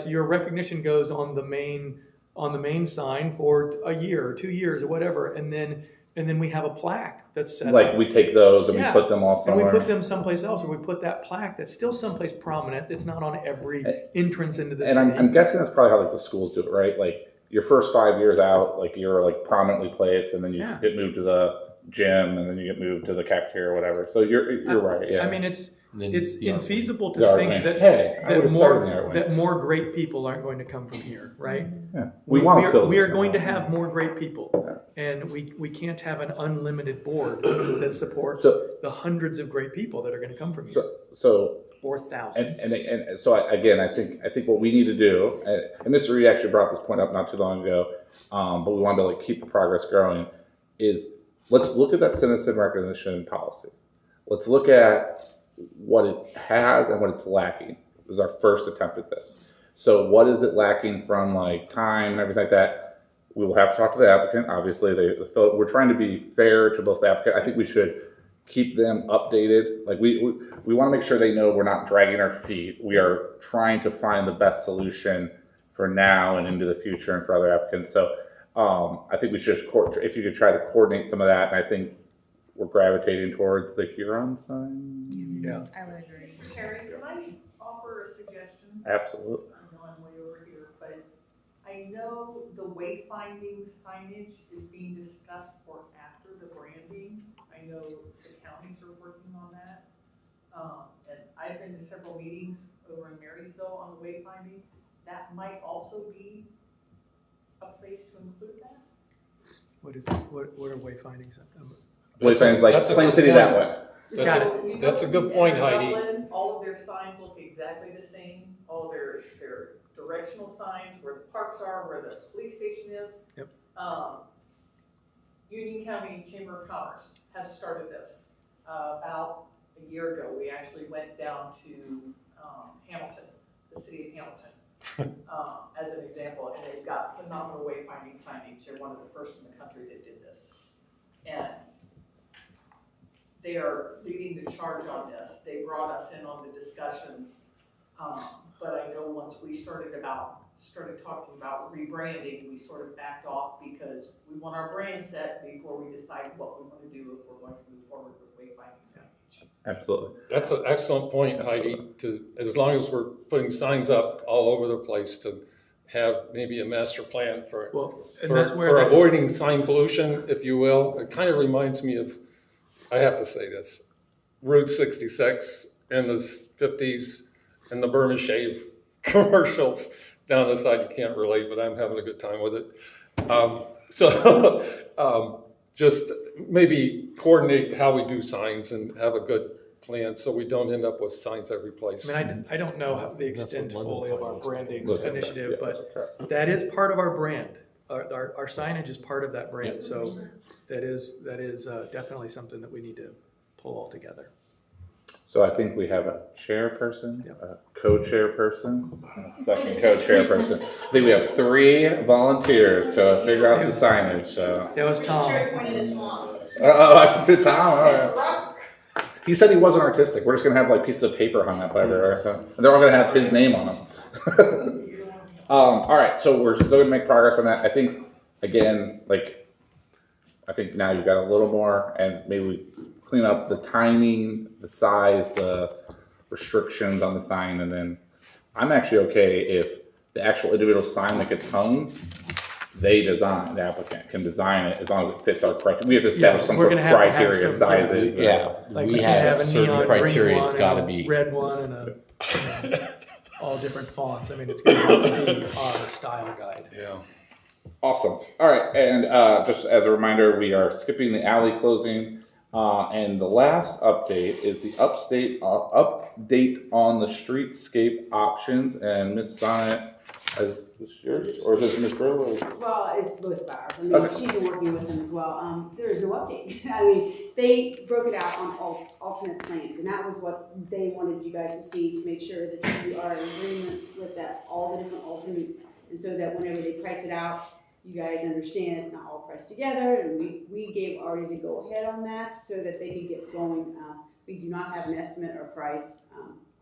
[SPEAKER 11] your recognition goes on the main sign for a year or 2 years or whatever, and then we have a plaque that's set
[SPEAKER 1] Like
[SPEAKER 11] up.
[SPEAKER 1] we take those and we
[SPEAKER 11] Yeah.
[SPEAKER 1] put them all
[SPEAKER 11] And we
[SPEAKER 1] somewhere.
[SPEAKER 11] put them someplace else, or we put that plaque that's still someplace prominent, that's not on every entrance into the
[SPEAKER 1] And
[SPEAKER 11] city.
[SPEAKER 1] I'm guessing that's probably how like the schools do it, right? Like your first 5 years out, like you're like prominently placed, and then you
[SPEAKER 11] Yeah.
[SPEAKER 1] get moved to the gym, and then you get moved to the cafeteria or whatever. So you're right, yeah.
[SPEAKER 11] I mean, it's
[SPEAKER 16] Then
[SPEAKER 11] it's
[SPEAKER 16] the art wing.
[SPEAKER 11] infeasible
[SPEAKER 1] The
[SPEAKER 11] to
[SPEAKER 1] art
[SPEAKER 11] think
[SPEAKER 1] wing.
[SPEAKER 11] that
[SPEAKER 1] Hey, I
[SPEAKER 11] that
[SPEAKER 1] would've started
[SPEAKER 11] more
[SPEAKER 1] in the art wing.
[SPEAKER 11] that more great people aren't going to come from here, right?
[SPEAKER 1] Yeah. We want to fill
[SPEAKER 11] We are
[SPEAKER 1] this
[SPEAKER 11] going to
[SPEAKER 1] out.
[SPEAKER 11] have more great people, and we can't have an unlimited board that supports
[SPEAKER 1] So-
[SPEAKER 11] the hundreds of great people that are going to come from here,
[SPEAKER 1] So
[SPEAKER 11] or thousands.
[SPEAKER 1] and so again, I think what we need to do, and Mr. Reed actually brought this point up not too long ago, but we wanted to like keep the progress growing, is let's look at that citizen recognition policy. Let's look at what it has and what it's lacking. This is our first attempt at this. So what is it lacking from like time and everything like that? We will have to talk to the applicant. Obviously, we're trying to be fair to both the applicant. I think we should keep them updated. Like we want to make sure they know we're not dragging our feet. We are trying to find the best solution for now and into the future and for other applicants. So I think we should just, if you could try to coordinate some of that, and I think we're gravitating towards the Huron sign.
[SPEAKER 11] Yeah.
[SPEAKER 4] I would agree.
[SPEAKER 3] Terry, can I offer a suggestion?
[SPEAKER 1] Absolutely.
[SPEAKER 3] I know I'm way over here, but I know the wayfinding signage is being discussed for after the branding. I know the counties are working on that. And I've been to several meetings over in Marysville on the wayfinding. That might also be a place to include that.
[SPEAKER 11] What is what are wayfindings?
[SPEAKER 1] Wayfinding's like
[SPEAKER 9] That's a
[SPEAKER 1] Plain
[SPEAKER 9] good
[SPEAKER 1] City
[SPEAKER 9] point.
[SPEAKER 1] that way.
[SPEAKER 11] Got it.
[SPEAKER 3] So you
[SPEAKER 9] That's
[SPEAKER 3] go
[SPEAKER 9] a good
[SPEAKER 3] from
[SPEAKER 9] point,
[SPEAKER 3] Anne
[SPEAKER 9] Heidi.
[SPEAKER 3] Dublin, all of their signs look exactly the same. All their directional signs, where the parks are, where the police station is.
[SPEAKER 11] Yep.
[SPEAKER 3] Union County Chamber of Commerce has started this. About a year ago, we actually went down to Hamilton, the city of Hamilton, as an example, and they've got phenomenal wayfinding signage. They're one of the first in the country that did this. And they are leading the charge on this. They brought us in on the discussions. But I know once we started talking about rebranding, we sort of backed off because we want our brand set before we decide what we want to do if we're going to move forward with wayfinding signage.
[SPEAKER 1] Absolutely.
[SPEAKER 9] That's an excellent point, Heidi, as long as we're putting signs up all over the place, to have maybe a master plan for avoiding sign pollution, if you will. It kind of reminds me of, I have to say this, Route 66 in the 50s and the Burma Shave commercials down the side. You can't relate, but I'm having a good time with it. Just maybe coordinate how we do signs and have a good plan so we don't end up with signs every place.
[SPEAKER 11] I mean, I don't know how the extent fully of our branding initiative,
[SPEAKER 1] Yeah.
[SPEAKER 11] but that is part of our brand. Our signage is part of that brand, so that is definitely something that we need to pull all together.
[SPEAKER 1] So I think we have a chairperson,
[SPEAKER 11] Yep.
[SPEAKER 1] a co-chairperson, and a second co-chairperson. I think we have 3 volunteers to figure out the signage, so.
[SPEAKER 11] That was Tom.
[SPEAKER 6] Terry pointed it to Tom.
[SPEAKER 1] It's Tom, all right. He said he wasn't artistic. We're just gonna have like pieces of paper hung up everywhere, so, and they're all gonna have his name on them. All right, so we're still gonna make progress on that. I think, again, I think now you've got a little more, and maybe we clean up the timing, the size, the restrictions on the sign, and then I'm actually okay if the actual individual sign that gets hung, the applicant can design it as long as it fits our criteria. We have to establish some
[SPEAKER 11] we're
[SPEAKER 1] sort of
[SPEAKER 11] gonna have to have
[SPEAKER 1] criteria,
[SPEAKER 11] some-
[SPEAKER 1] sizes.
[SPEAKER 11] Like
[SPEAKER 16] we
[SPEAKER 11] we
[SPEAKER 16] have
[SPEAKER 11] a
[SPEAKER 16] certain
[SPEAKER 11] neon
[SPEAKER 16] criteria.
[SPEAKER 11] green
[SPEAKER 16] It's
[SPEAKER 11] one
[SPEAKER 16] got to
[SPEAKER 11] and a
[SPEAKER 16] be.
[SPEAKER 11] red one and all different fonts. I mean, it's going to be our style guide.
[SPEAKER 9] Yeah.
[SPEAKER 1] Awesome. All right, and just as a reminder, we are skipping the alley closing. And the last update is the update on the streetscape options. And Ms. Sonnet, is this yours or is this Ms. Burrow?
[SPEAKER 17] Well, it's both of ours. I mean,
[SPEAKER 1] Okay.
[SPEAKER 17] she's been working with them as well. There is no update. I mean,
[SPEAKER 2] they broke it out on alternate plans, and that was what they wanted you guys to see, to make sure that you are in agreement with that, all the different alternates. And so that whenever they price it out, you guys understand it's not all priced together, and we gave already the go-ahead on that, so that they could get going. We do not have an estimate or price,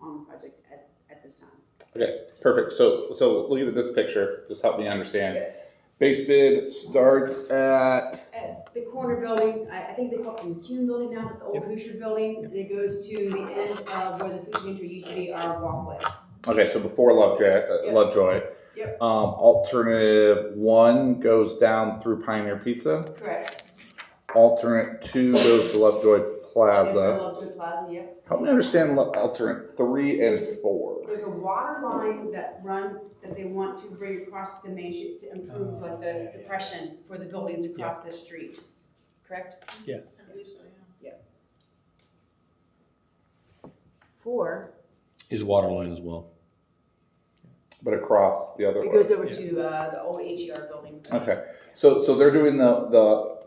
[SPEAKER 2] on the project at this time.
[SPEAKER 1] Okay, perfect. So looking at this picture, just help me understand. Base bid starts at,
[SPEAKER 2] At the corner building, I think they call it the McCune building now, but the old Hoosier building, and it goes to the end of where the food pantry used to be, our walkway.
[SPEAKER 1] okay, so before Lovejoy.
[SPEAKER 2] Yep.
[SPEAKER 1] Alternative 1 goes down through Pioneer Pizza.
[SPEAKER 2] Correct.
[SPEAKER 1] Alternate 2 goes to Lovejoy Plaza.
[SPEAKER 2] Lovejoy Plaza, yep.
[SPEAKER 1] Help me understand alternate 3 and 4.
[SPEAKER 2] There's a water line that runs, that they want to bring across the main street to improve like the suppression for the buildings across the street, correct?
[SPEAKER 11] Yes.
[SPEAKER 13] I believe so, yeah.
[SPEAKER 2] Yep. 4,
[SPEAKER 16] Is water line as well.
[SPEAKER 1] But across the other
[SPEAKER 2] it
[SPEAKER 1] way.
[SPEAKER 2] goes over to the old HER building.
[SPEAKER 1] Okay, so they're doing the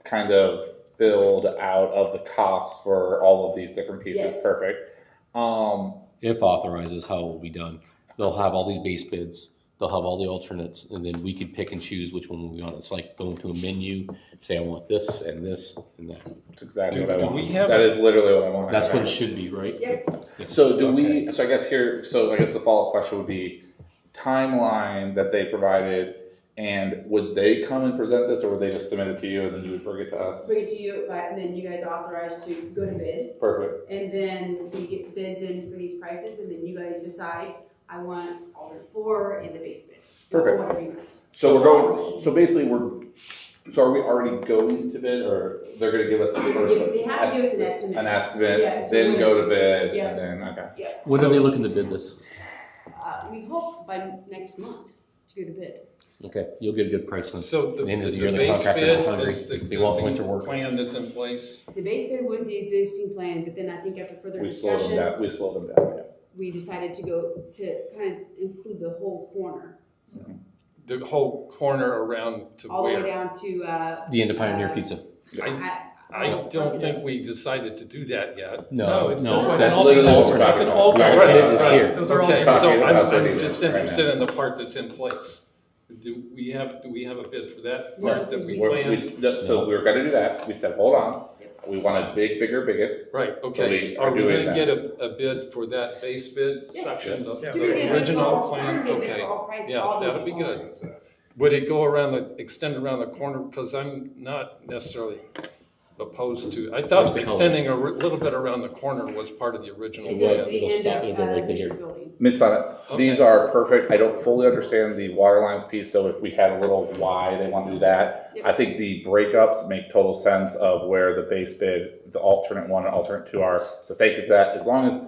[SPEAKER 1] kind of build out of the costs for all of these different pieces.
[SPEAKER 2] Yes.
[SPEAKER 1] Perfect.
[SPEAKER 16] If authorized is how it will be done. They'll have all these base bids, they'll have all the alternates, and then we could pick and choose which one we want. It's like going to a menu, say I want this and that.
[SPEAKER 1] That's exactly what I
[SPEAKER 9] Do
[SPEAKER 1] want.
[SPEAKER 9] we have
[SPEAKER 1] That is literally what I want.
[SPEAKER 16] That's what it should be, right?
[SPEAKER 2] Yep.
[SPEAKER 1] So do we, so I guess the follow-up question would be timeline that they provided, and would they come and present this, or would they just submit it to you and then you would bring it to us?
[SPEAKER 2] Bring it to you, and then you guys authorize to go to bid.
[SPEAKER 1] Perfect.
[SPEAKER 2] And then we get bids in for these prices, and then you guys decide, I want alternate 4 in the base bid.
[SPEAKER 1] Perfect.
[SPEAKER 2] Or whatever you want.
[SPEAKER 1] So we're going, so basically so are we already going to bid, or they're gonna give us a first?
[SPEAKER 2] They have to give us an estimate.
[SPEAKER 1] An estimate,
[SPEAKER 2] Yeah, so
[SPEAKER 1] then
[SPEAKER 2] when-
[SPEAKER 1] go to bid,
[SPEAKER 2] Yeah.
[SPEAKER 1] and then, okay.
[SPEAKER 2] Yeah.
[SPEAKER 16] When are they looking to bid this?
[SPEAKER 2] We hope by next month to go to bid.
[SPEAKER 16] Okay, you'll get a good price then.
[SPEAKER 9] So
[SPEAKER 16] At the end of the year, the
[SPEAKER 9] base
[SPEAKER 16] contractors
[SPEAKER 9] bid
[SPEAKER 16] are hungry.
[SPEAKER 9] is the
[SPEAKER 16] They want winter
[SPEAKER 9] existing
[SPEAKER 16] work.
[SPEAKER 9] plan that's in place.
[SPEAKER 2] The base bid was the existing plan, but then I think after further
[SPEAKER 1] We slowed them
[SPEAKER 2] discussion,
[SPEAKER 1] down, yeah.
[SPEAKER 2] we decided to go to kind of include the whole corner. So
[SPEAKER 9] The whole corner around to
[SPEAKER 2] all the way
[SPEAKER 9] where?
[SPEAKER 2] down to,
[SPEAKER 16] The end of Pioneer Pizza.
[SPEAKER 9] I don't think we decided to do that yet.
[SPEAKER 16] No,
[SPEAKER 11] it's
[SPEAKER 16] no,
[SPEAKER 11] an
[SPEAKER 16] that's
[SPEAKER 11] alternate.
[SPEAKER 16] literally what we're
[SPEAKER 11] It's
[SPEAKER 16] talking
[SPEAKER 11] an
[SPEAKER 16] about.
[SPEAKER 11] alternate.
[SPEAKER 16] Right,
[SPEAKER 9] Right,
[SPEAKER 16] it is
[SPEAKER 9] right.
[SPEAKER 16] here.
[SPEAKER 11] Those are all.
[SPEAKER 9] Okay,
[SPEAKER 1] Talking
[SPEAKER 9] so
[SPEAKER 1] about
[SPEAKER 9] I'm
[SPEAKER 1] bidding
[SPEAKER 9] just
[SPEAKER 1] it right
[SPEAKER 9] interested
[SPEAKER 1] now.
[SPEAKER 9] in the part that's in place. Do we have a bid for that
[SPEAKER 2] Yeah,
[SPEAKER 9] part that we
[SPEAKER 1] We're-
[SPEAKER 9] planned?
[SPEAKER 1] So we were gonna do that, we said, hold on, we wanted big, bigger, biggest.
[SPEAKER 9] Right,
[SPEAKER 1] So
[SPEAKER 9] okay,
[SPEAKER 1] we
[SPEAKER 9] so
[SPEAKER 1] are
[SPEAKER 9] are we
[SPEAKER 1] doing
[SPEAKER 9] gonna get a bid for that base bid
[SPEAKER 2] Yes.
[SPEAKER 9] section,
[SPEAKER 11] Yeah.
[SPEAKER 9] the
[SPEAKER 2] you're gonna get a bid for
[SPEAKER 9] original
[SPEAKER 2] all-
[SPEAKER 9] plan?
[SPEAKER 2] you're gonna get a bid
[SPEAKER 9] Okay,
[SPEAKER 2] for all prices,
[SPEAKER 9] yeah,
[SPEAKER 2] all those
[SPEAKER 9] that'd be good.
[SPEAKER 2] components.
[SPEAKER 9] Would it go extend around the corner, because I'm not necessarily opposed to, I
[SPEAKER 16] Where's
[SPEAKER 9] thought
[SPEAKER 16] the
[SPEAKER 9] extending a little bit around the corner was part of the original
[SPEAKER 2] It
[SPEAKER 16] Yeah,
[SPEAKER 2] goes
[SPEAKER 9] plan.
[SPEAKER 2] to the
[SPEAKER 16] it'll
[SPEAKER 2] end
[SPEAKER 16] stop,
[SPEAKER 2] of,
[SPEAKER 16] it'll go right
[SPEAKER 2] Bishop
[SPEAKER 16] there.
[SPEAKER 2] Building.
[SPEAKER 1] Ms. Sonnet, these are perfect, I don't fully understand the water lines piece, so if we had a little why they want to do that.
[SPEAKER 2] Yep.
[SPEAKER 1] I think the breakups make total sense of where the base bid, the alternate 1 and alternate 2 are, so thank you for that, as long as,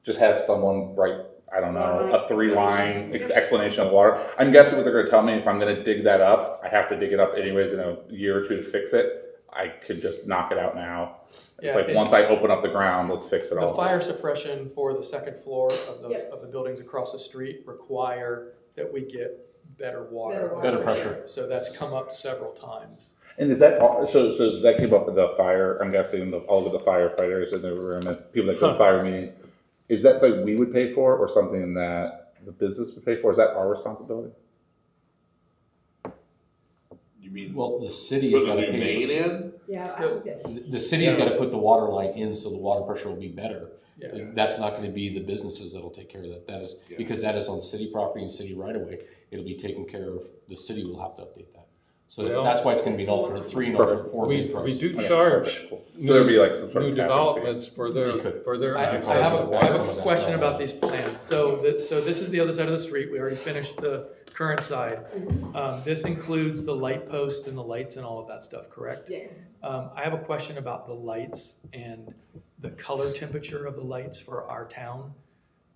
[SPEAKER 1] just have someone write, I don't know, a 3-line explanation of water. I'm guessing what they're gonna tell me, if I'm gonna dig that up, I have to dig it up anyways in a year or 2 to fix it, I could just knock it out now. It's
[SPEAKER 11] Yeah,
[SPEAKER 1] like,
[SPEAKER 11] and-
[SPEAKER 1] once I open up the ground, let's fix it
[SPEAKER 11] The
[SPEAKER 1] all.
[SPEAKER 11] fire suppression for the second floor of
[SPEAKER 2] Yep.
[SPEAKER 11] the buildings across the street require that we get better water.
[SPEAKER 16] Better pressure.
[SPEAKER 11] So that's come up several times.
[SPEAKER 1] And is that, so that came up with the fire, I'm guessing, all of the firefighters in the room, and people that go to fire meetings. Is that something we would pay for, or something that the business would pay for? Is that our responsibility?
[SPEAKER 5] You mean,
[SPEAKER 16] Well, the city's
[SPEAKER 5] put a
[SPEAKER 16] gotta
[SPEAKER 5] new
[SPEAKER 16] pay.
[SPEAKER 5] main in?
[SPEAKER 2] Yeah, I think that's.
[SPEAKER 16] The city's gotta put the water line in so the water pressure will be better.
[SPEAKER 11] Yeah.
[SPEAKER 16] That's not gonna be the businesses that'll take care of that. That is,
[SPEAKER 5] Yeah.
[SPEAKER 16] because that is on city property and city right away. It'll be taken care of, the city will have to update that. So
[SPEAKER 9] Well,
[SPEAKER 16] that's why it's gonna be an alternate 3 and alternate 4
[SPEAKER 9] We,
[SPEAKER 16] bid price.
[SPEAKER 9] we do
[SPEAKER 1] Okay,
[SPEAKER 9] charge
[SPEAKER 1] perfect, cool. So there'd be like some sort
[SPEAKER 9] new
[SPEAKER 1] of capping fee.
[SPEAKER 9] developments for
[SPEAKER 16] You
[SPEAKER 9] their,
[SPEAKER 16] could.
[SPEAKER 9] for their
[SPEAKER 11] I
[SPEAKER 9] access
[SPEAKER 11] have
[SPEAKER 9] to
[SPEAKER 11] a, I
[SPEAKER 9] water.
[SPEAKER 11] have a question about these plans. So this is the other side of the street. We already finished the current side. This includes the light post and the lights and all of that stuff, correct?
[SPEAKER 2] Yes.
[SPEAKER 11] I have a question about the lights and the color temperature of the lights for our town.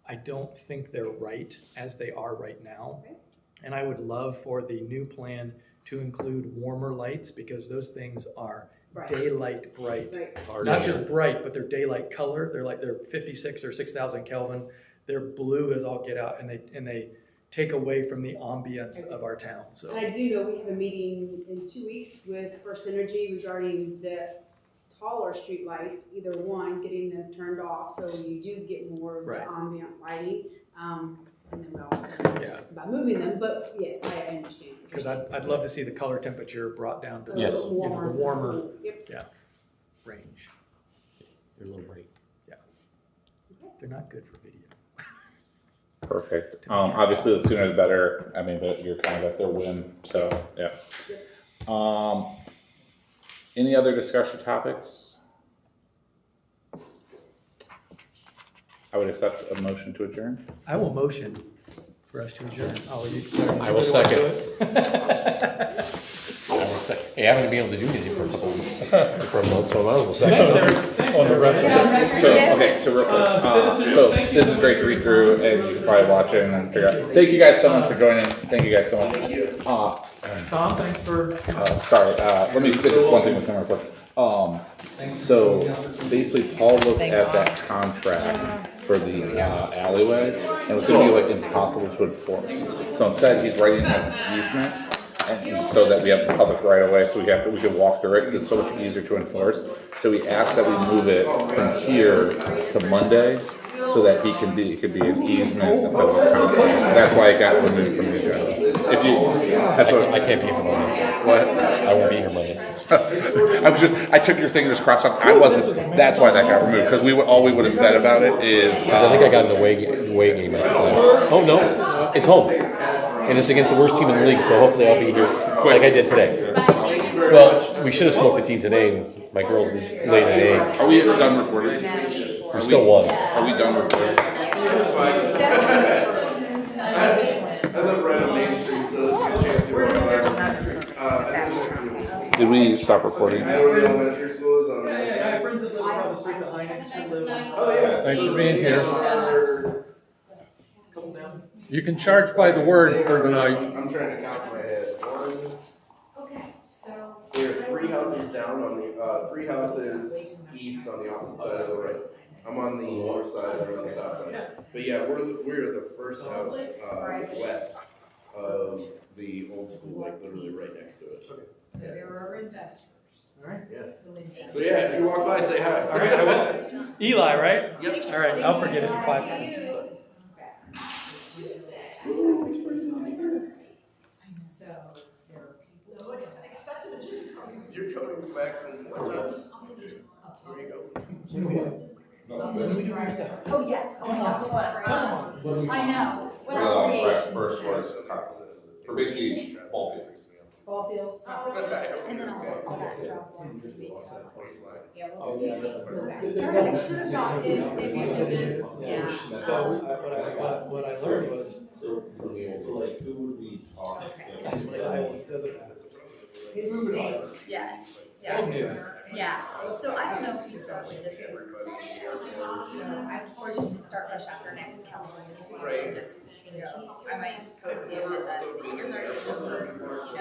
[SPEAKER 11] I don't think they're right as they are right now.
[SPEAKER 2] Okay.
[SPEAKER 11] And I would love for the new plan to include warmer lights because those things are
[SPEAKER 2] Right.
[SPEAKER 11] daylight bright.
[SPEAKER 2] Right.
[SPEAKER 11] Not just bright, but they're daylight color. They're 56 or 6,000 Kelvin. They're blue as all get out, and they take away from the ambience of our town. So
[SPEAKER 2] And I do know we have a meeting in 2 weeks with First Energy regarding the
[SPEAKER 17] taller streetlights, either one, getting them turned off, so you do get more of the
[SPEAKER 11] Right.
[SPEAKER 17] ambient lighting. And then
[SPEAKER 11] Yeah.
[SPEAKER 17] just about moving them, but yes, I understand.
[SPEAKER 11] Because I'd love to see the color temperature brought down to
[SPEAKER 16] Yes.
[SPEAKER 11] the warmer
[SPEAKER 17] Yep.
[SPEAKER 11] range.
[SPEAKER 16] They're a little bright.
[SPEAKER 11] They're not good for video.
[SPEAKER 1] Perfect. Obviously, the sooner the better. I mean, but you're kind of at their whim, so, yeah. Any other discussion topics? I would accept a motion to adjourn.
[SPEAKER 11] I will motion for us to adjourn. Oh,
[SPEAKER 16] I will second. Hey, I haven't been able to do anything for a couple weeks, for a month, so I might as well second.
[SPEAKER 1] On the record. So real quick, so this is great to read through, and you can probably watch it and figure out. Thank you guys so much for joining. Thank you guys so much.
[SPEAKER 11] Tom, thanks for.
[SPEAKER 1] Sorry, let me finish one thing with him real quick. So basically, Paul looked at that contract for the alleyway, and it was gonna be like impossible to enforce. So instead, he's writing as an easement, and so that we have the public right away, so we can walk through it, because it's so much easier to enforce. So we asked that we move it from here to Monday, so that it could be an easement instead of a contract. That's why it got removed from the agenda. If you, that's what.
[SPEAKER 16] I can't be here for Monday.
[SPEAKER 1] What?
[SPEAKER 16] I won't be here Monday.
[SPEAKER 1] I took your thing and just crossed off. I wasn't, that's why that got removed, because all we would have said about it is.
[SPEAKER 16] I think I got in the away game at the time. Oh, no, it's home. And it's against the worst team in the league, so hopefully I'll be here like I did today. Well, we should have smoked the team today, and my girls laid an egg.
[SPEAKER 1] Are we done recording?
[SPEAKER 16] We're still one.
[SPEAKER 1] Are we done recording?
[SPEAKER 8] That's fine. I live right on Main Street, so there's a good chance you're right there.
[SPEAKER 1] Did we stop recording?
[SPEAKER 8] I know where the elementary school is on the
[SPEAKER 11] Yeah,
[SPEAKER 8] west
[SPEAKER 11] I
[SPEAKER 8] side.
[SPEAKER 11] have friends that live across the street behind it. Still live.
[SPEAKER 8] Oh, yeah.
[SPEAKER 9] Thanks for being here.
[SPEAKER 11] Couple down.
[SPEAKER 9] You can charge by the word for tonight.
[SPEAKER 8] I'm trying to count in my head. One,
[SPEAKER 2] Okay, so.
[SPEAKER 8] there are 3 houses down on the, 3 houses east on the opposite side of the road. I'm on the north side, they're on the south side. But yeah, we're the first house, west of the old school, like literally right next to it.
[SPEAKER 2] So there are investors.
[SPEAKER 11] Alright.
[SPEAKER 8] So yeah, if you walk by, say hi.
[SPEAKER 11] Alright, I will. Eli, right?
[SPEAKER 8] Yep.
[SPEAKER 11] Alright, I'll forget it in 5 minutes.
[SPEAKER 2] So there are people. So expected a June from you.
[SPEAKER 8] You're coming back from what time? Where you go?
[SPEAKER 2] Oh, yes, oh, no, whatever. I know.
[SPEAKER 1] First was for basically ball field.
[SPEAKER 2] Ball fields. And then all that drop ones. Yeah, we'll see.
[SPEAKER 11] Yeah. So what I learned was.
[SPEAKER 12] So like, who would we talk to?
[SPEAKER 2] Yeah.
[SPEAKER 11] Old news.
[SPEAKER 2] Yeah, so I don't know if you start with this works. Or just start fresh after next council.
[SPEAKER 8] Right.
[SPEAKER 2] Just, you know, I might post the agenda, here's our agenda, you know, you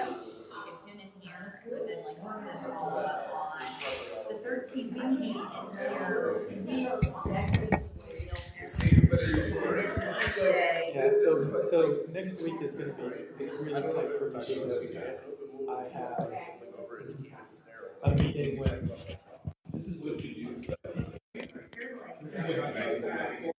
[SPEAKER 2] can tune in here, but then like, then follow up on the 13th, we came in
[SPEAKER 11] Yeah, so next week is gonna be really tight for me because I have a meeting with, this is what you do. This is what